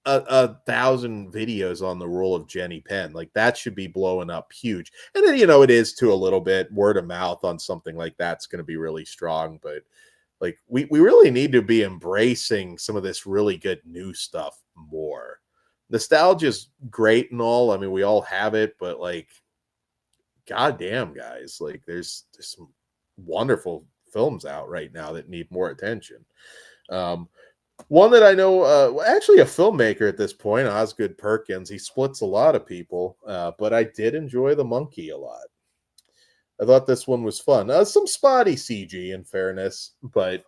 a 1,000 videos on the role of Jenny Penn. Like that should be blowing up huge. And then, it is too a little bit. Word of mouth on something like that's going to be really strong. But like we really need to be embracing some of this really good new stuff more. Nostalgia's great and all. I mean, we all have it, but like, goddamn, guys, like there's some wonderful films out right now that need more attention. One that I know, actually a filmmaker at this point, Osgood Perkins, he splits a lot of people, but I did enjoy The Monkey a lot. I thought this one was fun. Some spotty CG, in fairness, but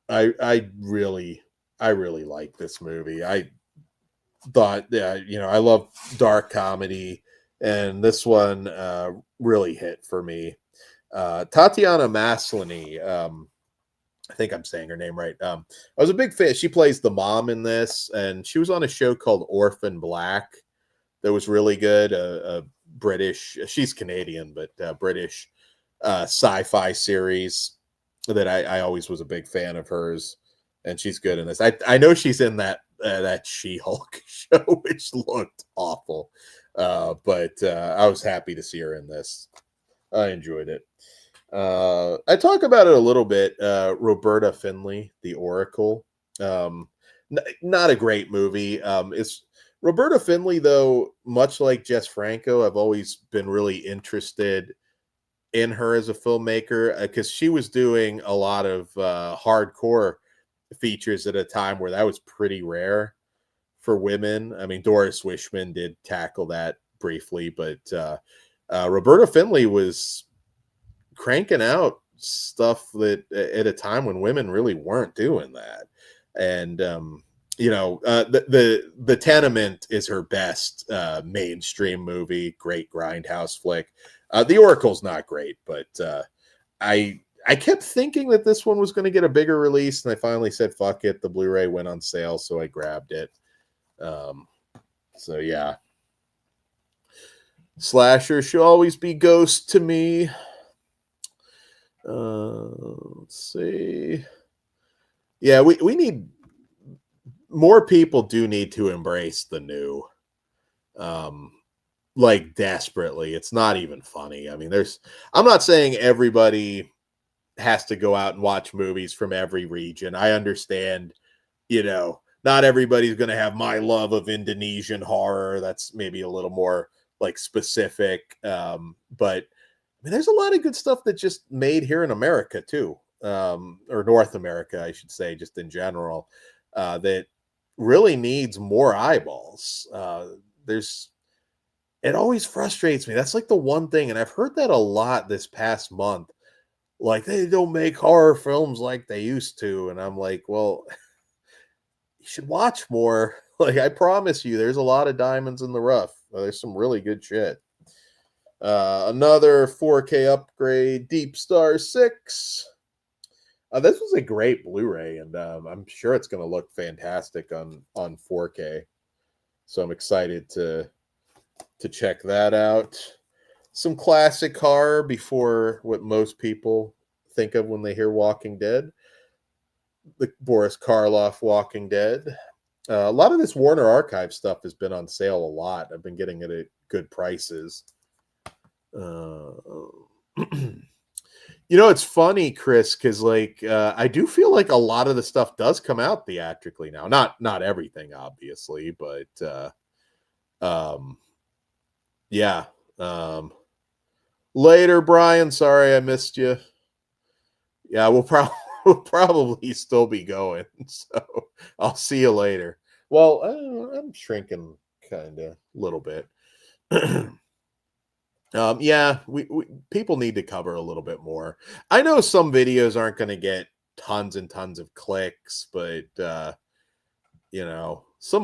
I really like this movie. I thought, I love dark comedy, and this one really hit for me. Tatiana Maslany. I think I'm saying her name right. I was a big fan. She plays the mom in this, and she was on a show called Orphan Black that was really good. A British, she's Canadian, but British sci-fi series that I always was a big fan of hers, and she's good in this. I know she's in that She-Hulk show, which looked awful, but I was happy to see her in this. I enjoyed it. I talk about it a little bit. Roberta Findlay, The Oracle. Not a great movie. It's Roberta Findlay, though, much like Jess Franco, I've always been really interested in her as a filmmaker because she was doing a lot of hardcore features at a time where that was pretty rare for women. I mean, Doris Wishman did tackle that briefly, but Roberta Findlay was cranking out stuff that at a time when women really weren't doing that. And the Tenement is her best mainstream movie, great grindhouse flick. The Oracle's not great, but I kept thinking that this one was going to get a bigger release, and I finally said fuck it. The Blu-ray went on sale, so I grabbed it. So yeah, slasher should always be Ghost to me. Let's see. Yeah, we need more people do need to embrace the new. Like desperately. It's not even funny. I mean, I'm not saying everybody has to go out and watch movies from every region. I understand, not everybody's going to have my love of Indonesian horror. That's maybe a little more like specific. But I mean, there's a lot of good stuff that just made here in America too, or North America, I should say, just in general, that really needs more eyeballs. It always frustrates me. That's like the one thing, and I've heard that a lot this past month. Like, they don't make horror films like they used to, and I'm like, well, you should watch more. Like, I promise you, there's a lot of diamonds in the rough. There's some really good shit. Another 4K upgrade, Deep Star 6. This was a great Blu-ray, and I'm sure it's going to look fantastic on 4K. So I'm excited to check that out. Some classic horror before what most people think of when they hear Walking Dead. The Boris Karloff Walking Dead. A lot of this Warner Archive stuff has been on sale a lot. I've been getting it at good prices. It's funny, Chris, because I do feel like a lot of the stuff does come out theatrically now. Not everything, obviously, but yeah. Later, Brian. Sorry I missed you. Yeah, we'll probably still be going. So I'll see you later. Well, I'm shrinking kind of a little bit. Yeah, we people need to cover a little bit more. I know some videos aren't going to get tons and tons of clicks, but some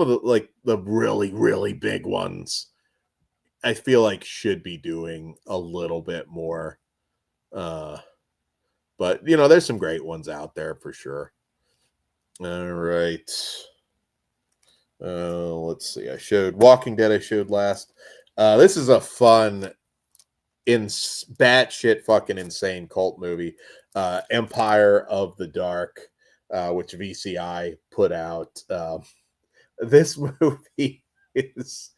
of the really, really big ones I feel like should be doing a little bit more. But there's some great ones out there for sure. All right. Let's see. I showed Walking Dead. I showed last. This is a fun, batshit fucking insane cult movie. Empire of the Dark, which VCI put out. This movie is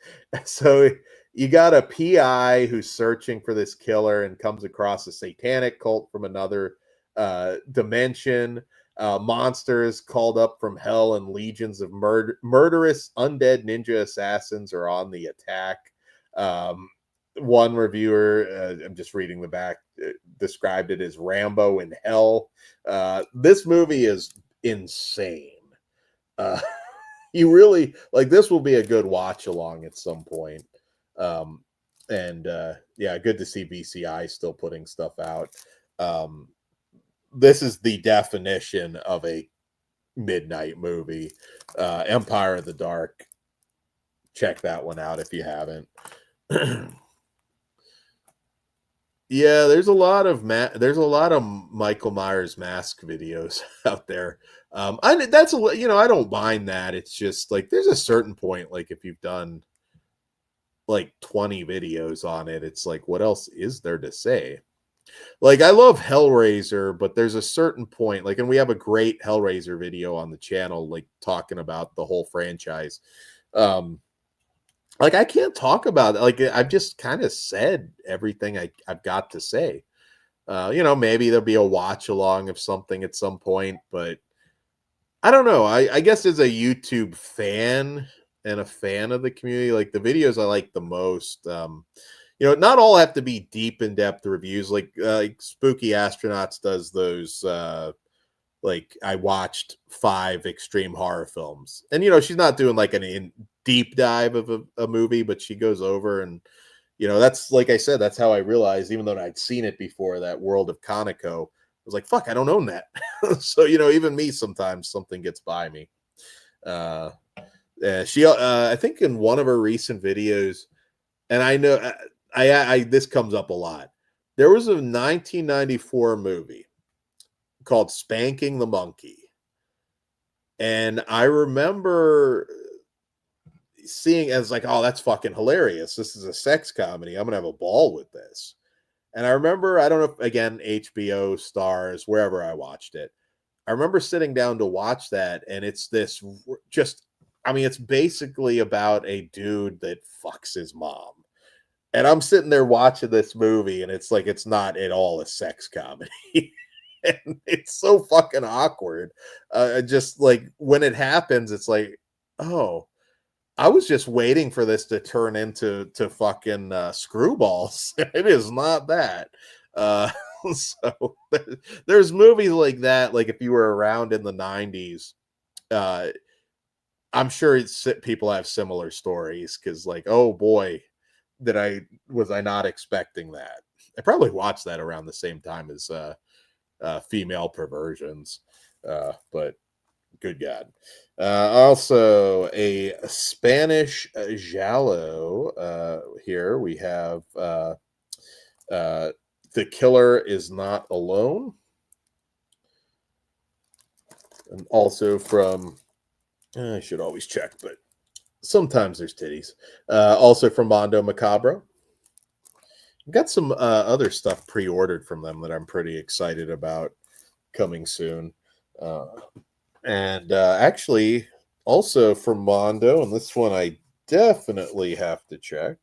so. You got a PI who's searching for this killer and comes across a satanic cult from another dimension. Monsters called up from hell and legions of murderous undead ninja assassins are on the attack. One reviewer, I'm just reading the back, described it as Rambo in hell. This movie is insane. You really this will be a good watch along at some point. Yeah, good to see VCI still putting stuff out. This is the definition of a midnight movie. Empire of the Dark. Check that one out if you haven't. Yeah, there's a lot of Michael Myers mask videos out there. That's I don't mind that. It's just like there's a certain point, like if you've done like 20 videos on it, it's like what else is there to say? Like I love Hellraiser, but there's a certain point, like, and we have a great Hellraiser video on the channel, like talking about the whole franchise. Um, like I can't talk about it. Like I've just kind of said everything I've got to say. Maybe there'll be a watch along of something at some point, but I don't know. I guess as a YouTube fan and a fan of the community, like the videos I like the most, not all have to be deep in depth reviews. Like Spooky Astronauts does those. Like I watched 5 extreme horror films, and she's not doing like deep dive of a movie, but she goes over and that's like I said, that's how I realized, even though I'd seen it before, that World of Conoco. I was like, fuck, I don't own that. So even me, sometimes something gets by me. She I think in one of her recent videos, and I know I this comes up a lot. There was a 1994 movie called Spanking the Monkey. And I remember seeing as like, oh, that's fucking hilarious. This is a sex comedy. I'm gonna have a ball with this. And I remember, I don't know if again, HBO, Stars, wherever I watched it. I remember sitting down to watch that, and it's this it's basically about a dude that fucks his mom. And I'm sitting there watching this movie, and it's like it's not at all a sex comedy. And it's so fucking awkward. Just like when it happens, it's like, oh, I was just waiting for this to turn into fucking screwballs. It is not that. Uh, so there's movies like that. Like if you were around in the '90s, uh, I'm sure people have similar stories because, like, oh boy, was I not expecting that? I probably watched that around the same time as female perversions, but good God. Also, a Spanish giallo. Here we have The Killer Is Not Alone. And also from, I should always check, but sometimes there's titties. Also from Mondo Macabro. Got some other stuff pre-ordered from them that I'm pretty excited about coming soon. And actually, also from Mondo, and this one I definitely have to check.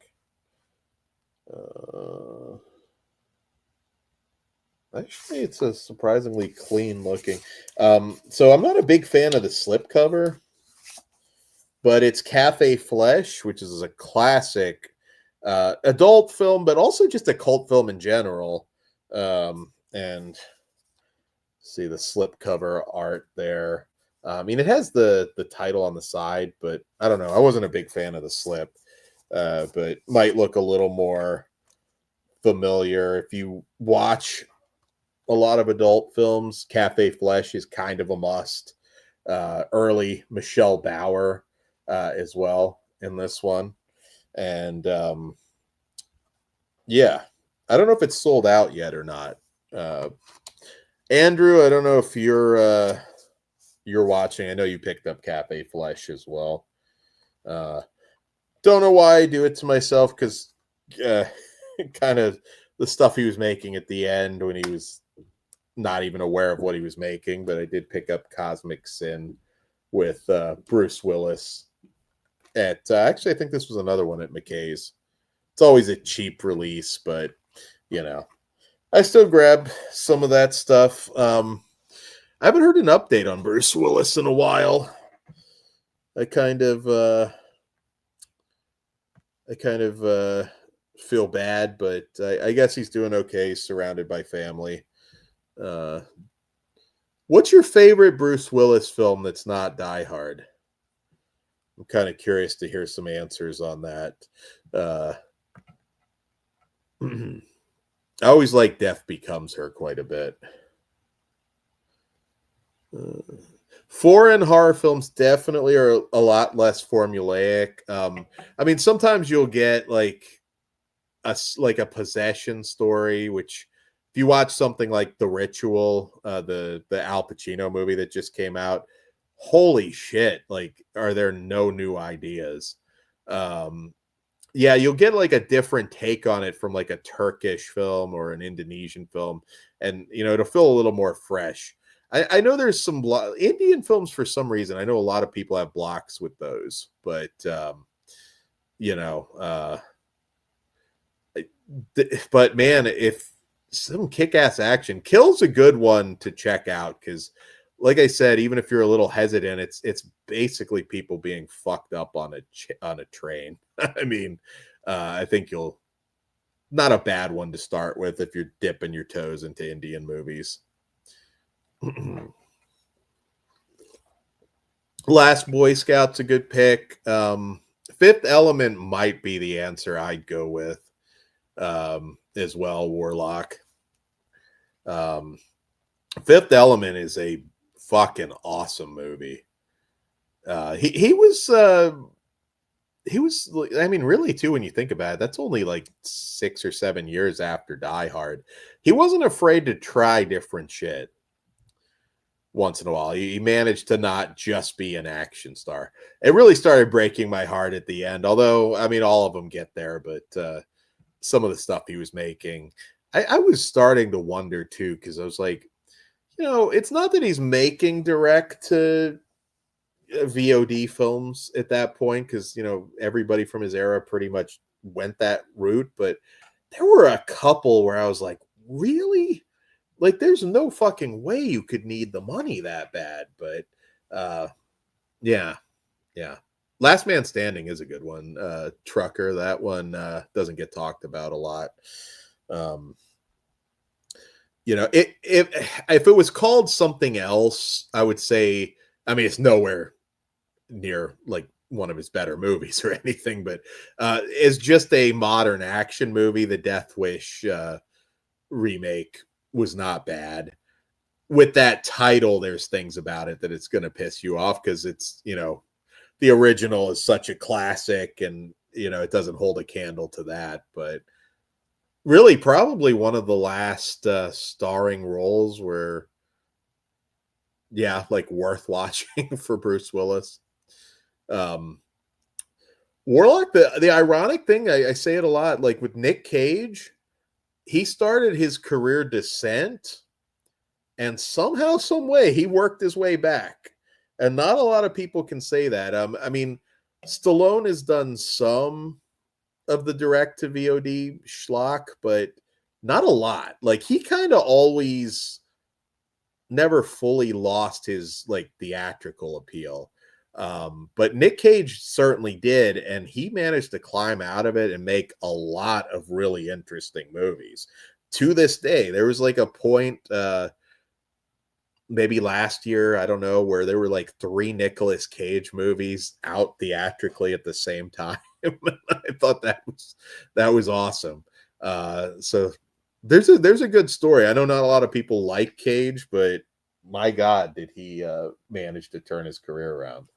Actually, it's a surprisingly clean looking. So I'm not a big fan of the slipcover, but it's Cafe Flesh, which is a classic adult film, but also just a cult film in general. And see the slipcover art there. It has the title on the side, but I don't know. I wasn't a big fan of the slip, but might look a little more familiar if you watch a lot of adult films. Cafe Flesh is kind of a must. Early Michelle Bauer as well in this one, and yeah, I don't know if it's sold out yet or not. Andrew, I don't know if you're watching. I know you picked up Cafe Flesh as well. Don't know why I do it to myself because kind of the stuff he was making at the end when he was not even aware of what he was making, but I did pick up Cosmic Sin with Bruce Willis at actually I think this was another one at McKay's. It's always a cheap release, but I still grab some of that stuff. I haven't heard an update on Bruce Willis in a while. I kind of feel bad, but I guess he's doing okay, surrounded by family. What's your favorite Bruce Willis film that's not Die Hard? I'm kind of curious to hear some answers on that. I always like Death Becomes Her quite a bit. Foreign horror films definitely are a lot less formulaic. Sometimes you'll get like like a possession story, which if you watch something like The Ritual, the Al Pacino movie that just came out, holy shit, like are there no new ideas? Yeah, you'll get like a different take on it from like a Turkish film or an Indonesian film, and it'll feel a little more fresh. I know there's some Indian films for some reason. I know a lot of people have blocks with those, but you know, but man, if some kick-ass action, Kill's a good one to check out because, like I said, even if you're a little hesitant, it's basically people being fucked up on a train. I mean, I think you'll not a bad one to start with if you're dipping your toes into Indian movies. Last Boy Scout's a good pick. Fifth Element might be the answer I'd go with as well, Warlock. Fifth Element is a fucking awesome movie. He was I mean, really too, when you think about it, that's only like 6 or 7 years after Die Hard. He wasn't afraid to try different shit once in a while. He managed to not just be an action star. It really started breaking my heart at the end, although I mean all of them get there, but some of the stuff he was making, I was starting to wonder too, because I was like, it's not that he's making direct to VOD films at that point, because everybody from his era pretty much went that route, but there were a couple where I was like, really? Like, there's no fucking way you could need the money that bad. But yeah. Last Man Standing is a good one. Trucker, that one doesn't get talked about a lot. If it was called something else, I would say, I mean, it's nowhere near like one of his better movies or anything, but it's just a modern action movie. The Death Wish remake was not bad. With that title, there's things about it that it's going to piss you off because it's, the original is such a classic, and it doesn't hold a candle to that. But really, probably one of the last starring roles where, like worth watching for Bruce Willis. Warlock, the ironic thing, I say it a lot, like with Nick Cage, he started his career descent, and somehow, some way, he worked his way back. And not a lot of people can say that. I mean, Stallone has done some of the direct to VOD schlock, but not a lot. Like, he kind of always never fully lost his like theatrical appeal. But Nick Cage certainly did, and he managed to climb out of it and make a lot of really interesting movies. To this day, there was like a point maybe last year, I don't know, where there were like 3 Nicolas Cage movies out theatrically at the same time. I thought that was awesome. So there's a good story. I know not a lot of people like Cage, but my God, did he manage to turn his career around.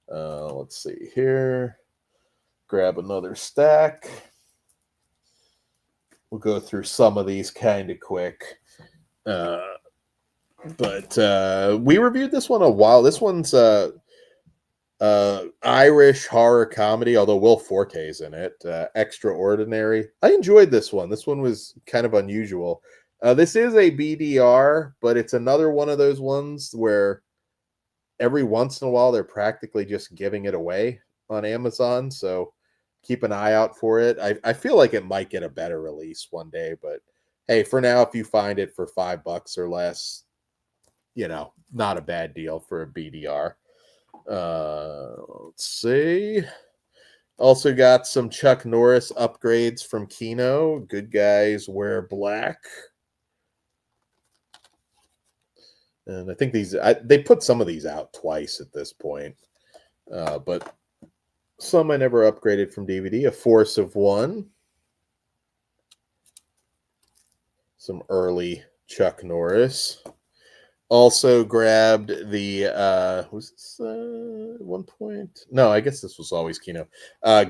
Let's see here. Grab another stack. We'll go through some of these kind of quick. But we reviewed this one a while. This one's Irish horror comedy, although Will Forte's in it. Extraordinary. I enjoyed this one. This one was kind of unusual. This is a BDR, but it's another one of those ones where every once in a while they're practically just giving it away on Amazon. So keep an eye out for it. I feel like it might get a better release one day, but hey, for now, if you find it for $5 or less, not a bad deal for a BDR. Let's see. Also got some Chuck Norris upgrades from Kino. Good Guys Wear Black. And I think they put some of these out twice at this point. But some I never upgraded from DVD. A Force of One. Some early Chuck Norris. Also grabbed the was this 1 point? No, I guess this was always Kino.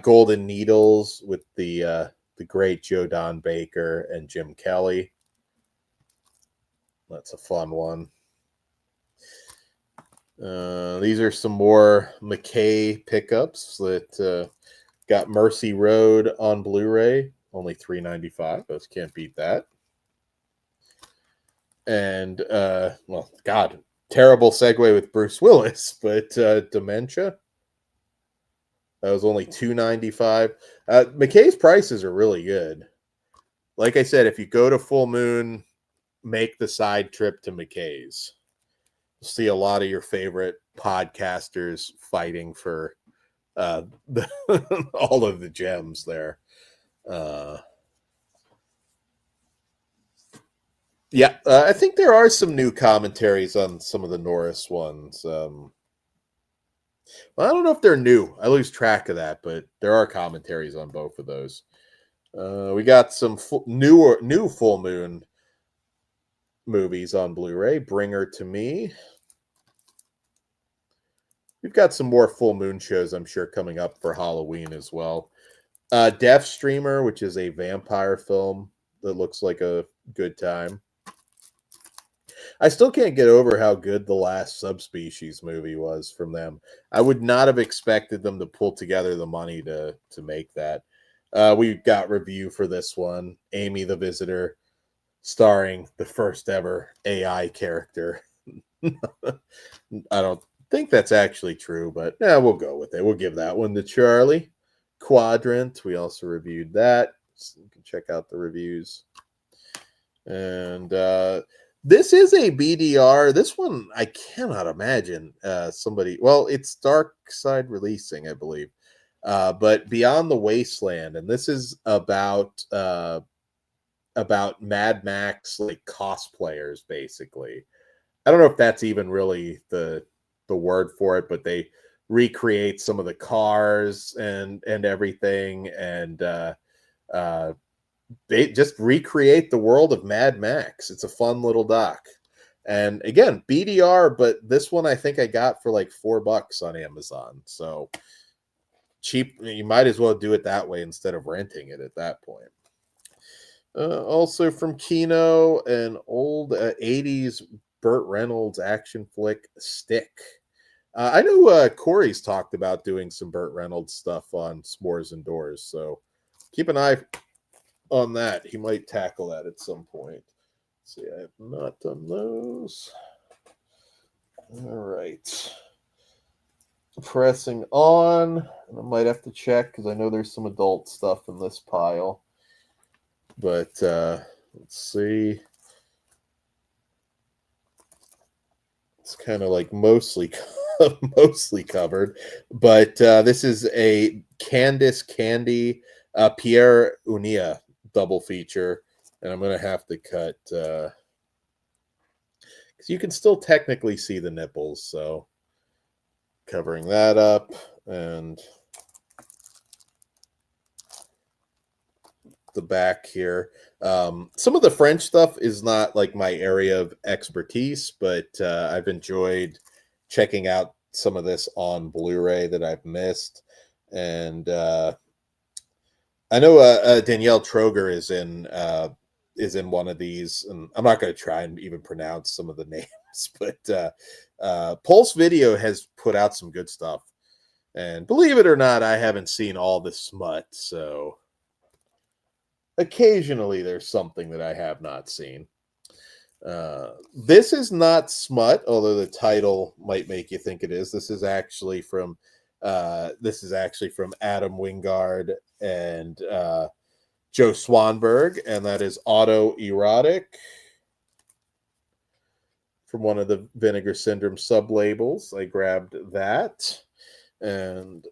Golden Needles with the the great Joe Don Baker and Jim Kelly. That's a fun one. These are some more McKay pickups that got Mercy Road on Blu-ray, only $3.95. Those can't beat that. And well, God, terrible segue with Bruce Willis, but Dementia. That was only $2.95. McKay's prices are really good. Like I said, if you go to Full Moon, make the side trip to McKay's. You'll see a lot of your favorite podcasters fighting for all of the gems there. Yeah, I think there are some new commentaries on some of the Norris ones. Well, I don't know if they're new. I lose track of that, but there are commentaries on both of those. We got some new Full Moon movies on Blu-ray. Bring Her to Me. We've got some more Full Moon shows, I'm sure, coming up for Halloween as well. Death Streamer, which is a vampire film that looks like a good time. I still can't get over how good the last Subspecies movie was from them. I would not have expected them to pull together the money to make that. We got review for this one, Amy the Visitor, starring the first ever AI character. I don't think that's actually true, but yeah, we'll go with it. We'll give that one to Charlie. Quadrant, we also reviewed that. So you can check out the reviews. And this is a BDR. This one, I cannot imagine somebody... Well, it's Dark Side Releasing, I believe. But Beyond the Wasteland. And this is about Mad Max, like, cosplayers, basically. I don't know if that's even really the word for it, but they recreate some of the cars and everything. And they just recreate the world of Mad Max. It's a fun little doc. And again, BDR, but this one I think I got for like $4 on Amazon. So cheap. You might as well do it that way instead of renting it at that point. Also from Kino, an old 80s Burt Reynolds action flick, Stick. I know Corey's talked about doing some Burt Reynolds stuff on S'mores and Doors. So keep an eye on that. He might tackle that at some point. Let's see, I have not done those. All right. Pressing on. I might have to check because I know there's some adult stuff in this pile. But let's see. It's kind of like mostly covered. But this is a Candice Candy Pierre Unia double feature, and I'm going to have to cut because you can still technically see the nipples, so covering that up. And the back here, some of the French stuff is not like my area of expertise, but I've enjoyed checking out some of this on Blu-ray that I've missed. And I know Danielle Troger is in one of these, and I'm not going to try and even pronounce some of the names, but Pulse Video has put out some good stuff. And believe it or not, I haven't seen all the smut, so occasionally there's something that I have not seen. This is not smut, although the title might make you think it is. This is actually from Adam Wingard and Joe Swanberg, and that is Autoerotic from one of the Vinegar Syndrome sub-labels. I grabbed that, and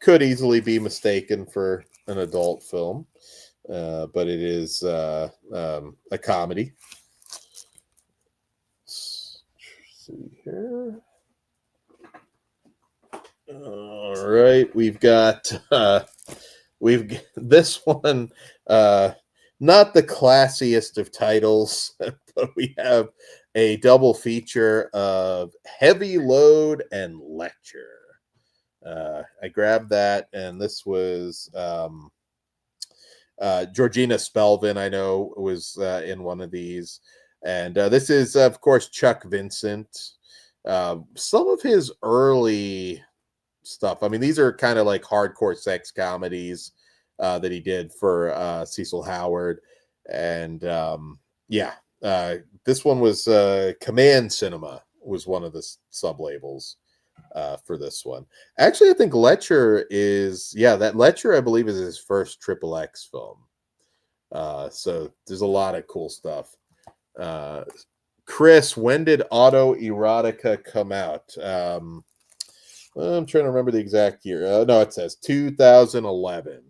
could easily be mistaken for an adult film, but it is a comedy. Let's see here. All right, we've got this one, not the classiest of titles, but we have a double feature of Heavy Load and Lecture. I grabbed that, and this was Georgina Spelvin, I know, was in one of these. And this is, of course, Chuck Vincent. Some of his early stuff. I mean, these are kind of like hardcore sex comedies that he did for Cecil Howard. And yeah, this one was Command Cinema was one of the sub-labels for this one. Actually, I think Letcher is, that Letcher, I believe, is his first XXX film. So there's a lot of cool stuff. Chris, when did Autoerotica come out? I'm trying to remember the exact year. No, it says 2011.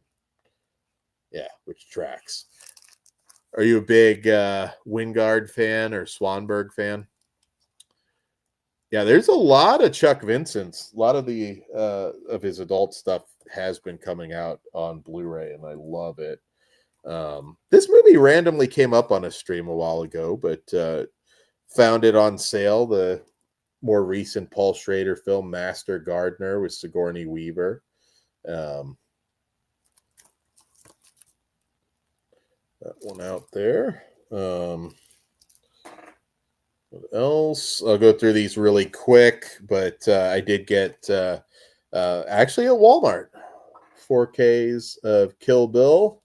Yeah, which tracks. Are you a big Wingard fan or Swanberg fan? Yeah, there's a lot of Chuck Vincent's. A lot of the of his adult stuff has been coming out on Blu-ray, and I love it. This movie randomly came up on a stream a while ago, but found it on sale. The more recent Paul Schrader film, Master Gardener, with Sigourney Weaver. That one out there. What else? I'll go through these really quick, but I did get actually at Walmart 4Ks of Kill Bill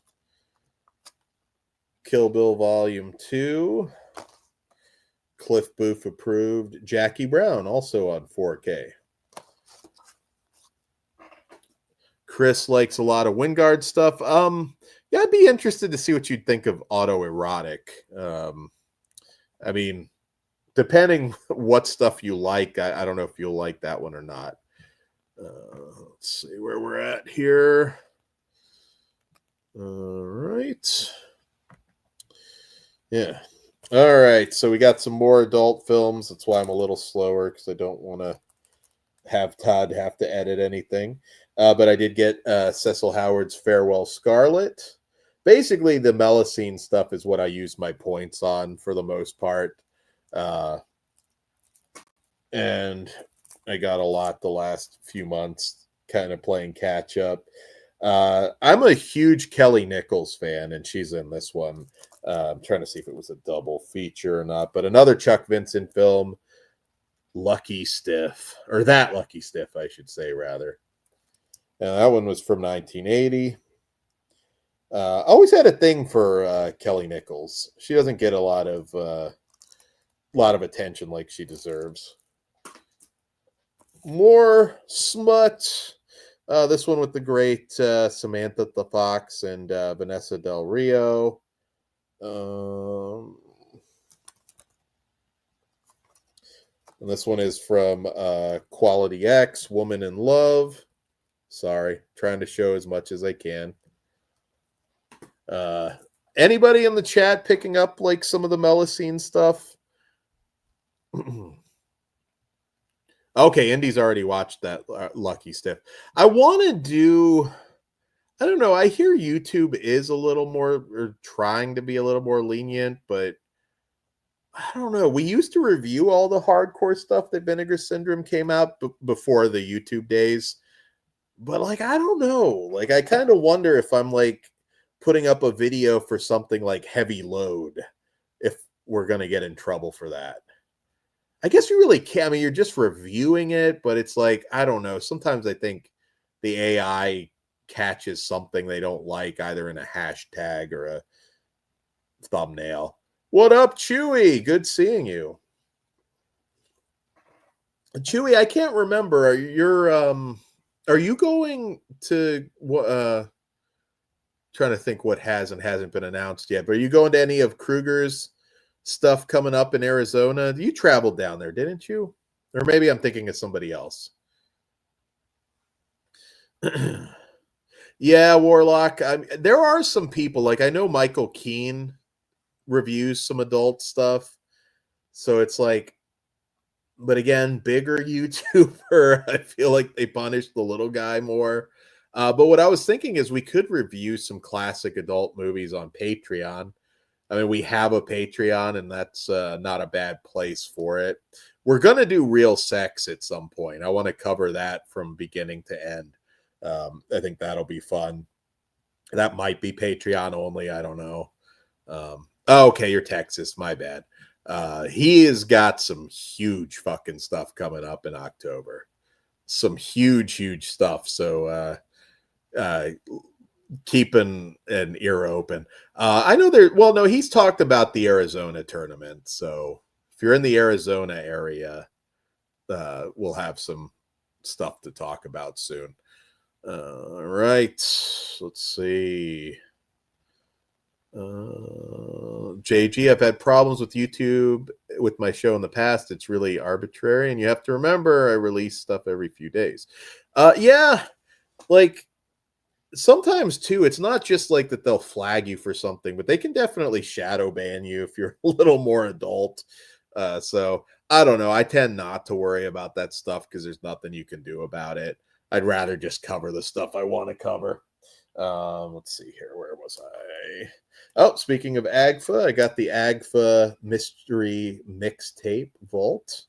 Volume 2, Cliff Booth approved, Jackie Brown also on 4K. Chris likes a lot of Wingard stuff. Yeah, I'd be interested to see what you'd think of autoerotic. I mean, depending what stuff you like, I don't know if you'll like that one or not. Let's see where we're at here. All right. Yeah. All right. So we got some more adult films. That's why I'm a little slower, because I don't want to have Todd have to edit anything. But I did get Cecil Howard's Farewell Scarlet. Basically, the Melusine stuff is what I use my points on for the most part. And I got a lot the last few months kind of playing catch up. I'm a huge Kelly Nichols fan, and she's in this one. I'm trying to see if it was a double feature or not, but another Chuck Vincent film, Lucky Stiff, or That Lucky Stiff, I should say, rather. And that one was from 1980. Always had a thing for Kelly Nichols. She doesn't get a lot of attention like she deserves. More smut. This one with the great Samantha the Fox and Vanessa Del Rio. And this one is from Quality X, Woman in Love. Sorry, trying to show as much as I can. Anybody in the chat picking up like some of the Melusine stuff? Okay, Indy's already watched that Lucky Stiff. I want to do, I don't know, I hear YouTube is a little more, or trying to be a little more lenient, but I don't know. We used to review all the hardcore stuff that Vinegar Syndrome came out before the YouTube days. But like, I don't know. Like, I kind of wonder if I'm like putting up a video for something like Heavy Load, if we're going to get in trouble for that. I guess you really can't. I mean, you're just reviewing it, but it's like, I don't know. Sometimes I think the AI catches something they don't like, either in a hashtag or a thumbnail. What up, Chewy? Good seeing you. Chewy, I can't remember. Are you going to trying to think what has and hasn't been announced yet, but are you going to any of Kruger's stuff coming up in Arizona? You traveled down there, didn't you? Or maybe I'm thinking of somebody else. Yeah, Warlock. There are some people, like I know Michael Keane reviews some adult stuff. So it's like, but again, bigger YouTuber. I feel like they punish the little guy more. But what I was thinking is we could review some classic adult movies on Patreon. I mean, we have a Patreon, and that's not a bad place for it. We're going to do real sex at some point. I want to cover that from beginning to end. I think that'll be fun. That might be Patreon only. I don't know. Okay, you're Texas. My bad. He has got some huge fucking stuff coming up in October. Some huge stuff. So keeping an ear open. I know there. Well, no, he's talked about the Arizona tournament. So if you're in the Arizona area, we'll have some stuff to talk about soon. All right, let's see. JG, I've had problems with YouTube with my show in the past. It's really arbitrary, and you have to remember I release stuff every few days. Yeah, like sometimes too, it's not just like that they'll flag you for something, but they can definitely shadow ban you if you're a little more adult. So I don't know. I tend not to worry about that stuff because there's nothing you can do about it. I'd rather just cover the stuff I want to cover. Let's see here. Where was I? Oh, speaking of AGFA, I got the AGFA Mystery Mixtape Vault,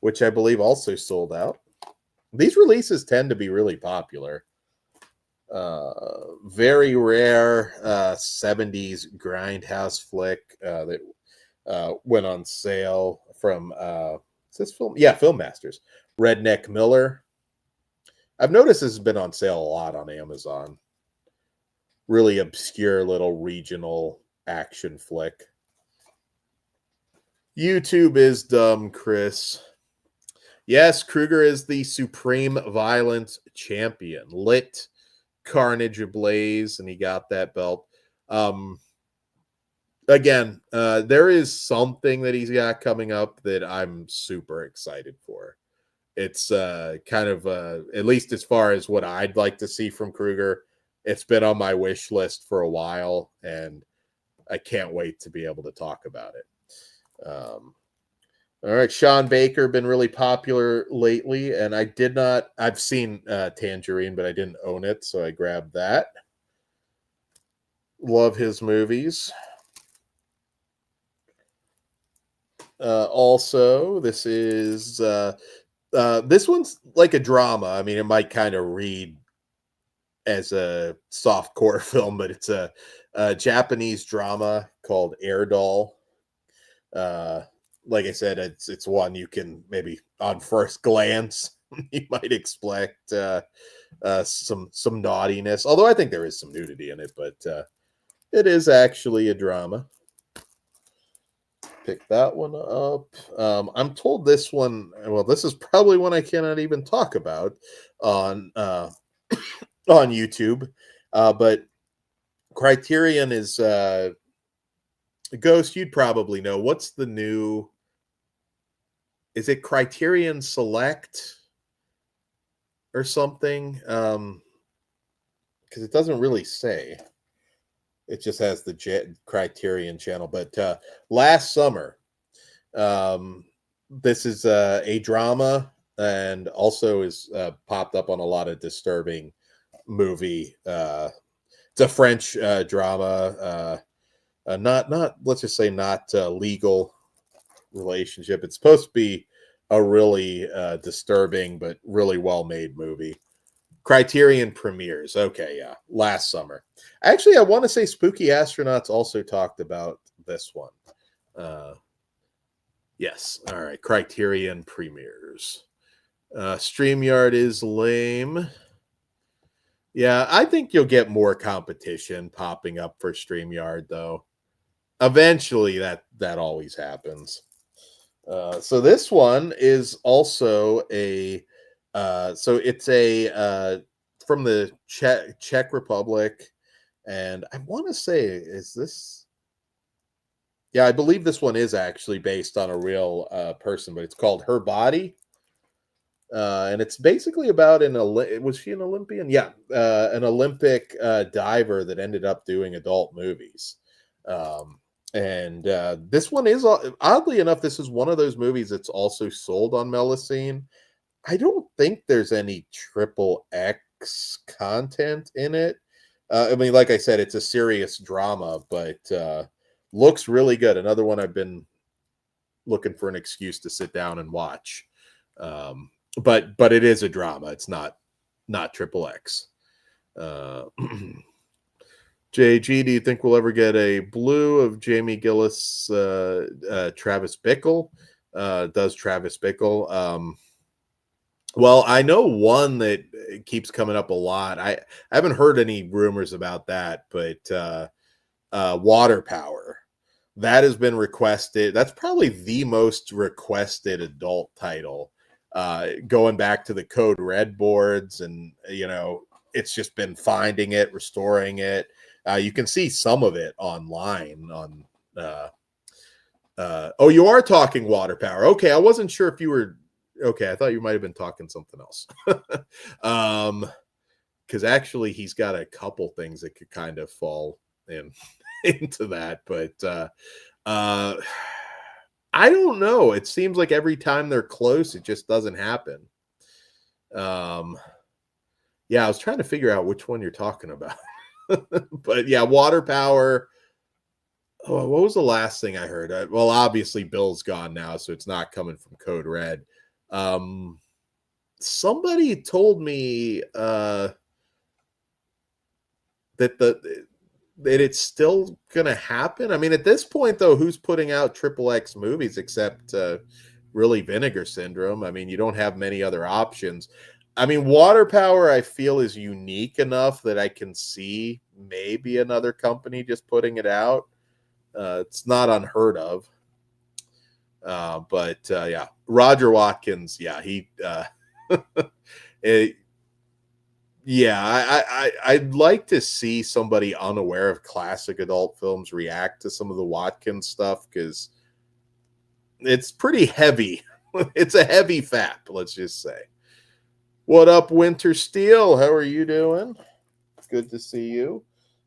which I believe also sold out. These releases tend to be really popular. Very rare 70s grindhouse flick that went on sale from is this film? Yeah, Film Masters. Redneck Miller. I've noticed this has been on sale a lot on Amazon. Really obscure little regional action flick. YouTube is dumb, Chris. Yes, Kruger is the supreme violence champion. Lit Carnage Ablaze, and he got that belt. Again, there is something that he's got coming up that I'm super excited for. It's kind of, at least as far as what I'd like to see from Kruger, it's been on my wish list for a while, and I can't wait to be able to talk about it. All right, Sean Baker, been really popular lately, and I've seen Tangerine, but I didn't own it, so I grabbed that. Love his movies. Also, this one's like a drama. I mean, it might kind of read as a softcore film, but it's a Japanese drama called Air Doll. Like I said, it's one you can maybe on first glance you might expect some naughtiness. Although I think there is some nudity in it, but it is actually a drama. Pick that one up. I'm told this one. Well, this is probably one I cannot even talk about on on YouTube. But Criterion is Ghost. You'd probably know. What's the new? Is it Criterion Select or something? Because it doesn't really say. It just has the Criterion channel. But last summer, this is a drama and also is popped up on a lot of disturbing movie. It's a French drama. Not let's just say not legal relationship. It's supposed to be a really disturbing but really well-made movie. Criterion premieres. Okay, yeah, last summer. Actually, I want to say Spooky Astronauts also talked about this one. Yes, all right. Criterion premieres. StreamYard is lame. Yeah, I think you'll get more competition popping up for StreamYard, though. Eventually, that always happens. So this one is also a so it's a from the Czech Republic, and I want to say, is this? Yeah, I believe this one is actually based on a real person, but it's called Her Body, and it's basically about was she an Olympian? Yeah, an Olympic diver that ended up doing adult movies. And this one is, oddly enough, this is one of those movies that's also sold on Melusine. I don't think there's any XXX content in it. I mean, like I said, it's a serious drama, but looks really good. Another one I've been looking for an excuse to sit down and watch. But it is a drama. It's not triple X. JG, do you think we'll ever get a blue of Jamie Gillis, Travis Bickle? Does Travis Bickle? Well, I know one that keeps coming up a lot. I haven't heard any rumors about that, but Water Power. That has been requested. That's probably the most requested adult title. Going back to the Code Red boards, and it's just been finding it, restoring it. You can see some of it online on oh, you are talking Water Power. Okay, I wasn't sure if you were okay. I thought you might have been talking something else. Because actually he's got a couple things that could kind of fall in into that, but I don't know. It seems like every time they're close, it just doesn't happen. Yeah, I was trying to figure out which one you're talking about. But yeah, Water Power. Oh, what was the last thing I heard? Well, obviously Bill's gone now, so it's not coming from Code Red. Somebody told me that it's still gonna happen. I mean, at this point, though, who's putting out triple X movies except really Vinegar Syndrome? I mean, you don't have many other options. I mean, Water Power, I feel, is unique enough that I can see maybe another company just putting it out. It's not unheard of. But yeah, Roger Watkins, yeah, he I'd like to see somebody unaware of classic adult films react to some of the Watkins stuff, because it's pretty heavy. It's a heavy fap, let's just say. What up, Winter Steel? How are you doing? Good to see you.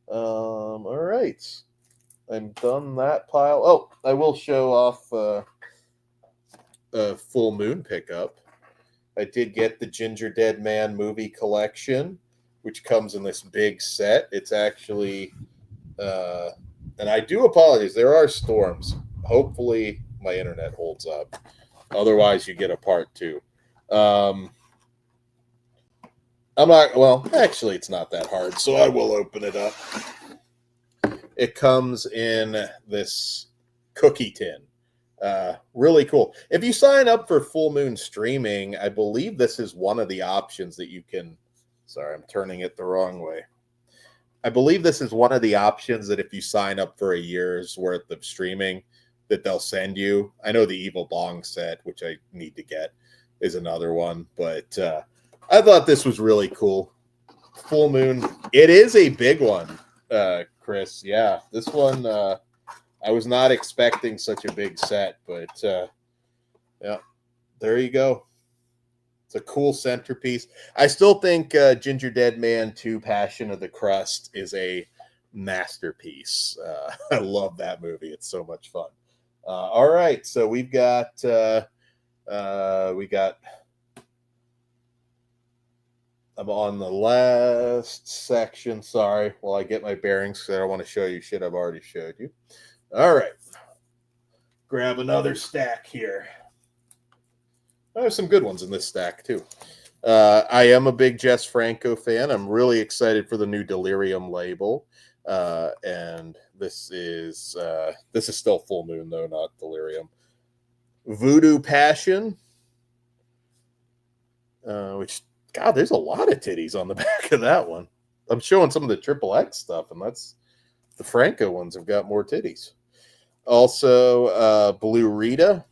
All right. I'm done that pile. Oh, I will show off a Full Moon pickup. I did get the Ginger Dead Man movie collection, which comes in this big set. It's actually, and I do apologize, there are storms. Hopefully my internet holds up. Otherwise, you get a part 2. I'm not, well, actually, it's not that hard, so I will open it up. It comes in this cookie tin. Really cool. If you sign up for Full Moon streaming, I believe this is one of the options that you can, sorry, I'm turning it the wrong way. I believe this is one of the options that if you sign up for a year's worth of streaming, that they'll send you. I know the Evil Bong set, which I need to get, is another one, but I thought this was really cool. Full Moon. It is a big one, Chris. Yeah, this one, I was not expecting such a big set, but yeah, there you go. It's a cool centerpiece. I still think Ginger Dead Man 2 Passion of the Crust is a masterpiece. I love that movie. It's so much fun. All right, so we've got I'm on the last section. Sorry. While I get my bearings, because I don't want to show you shit I've already showed you. All right. Grab another stack here. I have some good ones in this stack, too. I am a big Jess Franco fan. I'm really excited for the new Delirium label. And this is still Full Moon, though, not Delirium. Voodoo Passion. Which, God, there's a lot of titties on the back of that one. I'm showing some of the Triple X stuff, and that's the Franco ones have got more titties. Also, Blue Rita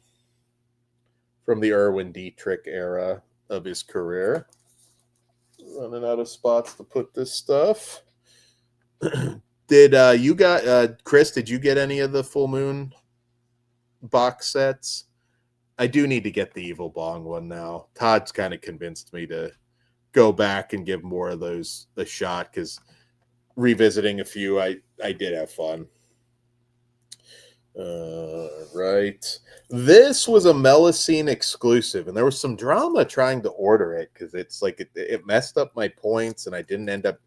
from the Irwin Dietrich era of his career. Running out of spots to put this stuff. Did you got Chris? Did you get any of the Full Moon box sets? I do need to get the Evil Bong one now. Todd's kind of convinced me to go back and give more of those a shot, because revisiting a few, I did have fun. Right. This was a Melusine exclusive, and there was some drama trying to order it, because it's like it messed up my points, and I didn't end up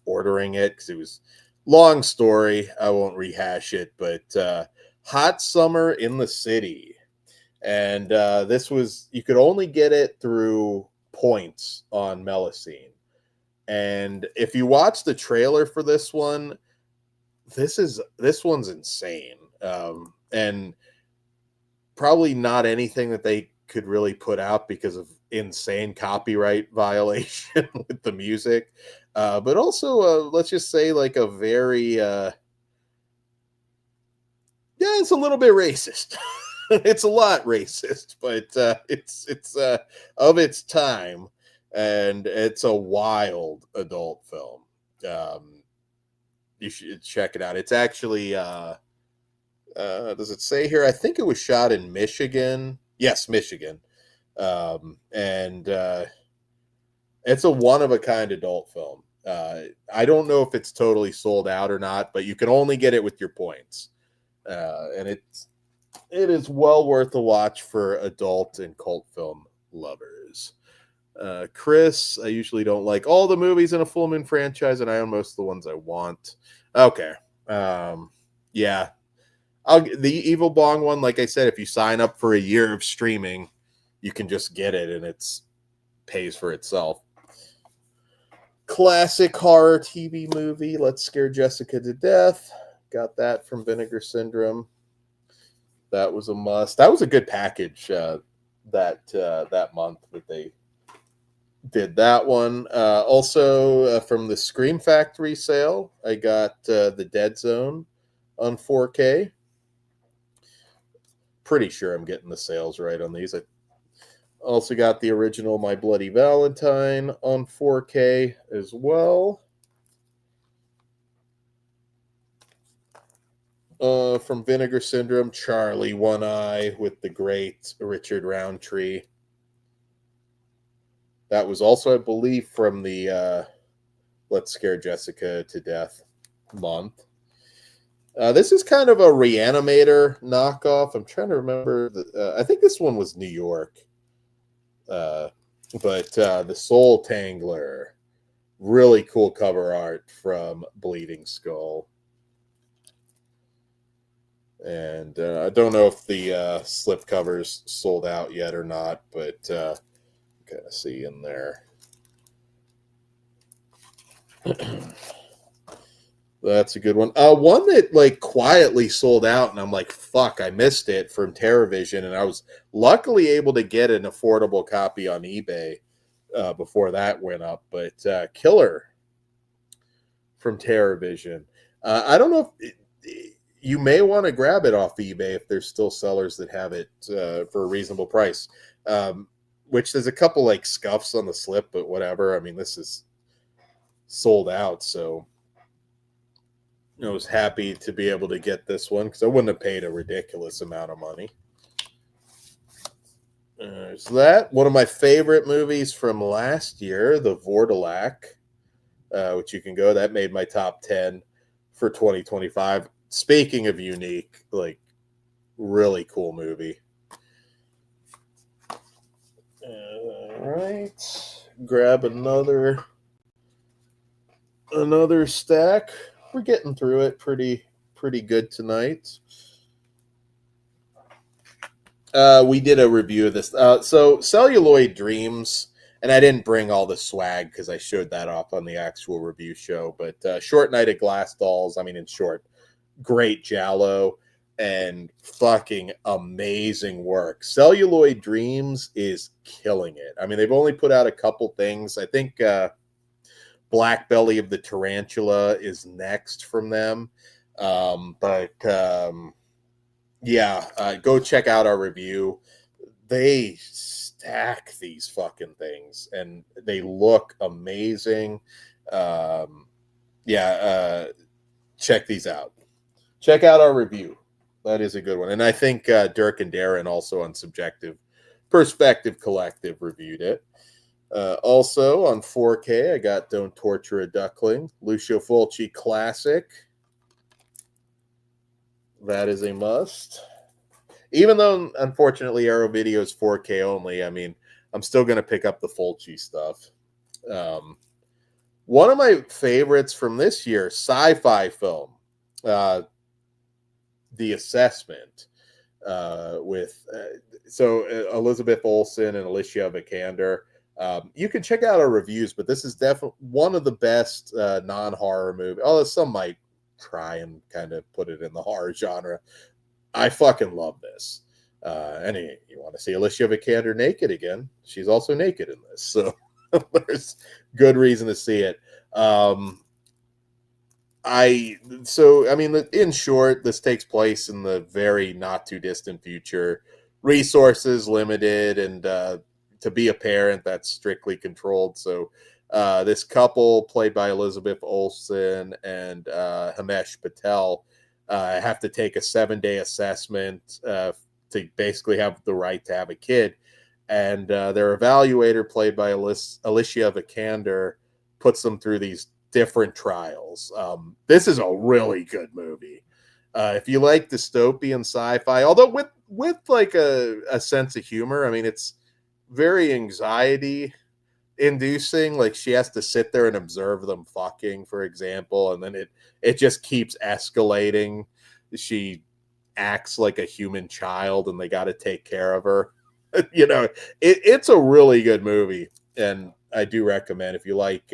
ordering it because it was long story. I won't rehash it, but Hot Summer in the City. And this was, you could only get it through points on Melusine. And if you watch the trailer for this one, this one's insane. And probably not anything that they could really put out because of insane copyright violation with the music. But also, let's just say, like, a very, yeah, it's a little bit racist. It's a lot racist, but it's of its time, and it's a wild adult film. You should check it out. It's actually, does it say here? I think it was shot in Michigan. Yes, Michigan. And it's a one of a kind adult film. I don't know if it's totally sold out or not, but you can only get it with your points. And it is well worth a watch for adult and cult film lovers. Chris, I usually don't like all the movies in a Full Moon franchise, and I own most of the ones I want. Okay. Yeah. The Evil Bong one, like I said, if you sign up for a year of streaming, you can just get it, and it's pays for itself. Classic horror TV movie, Let's Scare Jessica to Death. Got that from Vinegar Syndrome. That was a must. That was a good package that month that they did that one. Also, from the Scream Factory sale, I got The Dead Zone on 4K. Pretty sure I'm getting the sales right on these. I also got the original My Bloody Valentine on 4K as well. From Vinegar Syndrome, Charlie One Eye with the great Richard Roundtree. That was also, I believe, from the Let's Scare Jessica to Death month. This is kind of a Reanimator knockoff. I'm trying to remember. I think this one was New York. But the Soul Tangler. Really cool cover art from Bleeding Skull. And I don't know if the slip covers sold out yet or not, but kind of see in there. That's a good one. One that like quietly sold out, and I'm like, fuck, I missed it, from TerrorVision, and I was luckily able to get an affordable copy on eBay before that went up. But Killer from TerrorVision. I don't know if you may want to grab it off eBay if there's still sellers that have it for a reasonable price. Which there's a couple like scuffs on the slip, but whatever. I mean, this is sold out, so I was happy to be able to get this one because I wouldn't have paid a ridiculous amount of money. There's that. One of my favorite movies from last year, The Vordelak, which you can go. That made my top 10 for 2025. Speaking of unique, like, really cool movie. All right. Grab another stack. We're getting through it pretty good tonight. We did a review of this. So Celluloid Dreams, and I didn't bring all the swag because I showed that off on the actual review show, but Short Night of Glass Dolls, I mean, in short, great Giallo and fucking amazing work. Celluloid Dreams is killing it. I mean, they've only put out a couple things. I think Black Belly of the Tarantula is next from them. Yeah, go check out our review. They stack these fucking things, and they look amazing. Check these out. Check out our review. That is a good one. And I think Dirk and Darren, also on Subjective Perspective Collective, reviewed it. Also on 4K, I got Don't Torture a Duckling, Lucio Fulci classic. That is a must. Even though, unfortunately, Arrow Video is 4K only, I mean, I'm still going to pick up the Fulci stuff. One of my favorites from this year, sci-fi film, uh, The Assessment, with Elizabeth Olsen and Alicia Vikander. You can check out our reviews, but this is definitely one of the best non-horror movies. Although some might try and kind of put it in the horror genre. I fucking love this. And you want to see Alicia Vikander naked again? She's also naked in this, so there's good reason to see it. In short, this takes place in the very not too distant future. Resources limited, and to be a parent, that's strictly controlled. So this couple, played by Elizabeth Olsen and Himesh Patel, have to take a 7-day assessment to basically have the right to have a kid. And their evaluator, played by Alicia Vikander, puts them through these different trials. This is a really good movie. If you like dystopian sci-fi, although with like a sense of humor, I mean, it's very anxiety inducing. Like, she has to sit there and observe them fucking, for example, and then it just keeps escalating. She acts like a human child, and they got to take care of her. It's a really good movie, and I do recommend, if you like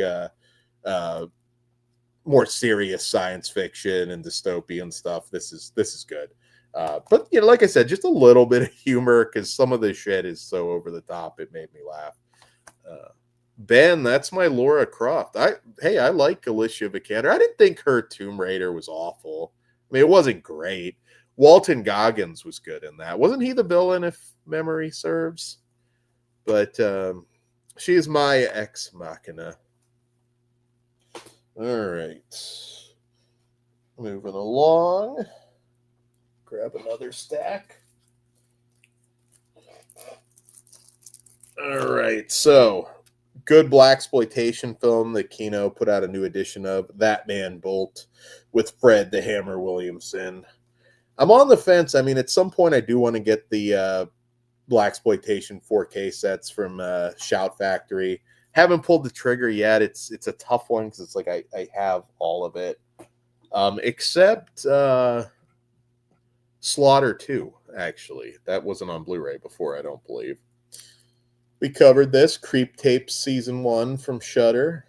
more serious science fiction and dystopian stuff, this is good. But like I said, just a little bit of humor, because some of the shit is so over the top, it made me laugh. Ben, that's my Laura Croft. I like Alicia Vikander. I didn't think her Tomb Raider was awful. I mean, it wasn't great. Walton Goggins was good in that. Wasn't he the villain, if memory serves? But she is my ex machina. All right. Moving along. Grab another stack. All right. So, good blaxploitation film that Kino put out a new edition of, That Man Bolt, with Fred the Hammer Williamson. I'm on the fence. I mean, at some point, I do want to get the blaxploitation 4K sets from Shout Factory. Haven't pulled the trigger yet. It's a tough one, because it's like I have all of it, except Slaughter 2. Actually, that wasn't on Blu-ray before, I don't believe. We covered this Creep Tape Season 1 from Shudder.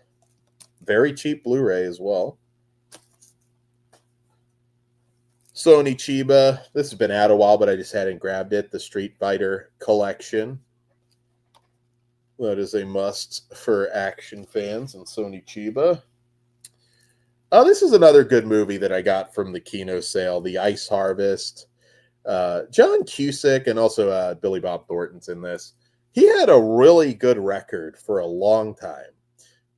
Very cheap Blu-ray as well. Sony Chiba. This has been out a while, but I just hadn't grabbed it. The Street Fighter Collection. That is a must for action fans and Sony Chiba. This is another good movie that I got from the Kino sale, The Ice Harvest. John Cusack and also Billy Bob Thornton's in this. He had a really good record for a long time.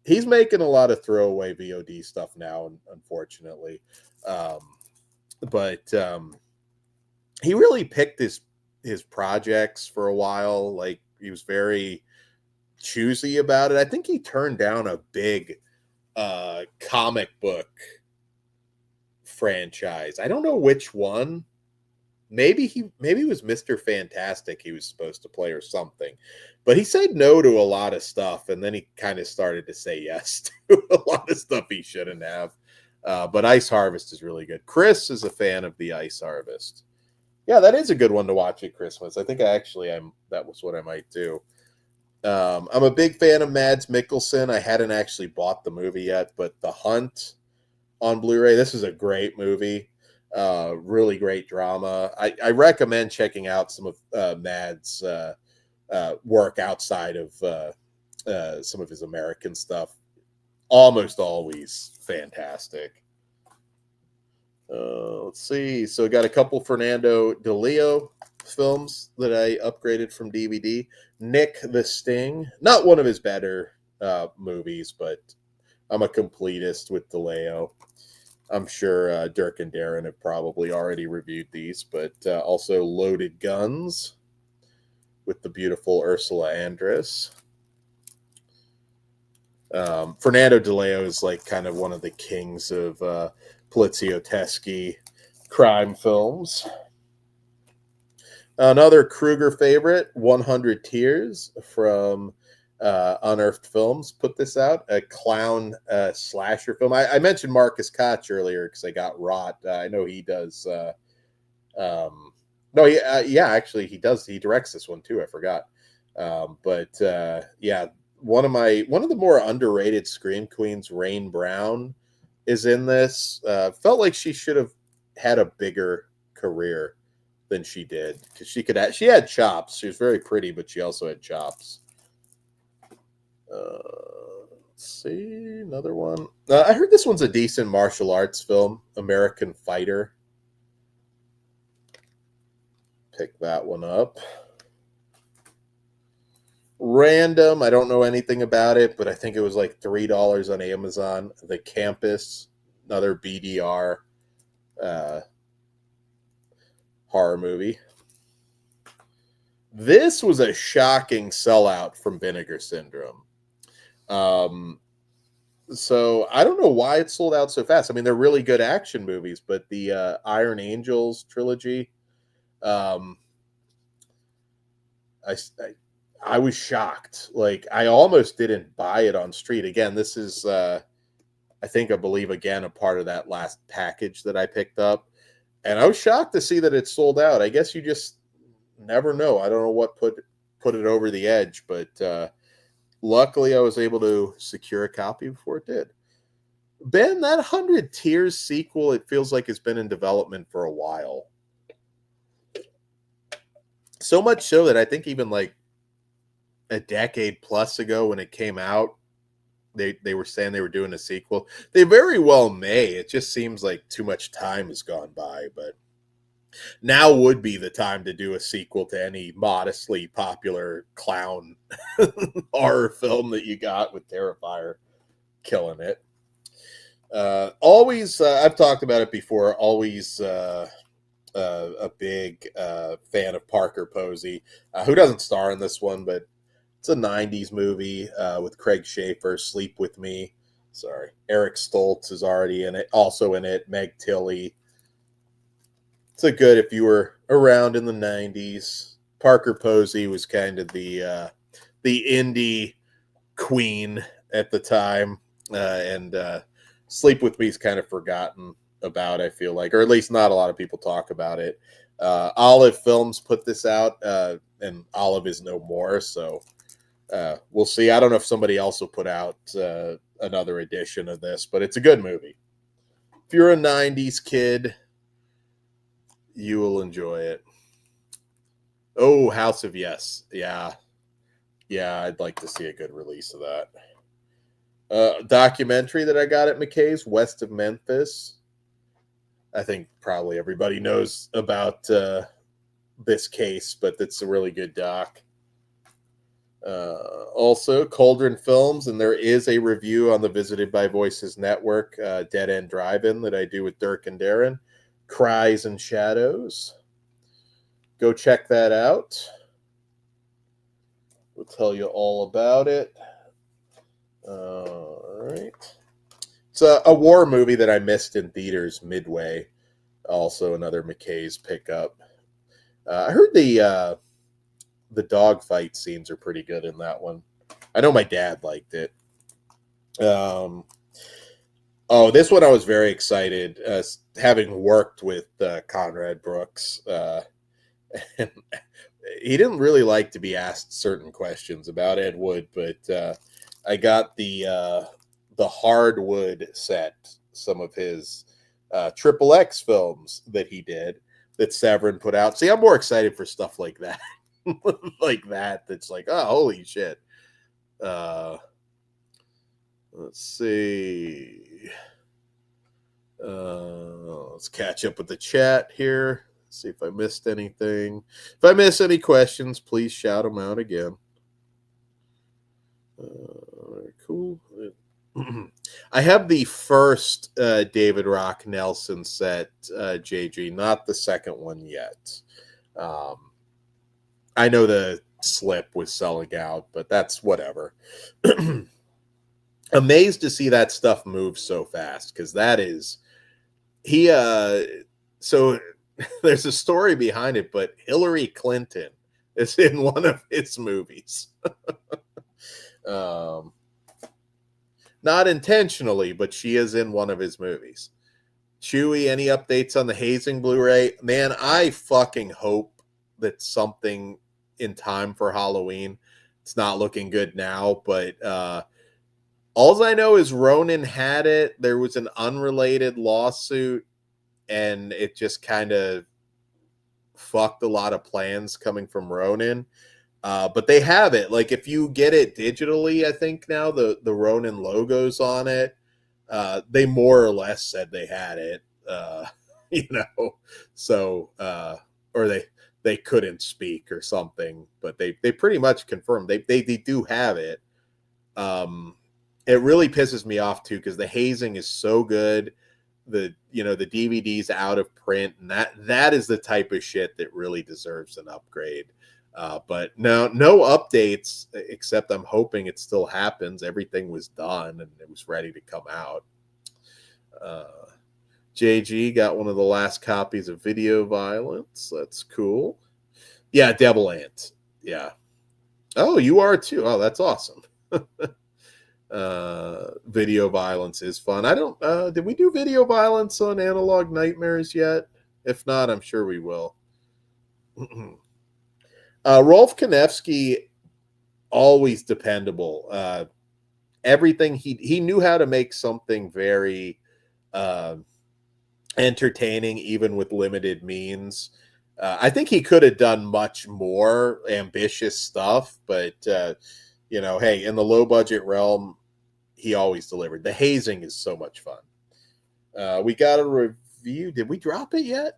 He's making a lot of throwaway VOD stuff now, unfortunately. But he really picked his projects for a while. Like, he was very choosy about it. I think he turned down a big comic book franchise. I don't know which one. Maybe it was Mr. Fantastic he was supposed to play, or something. But he said no to a lot of stuff, and then he kind of started to say yes to a lot of stuff he shouldn't have. But Ice Harvest is really good. Chris is a fan of the Ice Harvest. Yeah, that is a good one to watch at Christmas. I think that was what I might do. I'm a big fan of Mads Mikkelsen. I hadn't actually bought the movie yet, but The Hunt on Blu-ray, this is a great movie. Really great drama. I recommend checking out some of Mads' work outside of some of his American stuff. Almost always fantastic. Let's see. So I got a couple Fernando De Leo films that I upgraded from DVD. Nick the Sting, not one of his better movies, but I'm a completist with De Leo. I'm sure Dirk and Darren have probably already reviewed these, but also Loaded Guns with the beautiful Ursula Andress. Fernando De Leo is like kind of one of the kings of Polizioteschi crime films. Another Kruger favorite, 100 Tears from Unearthed Films put this out, a clown slasher film. I mentioned Marcus Koch earlier because I got Rot. I know he does. No, yeah, actually, he does. He directs this one too. I forgot. Yeah, one of the more underrated scream queens, Rain Brown, is in this. Felt like she should have had a bigger career than she did because she had chops. She was very pretty, but she also had chops. Let's see, another one. I heard this one's a decent martial arts film, American Fighter. Pick that one up. Random. I don't know anything about it, but I think it was like $3 on Amazon. The Campus, another BDR horror movie. This was a shocking sellout from Vinegar Syndrome. So I don't know why it sold out so fast. I mean, they're really good action movies, but the Iron Angels trilogy, I was shocked. Like, I almost didn't buy it on street. Again, this is, I believe, again, a part of that last package that I picked up. And I was shocked to see that it sold out. I guess you just never know. I don't know what put it over the edge, but luckily I was able to secure a copy before it did. Ben, that 100 Tears sequel, it feels like it's been in development for a while. So much so that I think even like a decade plus ago when it came out, they were saying they were doing a sequel. They very well may. It just seems like too much time has gone by, but now would be the time to do a sequel to any modestly popular clown horror film that you got, with Terrifier killing it. Always, I've talked about it before, always a big fan of Parker Posey, who doesn't star in this one, but it's a 90s movie with Craig Schaefer, Sleep With Me. Sorry. Eric Stoltz is already in it, also in it, Meg Tilly. It's a good, if you were around in the 90s. Parker Posey was kind of the indie queen at the time, and Sleep With Me is kind of forgotten about, I feel like, or at least not a lot of people talk about it. Olive Films put this out, and Olive is no more, so we'll see. I don't know if somebody else will put out another edition of this, but it's a good movie. If you're a 90s kid, you will enjoy it. Oh, House of Yes. Yeah, I'd like to see a good release of that. Documentary that I got at McKay's, West of Memphis. I think probably everybody knows about this case, but it's a really good doc. Also, Cauldron Films, and there is a review on the Visited by Voices Network, Dead End Drive-In, that I do with Dirk and Darren. Cries and Shadows. Go check that out. We'll tell you all about it. All right. It's a war movie that I missed in theaters midway. Also, another McKay's pickup. I heard the dogfight scenes are pretty good in that one. I know my dad liked it. This one I was very excited, having worked with Conrad Brooks. And he didn't really like to be asked certain questions about Ed Wood, but I got the hardwood set, some of his Triple X films that he did, that Severin put out. See, I'm more excited for stuff like that. Like that, that's like, oh, holy shit. Let's see. Let's catch up with the chat here. See if I missed anything. If I miss any questions, please shout them out again. Cool. I have the first David Rock Nelson set, JG, not the second one yet. I know the slip was selling out, but that's whatever. Amazed to see that stuff move so fast, because that is so there's a story behind it, but Hillary Clinton is in one of his movies. Um, not intentionally, but she is in one of his movies. Chewy, any updates on the hazing Blu-ray? Man, I fucking hope that something in time for Halloween. It's not looking good now, but all I know is Ronin had it. There was an unrelated lawsuit, and it just kind of fucked a lot of plans coming from Ronin. But they have it. Like if you get it digitally, I think now the Ronin logos on it, they more or less said they had it. You know, so or they couldn't speak or something, but they pretty much confirmed they do have it. It really pisses me off too because the hazing is so good. The the DVD's out of print, and that is the type of shit that really deserves an upgrade. But no updates except I'm hoping it still happens. Everything was done and it was ready to come out. JG got one of the last copies of Video Violence. That's cool. Yeah, Devil Ant. Yeah. Oh, you are too. Oh, that's awesome. Video Violence is fun. I don't did we do Video Violence on Analog Nightmares yet? If not, I'm sure we will. Rolf Konevsky, always dependable. Everything he knew how to make something very entertaining, even with limited means. I think he could have done much more ambitious stuff, but hey, in the low budget realm, he always delivered. The hazing is so much fun. We got a review. Did we drop it yet?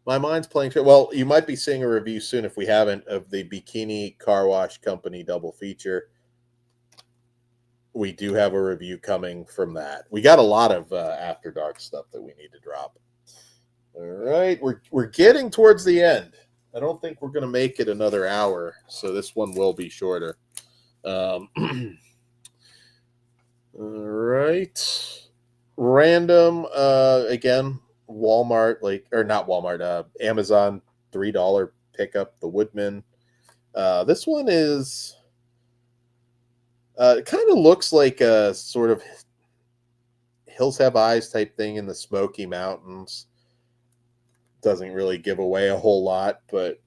My mind's playing. Well, you might be seeing a review soon if we haven't of the Bikini Car Wash Company double feature. We do have a review coming from that. We got a lot of After Dark stuff that we need to drop. All right, we're getting towards the end. I don't think we're going to make it another hour, so this one will be shorter. All right. Random, again, Walmart, or not Walmart, Amazon $3 pickup, The Woodman. This one is, it kind of looks like a sort of Hills Have Eyes type thing in the Smoky Mountains. Doesn't really give away a whole lot, but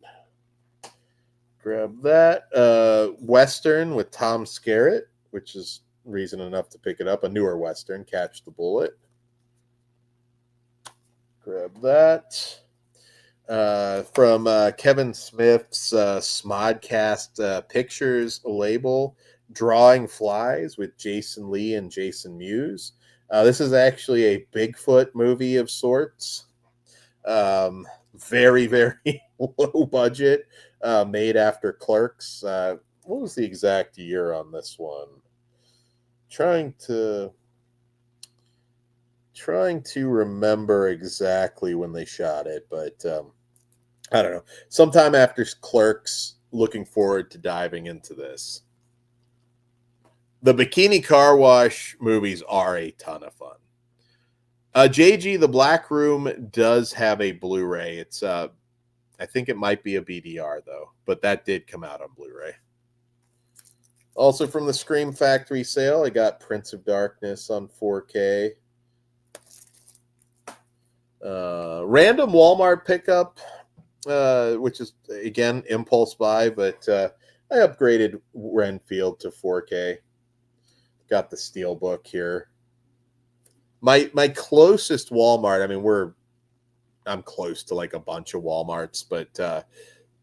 grab that. Western with Tom Skerritt, which is reason enough to pick it up. A newer Western, Catch the Bullet. Grab that. From Kevin Smith's Smodcast Pictures label, Drawing Flies with Jason Lee and Jason Mewes. This is actually a Bigfoot movie of sorts. Very, very low budget, made after Clerks. What was the exact year on this one? Trying to remember exactly when they shot it, but I don't know. Sometime after Clerks. Looking forward to diving into this. The Bikini Car Wash movies are a ton of fun. JG, The Black Room does have a Blu-ray. It's I think it might be a BDR though, but that did come out on Blu-ray. Also from the Scream Factory sale, I got Prince of Darkness on 4K. Random Walmart pickup, which is again impulse buy, but I upgraded Renfield to 4K. Got the Steelbook here. My closest Walmart, I mean, I'm close to like a bunch of Walmarts, but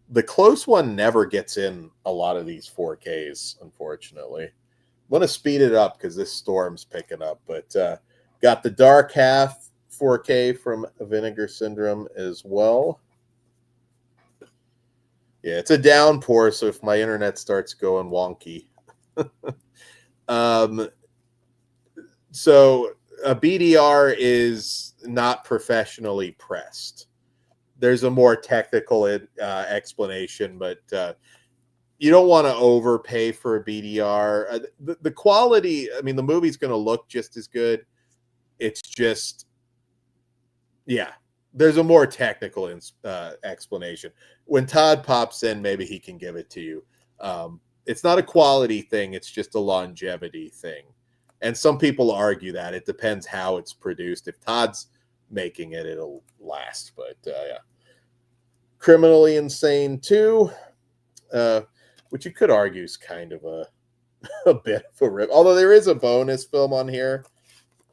the close one never gets in a lot of these 4Ks, unfortunately. I'm going to speed it up because this storm's picking up, but got the Dark Half 4K from Vinegar Syndrome as well. Yeah, it's a downpour, so if my internet starts going wonky. So a BDR is not professionally pressed. There's a more technical explanation, but you don't want to overpay for a BDR. The quality, I mean, the movie's going to look just as good. It's just, yeah, there's a more technical explanation. When Todd pops in, maybe he can give it to you. it's not a quality thing. It's just a longevity thing. And some people argue that it depends how it's produced. If Todd's making it, it'll last. But yeah, Criminally Insane 2, which you could argue is kind of a bit of a rip. Although there is a bonus film on here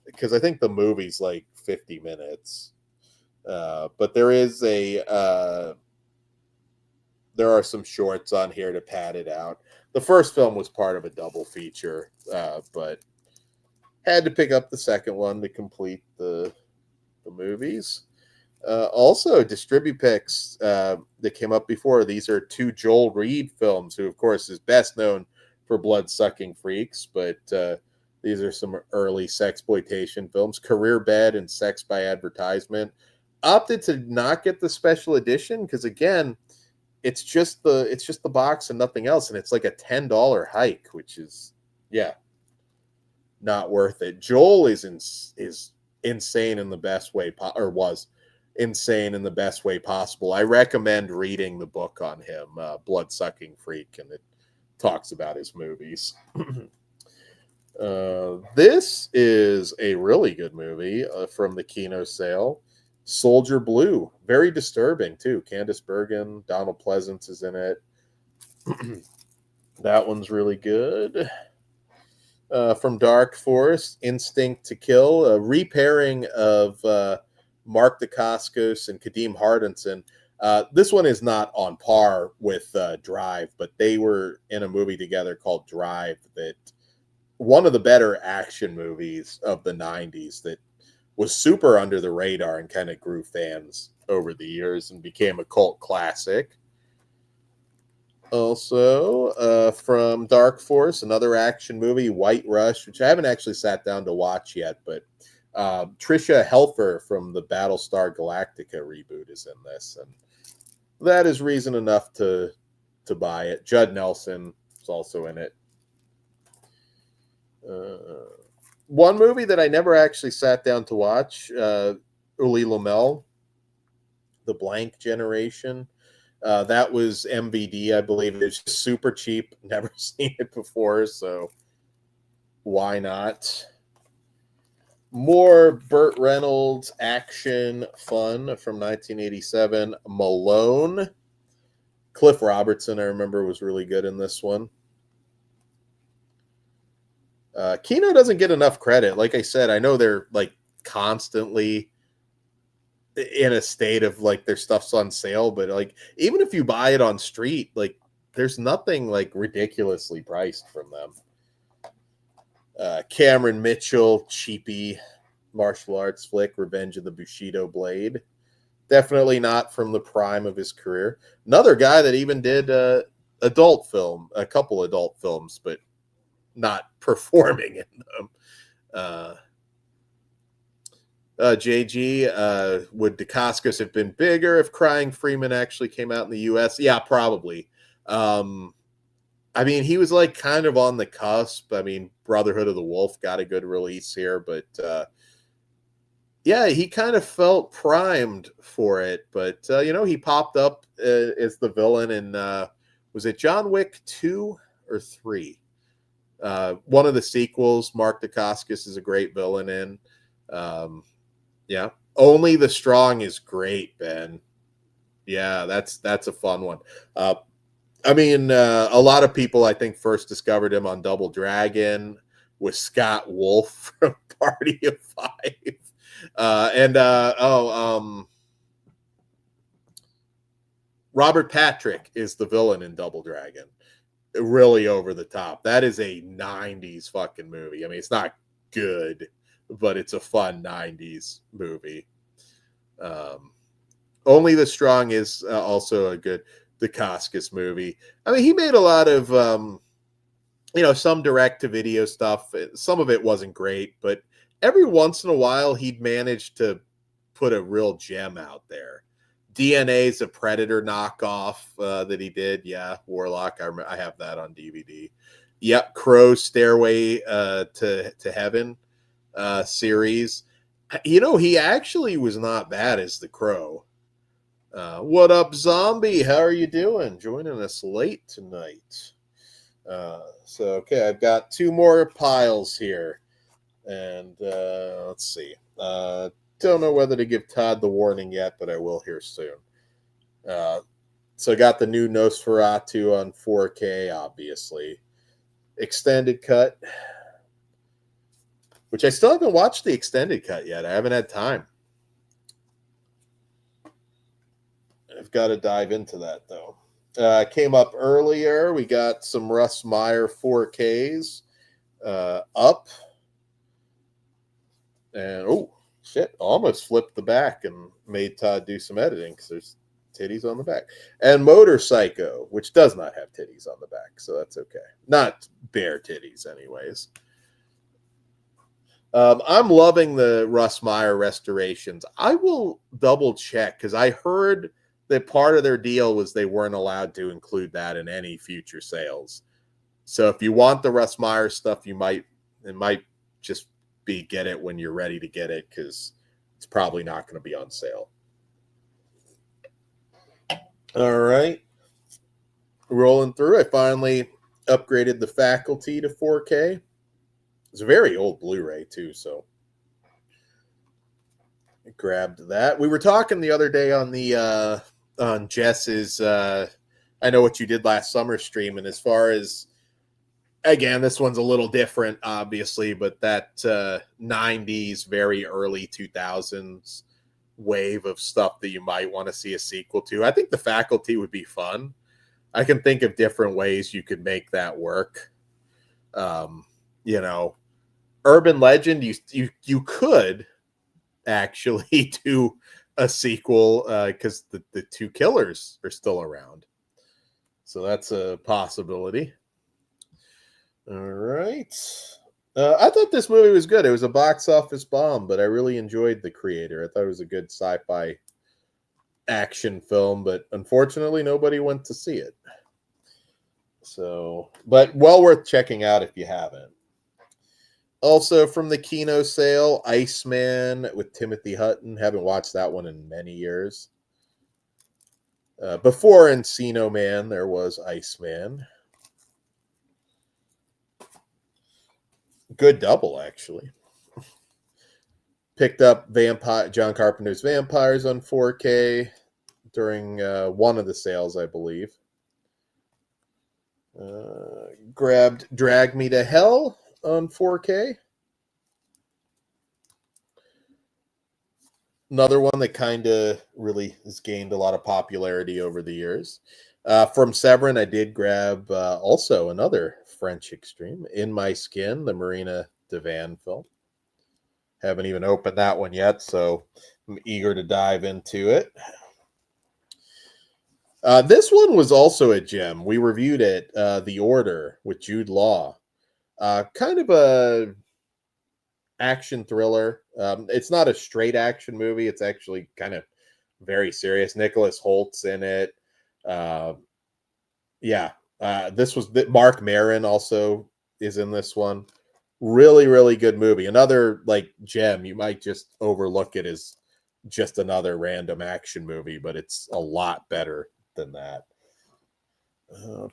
because I think the movie's like 50 minutes. But there is there are some shorts on here to pad it out. The first film was part of a double feature, but had to pick up the second one to complete the movies. Also, Distribute Picks that came up before. These are 2 Joel Reed films, who, of course, is best known for Blood-Sucking Freaks, but these are some early sexploitation films. Career Bed and Sex by Advertisement. Opted to not get the special edition because, again, it's just the box and nothing else, and it's like a $10 hike, which is, yeah, not worth it. Joel is insane in the best way, or was insane in the best way possible. I recommend reading the book on him, Blood-Sucking Freak, and it talks about his movies. This is a really good movie from the Kino sale. Soldier Blue, very disturbing too. Candice Bergen, Donald Pleasance is in it. That one's really good. From Dark Force, Instinct to Kill, a repairing of Mark Dacascos and Kadeem Hardison. This one is not on par with Drive, but they were in a movie together called Drive, that one of the better action movies of the 90s that was super under the radar and kind of grew fans over the years and became a cult classic. Also, from Dark Force, another action movie, White Rush, which I haven't actually sat down to watch yet, but Tricia Helfer from the Battlestar Galactica reboot is in this, and that is reason enough to buy it. Judd Nelson is also in it. One movie that I never actually sat down to watch, Uli Lamel, The Blank Generation. That was MVD, I believe. It's super cheap. Never seen it before, so why not? More Burt Reynolds action fun from 1987. Malone. Cliff Robertson, I remember, was really good in this one. Kino doesn't get enough credit. Like I said, I know they're like constantly in a state of like their stuff's on sale, but like even if you buy it on street, like there's nothing like ridiculously priced from them. Cameron Mitchell, cheapy martial arts flick, Revenge of the Bushido Blade. Definitely not from the prime of his career. Another guy that even did a couple adult films, but not performing in them. JG, would Dacascos have been bigger if Crying Freeman actually came out in the US? Yeah, probably. I mean, he was like kind of on the cusp. I mean, Brotherhood of the Wolf got a good release here, but yeah, he kind of felt primed for it. But he popped up as the villain in was it John Wick 2 or 3? One of the sequels. Mark Dacascos is a great villain in. Yeah, Only the Strong is great, Ben. Yeah, that's a fun one. I mean, a lot of people, I think, first discovered him on Double Dragon with Scott Wolf from Party of Five. Robert Patrick is the villain in Double Dragon. Really over the top. That is a 90s fucking movie. I mean, it's not good, but it's a fun 90s movie. Only the Strong is also a good Dacascos movie. I mean, he made a lot of, some direct-to-video stuff. Some of it wasn't great, but every once in a while, he'd manage to put a real gem out there. DNA's a Predator knockoff that he did. Yeah, Warlock. I have that on DVD. Yep, Crow Stairway to Heaven series. He actually was not bad as the Crow. What up, Zombie? How are you doing? Joining us late tonight. Okay, I've got 2 more piles here. And let's see. Don't know whether to give Todd the warning yet, but I will here soon. So I got the new Nosferatu on 4K, obviously. Extended cut, which I still haven't watched the extended cut yet. I haven't had time. I've got to dive into that, though. Came up earlier. We got some Russ Meyer 4Ks up. And, oh, shit, almost flipped the back and made Todd do some editing because there's titties on the back. And Motorpsycho, which does not have titties on the back, so that's okay. Not bare titties, anyways. I'm loving the Russ Meyer restorations. I will double check because I heard that part of their deal was they weren't allowed to include that in any future sales. So if you want the Russ Meyer stuff, it might just be get it when you're ready to get it because it's probably not going to be on sale. All right. Rolling through. I finally upgraded the Faculty to 4K. It's a very old Blu-ray too, so I grabbed that. We were talking the other day on the on Jess's I Know What You Did Last Summer stream, and as far as, again, this one's a little different, obviously, but that 90s, very early 2000s wave of stuff that you might want to see a sequel to. I think The Faculty would be fun. I can think of different ways you could make that work. You know, Urban Legend, you could actually do a sequel because the 2 killers are still around. So that's a possibility. All right. I thought this movie was good. It was a box office bomb, but I really enjoyed The Creator. I thought it was a good sci-fi action film, but unfortunately nobody went to see it. So, but well worth checking out if you haven't. Also from the Kino sale, Iceman with Timothy Hutton. Haven't watched that one in many years. Before Encino Man, there was Iceman. Good double, actually. Picked up John Carpenter's Vampires on 4K during one of the sales, I believe. Grabbed Drag Me to Hell on 4K. Another one that kind of really has gained a lot of popularity over the years. From Severin, I did grab also another French extreme, In My Skin, the Marina Devan film. Haven't even opened that one yet, so I'm eager to dive into it. This one was also a gem. We reviewed it, The Order with Jude Law. Kind of a action thriller. It's not a straight action movie. It's actually kind of very serious. Nicholas Holt's in it. This was Mark Maron also is in this one. Really, really good movie. Another like gem. You might just overlook it as just another random action movie, but it's a lot better than that.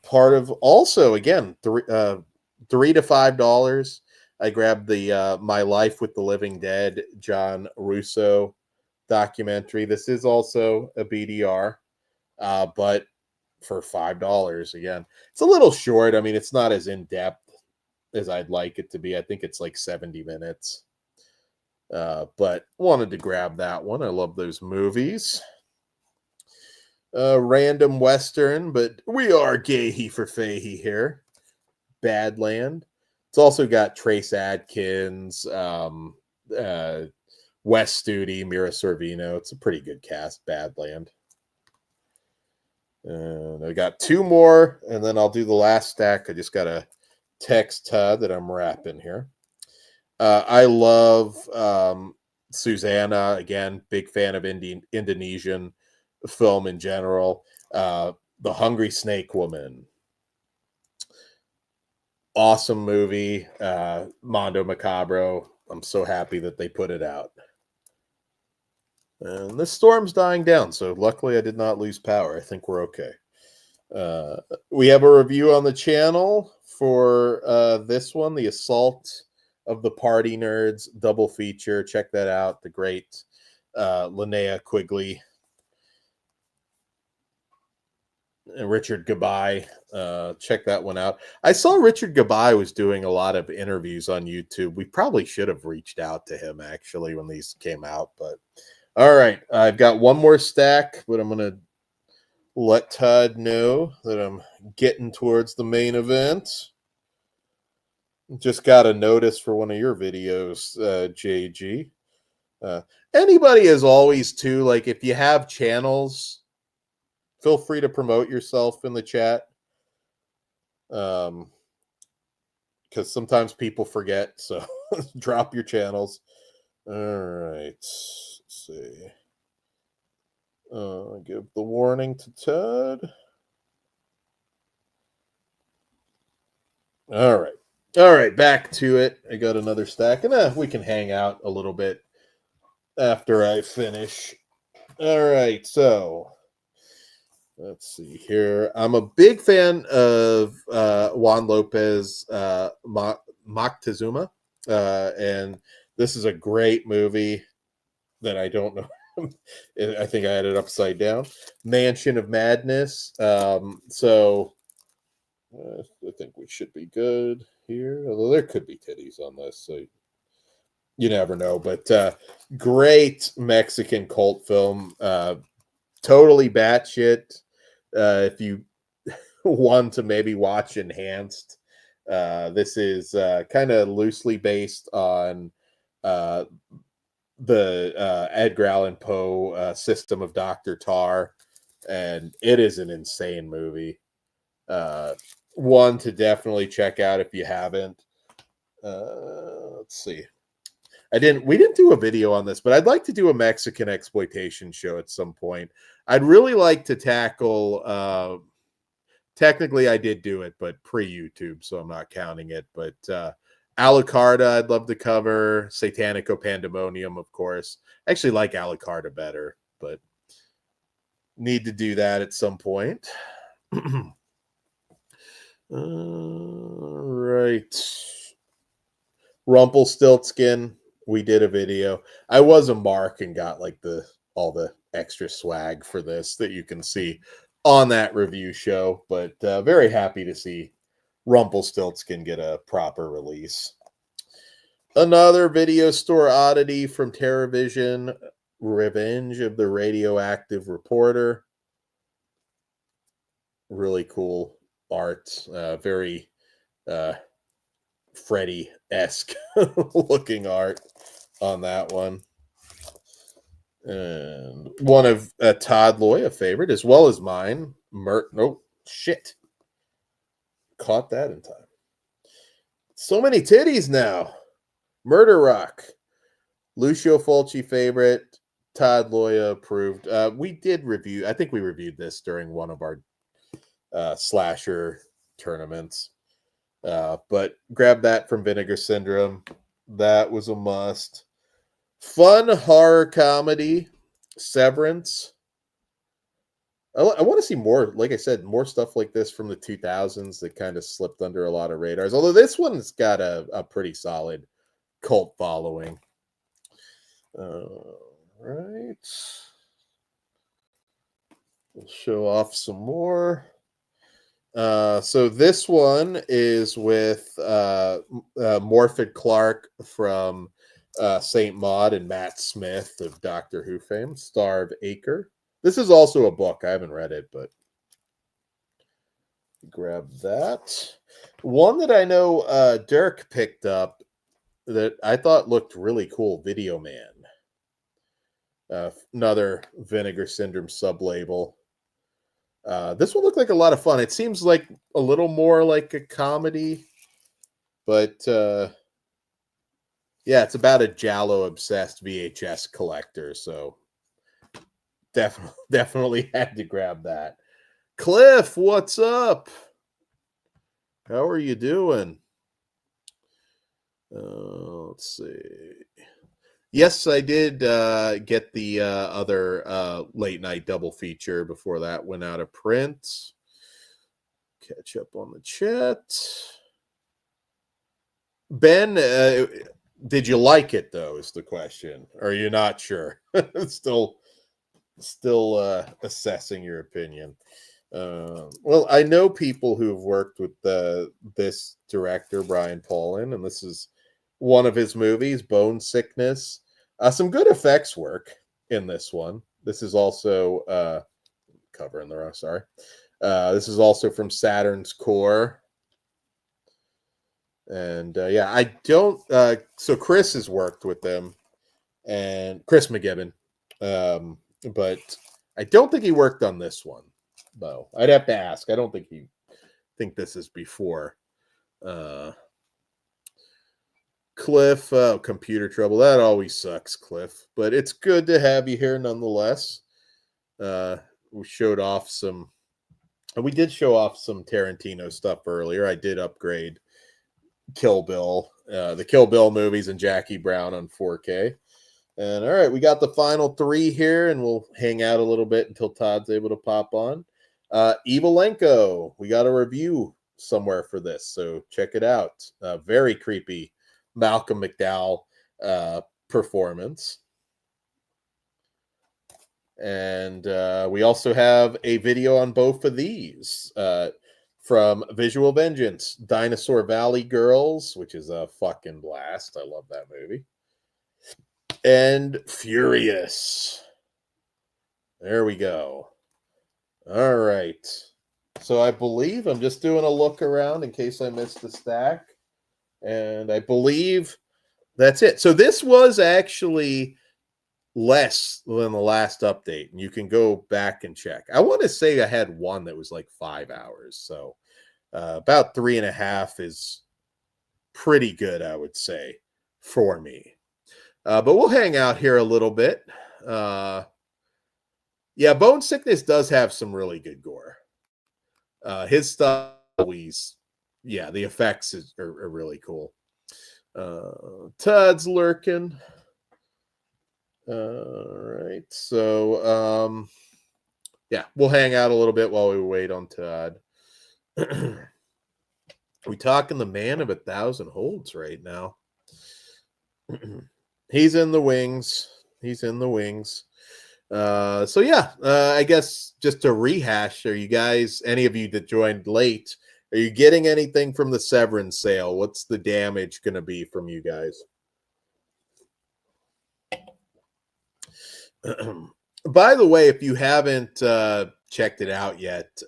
Part of also again $3 to $5. I grabbed the My Life with the Living Dead John Russo documentary. This is also a BDR, but for $5 again. It's a little short. I mean, it's not as in depth as I'd like it to be. I think it's like 70 minutes. But wanted to grab that one. I love those movies. Random Western, but we are gay for Fahey here. Badland. It's also got Trace Adkins, Wes Studi, Mira Sorvino. It's a pretty good cast, Badland. And I got 2 more, and then I'll do the last stack. I just got to text Todd that I'm wrapping here. I love Susanna. Again, big fan of Indonesian film in general. The Hungry Snake Woman. Awesome movie. Mondo Macabro. I'm so happy that they put it out. And the storm's dying down, so luckily I did not lose power. I think we're okay. We have a review on the channel for this one, The Assault of the Party Nerds double feature. Check that out. The great Linnea Quigley and Richard Gabai. Check that one out. I saw Richard Gabai was doing a lot of interviews on YouTube. We probably should have reached out to him actually when these came out. But all right, I've got one more stack, but I'm going to let Todd know that I'm getting towards the main event. Just got a notice for one of your videos, JG. Anybody, as always, too, like if you have channels, feel free to promote yourself in the chat. Because sometimes people forget, so drop your channels. All right, let's see. Give the warning to Todd. All right, back to it. I got another stack, and we can hang out a little bit after I finish. All right, so let's see here. I'm a big fan of Juan Lopez Moctezuma, and this is a great movie that I don't know. I think I had it upside down. Mansion of Madness. So I think we should be good here. Although there could be titties on this, so you never know. But great Mexican cult film. Totally batshit. If you want to maybe watch Enhanced, this is kind of loosely based on the Edgar Allan Poe System of Dr. Tar, and it is an insane movie. One to definitely check out if you haven't. Let's see. We didn't do a video on this, but I'd like to do a Mexican exploitation show at some point. I'd really like to tackle technically I did do it, but pre-YouTube, so I'm not counting it. But Alucarda, I'd love to cover. Satanico Pandemonium, of course. I actually like Alucarda better, but need to do that at some point. All right. Rumpelstiltskin, we did a video. I was a mark and got like all the extra swag for this that you can see on that review show, but very happy to see Rumpelstiltskin get a proper release. Another video store oddity from TerraVision, Revenge of the Radioactive Reporter. Really cool art, very Freddy-esque looking art on that one. And one of Todd Loy, a favorite, as well as mine. Shit. Caught that in time. So many titties now. Murder Rock. Lucio Fulci favorite. Todd Loya approved. We did review, I think we reviewed this during one of our slasher tournaments. But grab that from Vinegar Syndrome. That was a must. Fun horror comedy, Severance. I want to see more, like I said, more stuff like this from the 2000s that kind of slipped under a lot of radars. Although this one's got a pretty solid cult following. Right. We'll show off some more. So this one is with Morfydd Clark from Saint Maud and Matt Smith of Doctor Who fame, Star of Acre. This is also a book. I haven't read it, but grab that. One that I know Dirk picked up that I thought looked really cool, Video Man. Another Vinegar Syndrome sub-label. This one looked like a lot of fun. It seems like a little more like a comedy, but yeah, it's about a Giallo-obsessed VHS collector, so definitely had to grab that. Cliff, what's up? How are you doing? Let's see. Yes, I did get the other late night double feature before that went out of print. Catch up on the chat. Ben, did you like it though? Is the question. Or are you not sure? still assessing your opinion. Well, I know people who've worked with this director, Brian Paulin, and this is one of his movies, Bone Sickness. Some good effects work in this one. This is also covering the rough. Sorry, this is also from Saturn's Core, and yeah, I don't. So Chris has worked with them, and Chris McGibbon, but I don't think he worked on this one. Though I'd have to ask. I don't think this is before. Cliff, computer trouble. That always sucks, Cliff. But it's good to have you here nonetheless. We showed off we did show off some Tarantino stuff earlier. I did upgrade Kill Bill, the Kill Bill movies and Jackie Brown on 4K. And all right, we got the final 3 here, and we'll hang out a little bit until Todd's able to pop on. Evilenko, we got a review somewhere for this, so check it out. Very creepy Malcolm McDowell performance. And we also have a video on both of these from Visual Vengeance, Dinosaur Valley Girls, which is a fucking blast. I love that movie. And Furious. There we go. All right. So I believe I'm just doing a look around in case I missed the stack. And I believe that's it. So this was actually less than the last update. And you can go back and check. I want to say I had one that was like 5 hours. So about 3.5 is pretty good, I would say, for me. But we'll hang out here a little bit. Yeah, Bone Sickness does have some really good gore. His stuff always, yeah, the effects are really cool. Todd's lurking. All right, so yeah, we'll hang out a little bit while we wait on Todd. We talking the man of 1,000 holds right now. He's in the wings. So yeah, I guess just to rehash, are you guys, any of you that joined late, are you getting anything from the Severin sale? What's the damage going to be from you guys? By the way, if you haven't checked it out yet,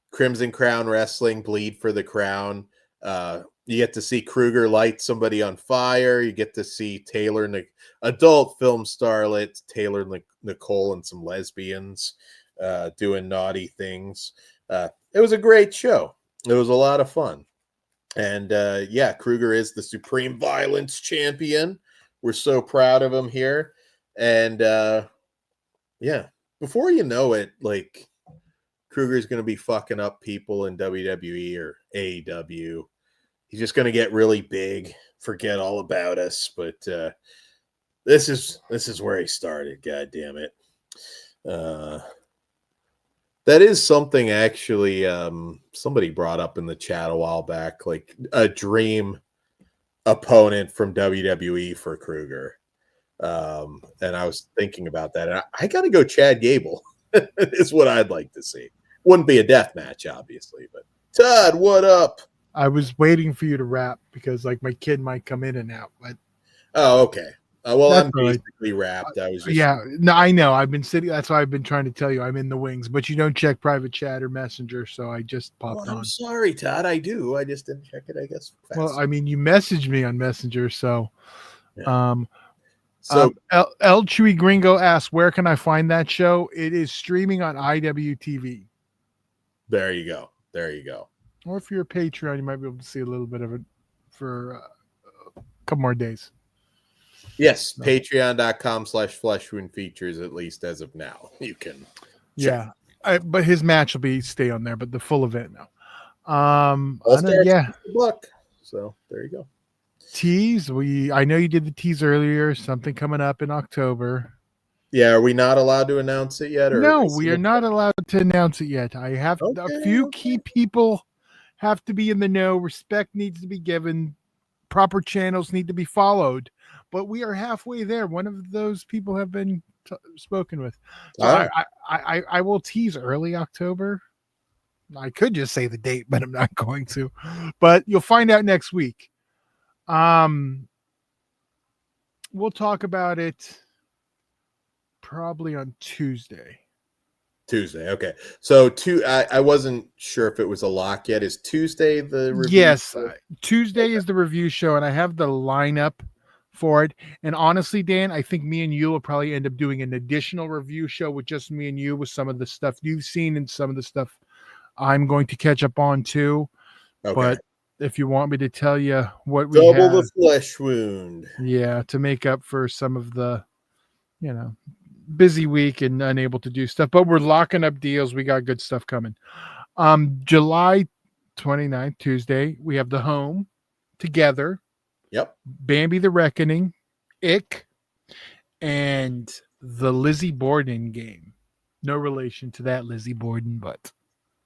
Crimson Crown Wrestling, Bleed for the Crown. You get to see Kruger light somebody on fire. You get to see adult film starlets, Taylor Nicole, and some lesbians doing naughty things. It was a great show. It was a lot of fun. And yeah, Kruger is the Supreme Violence Champion. We're so proud of him here. And yeah, before you know it, like, Kruger's going to be fucking up people in WWE or AEW. He's just going to get really big, forget all about us. But this is where he started. God damn it. That is something actually somebody brought up in the chat a while back, like a dream opponent from WWE for Kruger. And I was thinking about that. And I got to go Chad Gable is what I'd like to see. Wouldn't be a death match, obviously. But Todd, what up? I was waiting for you to wrap because, like, my kid might come in and out. But oh, okay. Well, that's I'm basically wrapped. I was just no, I know. I've been sitting. That's why I've been trying to tell you I'm in the wings. But you don't check private chat or messenger, so I just popped on. I'm sorry, Todd. I do. I just didn't check it, I guess. Fast. Well, I mean, you messaged me on Messenger, so. Yeah. El Chewy Gringo asks, where can I find that show? It is streaming on IWTV. There you go. Or if you're a Patreon, you might be able to see a little bit of it for a couple more days. Yes, so. Patreon.com/Fleshwound Features, at least as of now. You can check. Yeah. But his match will stay on there, but the full event now. Yeah. So there you go. Tease. I know you did the tease earlier. Something coming up in October. Yeah, are we not allowed to announce it yet? Or no, we are not allowed to announce it yet. I have a few key people have to be in the know. Respect needs to be given. proper channels need to be followed, but we are halfway there. One of those people have been spoken with. So All right. I will tease early October. I could just say the date, but I'm not going to. But you'll find out next week. We'll talk about it probably on Tuesday. Okay. So I wasn't sure if it was a lock yet. Is Tuesday the review? Yes, Tuesday is the review show, and I have the lineup for it. And honestly, Dan, I think me and you will probably end up doing an additional review show with just me and you with some of the stuff you've seen and some of the stuff I'm going to catch up on too. Okay. But if you want me to tell you what we Double have, the flesh wound. yeah, to make up for some of the, busy week and unable to do stuff, but we're locking up deals. We got good stuff coming. July 29th, Tuesday, we have The Home Together. Yep. Bambi the Reckoning, Ick, and the Lizzie Borden game. No relation to that Lizzie Borden, but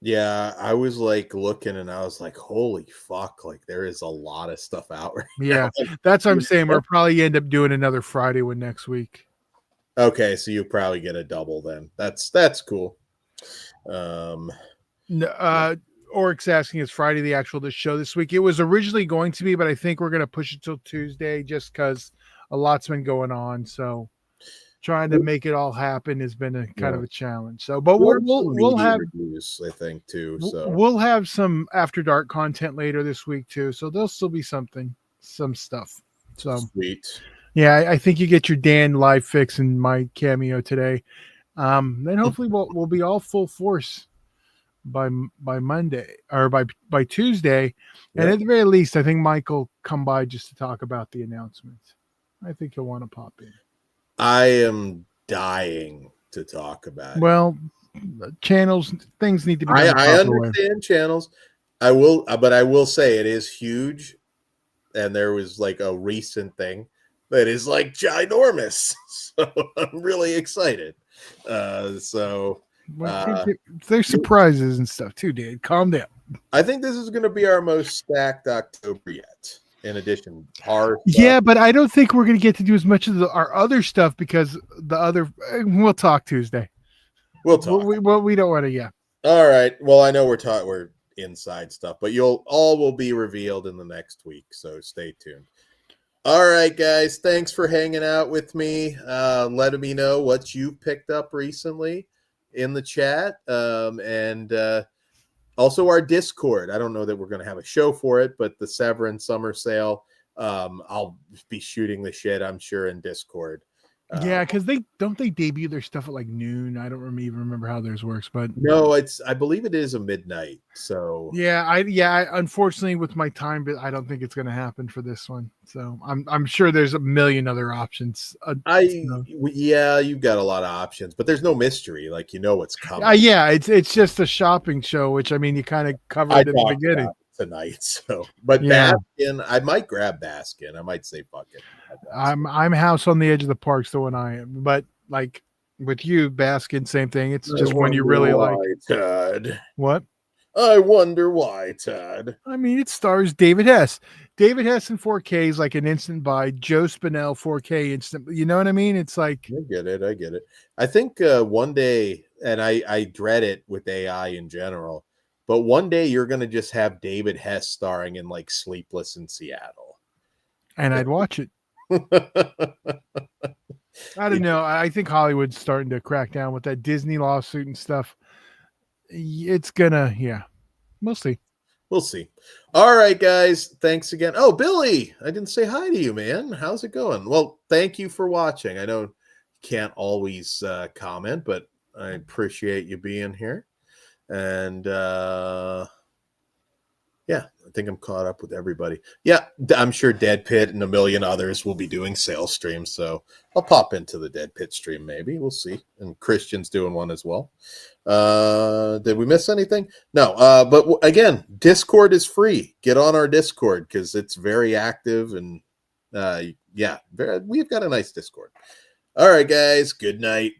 yeah, I was like looking and I was like, holy fuck, like there is a lot of stuff out right yeah, now. that's what I'm saying. We'll probably end up doing another Friday one next week. Okay, so you probably get a double then. That's cool. Oric's asking, is Friday the show this week? It was originally going to be, but I think we're going to push it till Tuesday just because a lot's been going on. So trying to make it all happen has been a kind of a challenge. So, but we'll have reviews, I think, too. So we'll have some After Dark content later this week too. So there'll still be some stuff. So sweet. Yeah, I think you get your Dan live fix and my cameo today. Then hopefully we'll be all full force by Monday or by Tuesday. And at the very least, I think Mike will come by just to talk about the announcements. I think he'll want to pop in. I am dying to talk about it. Well, channels, things need to be done. I understand channels. I will say it is huge. And there was like a recent thing that is like ginormous. So I'm really excited. There's surprises and stuff too, dude. Calm down. I think this is going to be our most stacked October yet. In addition, horror stuff. Yeah, but I don't think we're going to get to do as much of our other stuff because we'll talk Tuesday. We'll talk. We don't want to. Yeah. All right. Well, I know we're inside stuff, but all will be revealed in the next week. So stay tuned. All right, guys. Thanks for hanging out with me. Let me know what you picked up recently in the chat. And also our Discord. I don't know that we're going to have a show for it, but the Severin Summer Sale. I'll be shooting the shit, I'm sure, in Discord. Yeah, because they debut their stuff at like noon. I don't even remember how theirs works, but no, I believe it is a midnight. So I unfortunately with my time, but I don't think it's going to happen for this one. So I'm sure there's a million other options. You've got a lot of options, but there's no mystery. Like what's coming. It's just a shopping show, which I mean you kind of covered in the beginning tonight. So, but Baskin, I might grab Baskin. I might say fuck it. I'm house on the edge of the park, so when I am, but like with you, Baskin, same thing. It's just when you really like Todd. What? I wonder why, Todd. I mean, it stars David Hess. David Hess in 4K is like an instant buy. Joe Spinell 4K instant. You know what I mean? It's like I get it. I think one day, and I dread it with AI in general, but one day you're gonna just have David Hess starring in like Sleepless in Seattle, and I'd watch it. I don't know. I think Hollywood's starting to crack down with that Disney lawsuit and stuff. It's gonna, we'll see. We'll see. All right, guys. Thanks again. Oh, Billy, I didn't say hi to you, man. How's it going? Well, thank you for watching. I know you can't always comment, but I appreciate you being here. And I think I'm caught up with everybody. Yeah, I'm sure Dead Pit and a million others will be doing sales streams, so I'll pop into the Dead Pit stream maybe. We'll see. And Christian's doing one as well. Did we miss anything? No. But again, Discord is free. Get on our Discord because it's very active and we've got a nice Discord. All right, guys. Good night.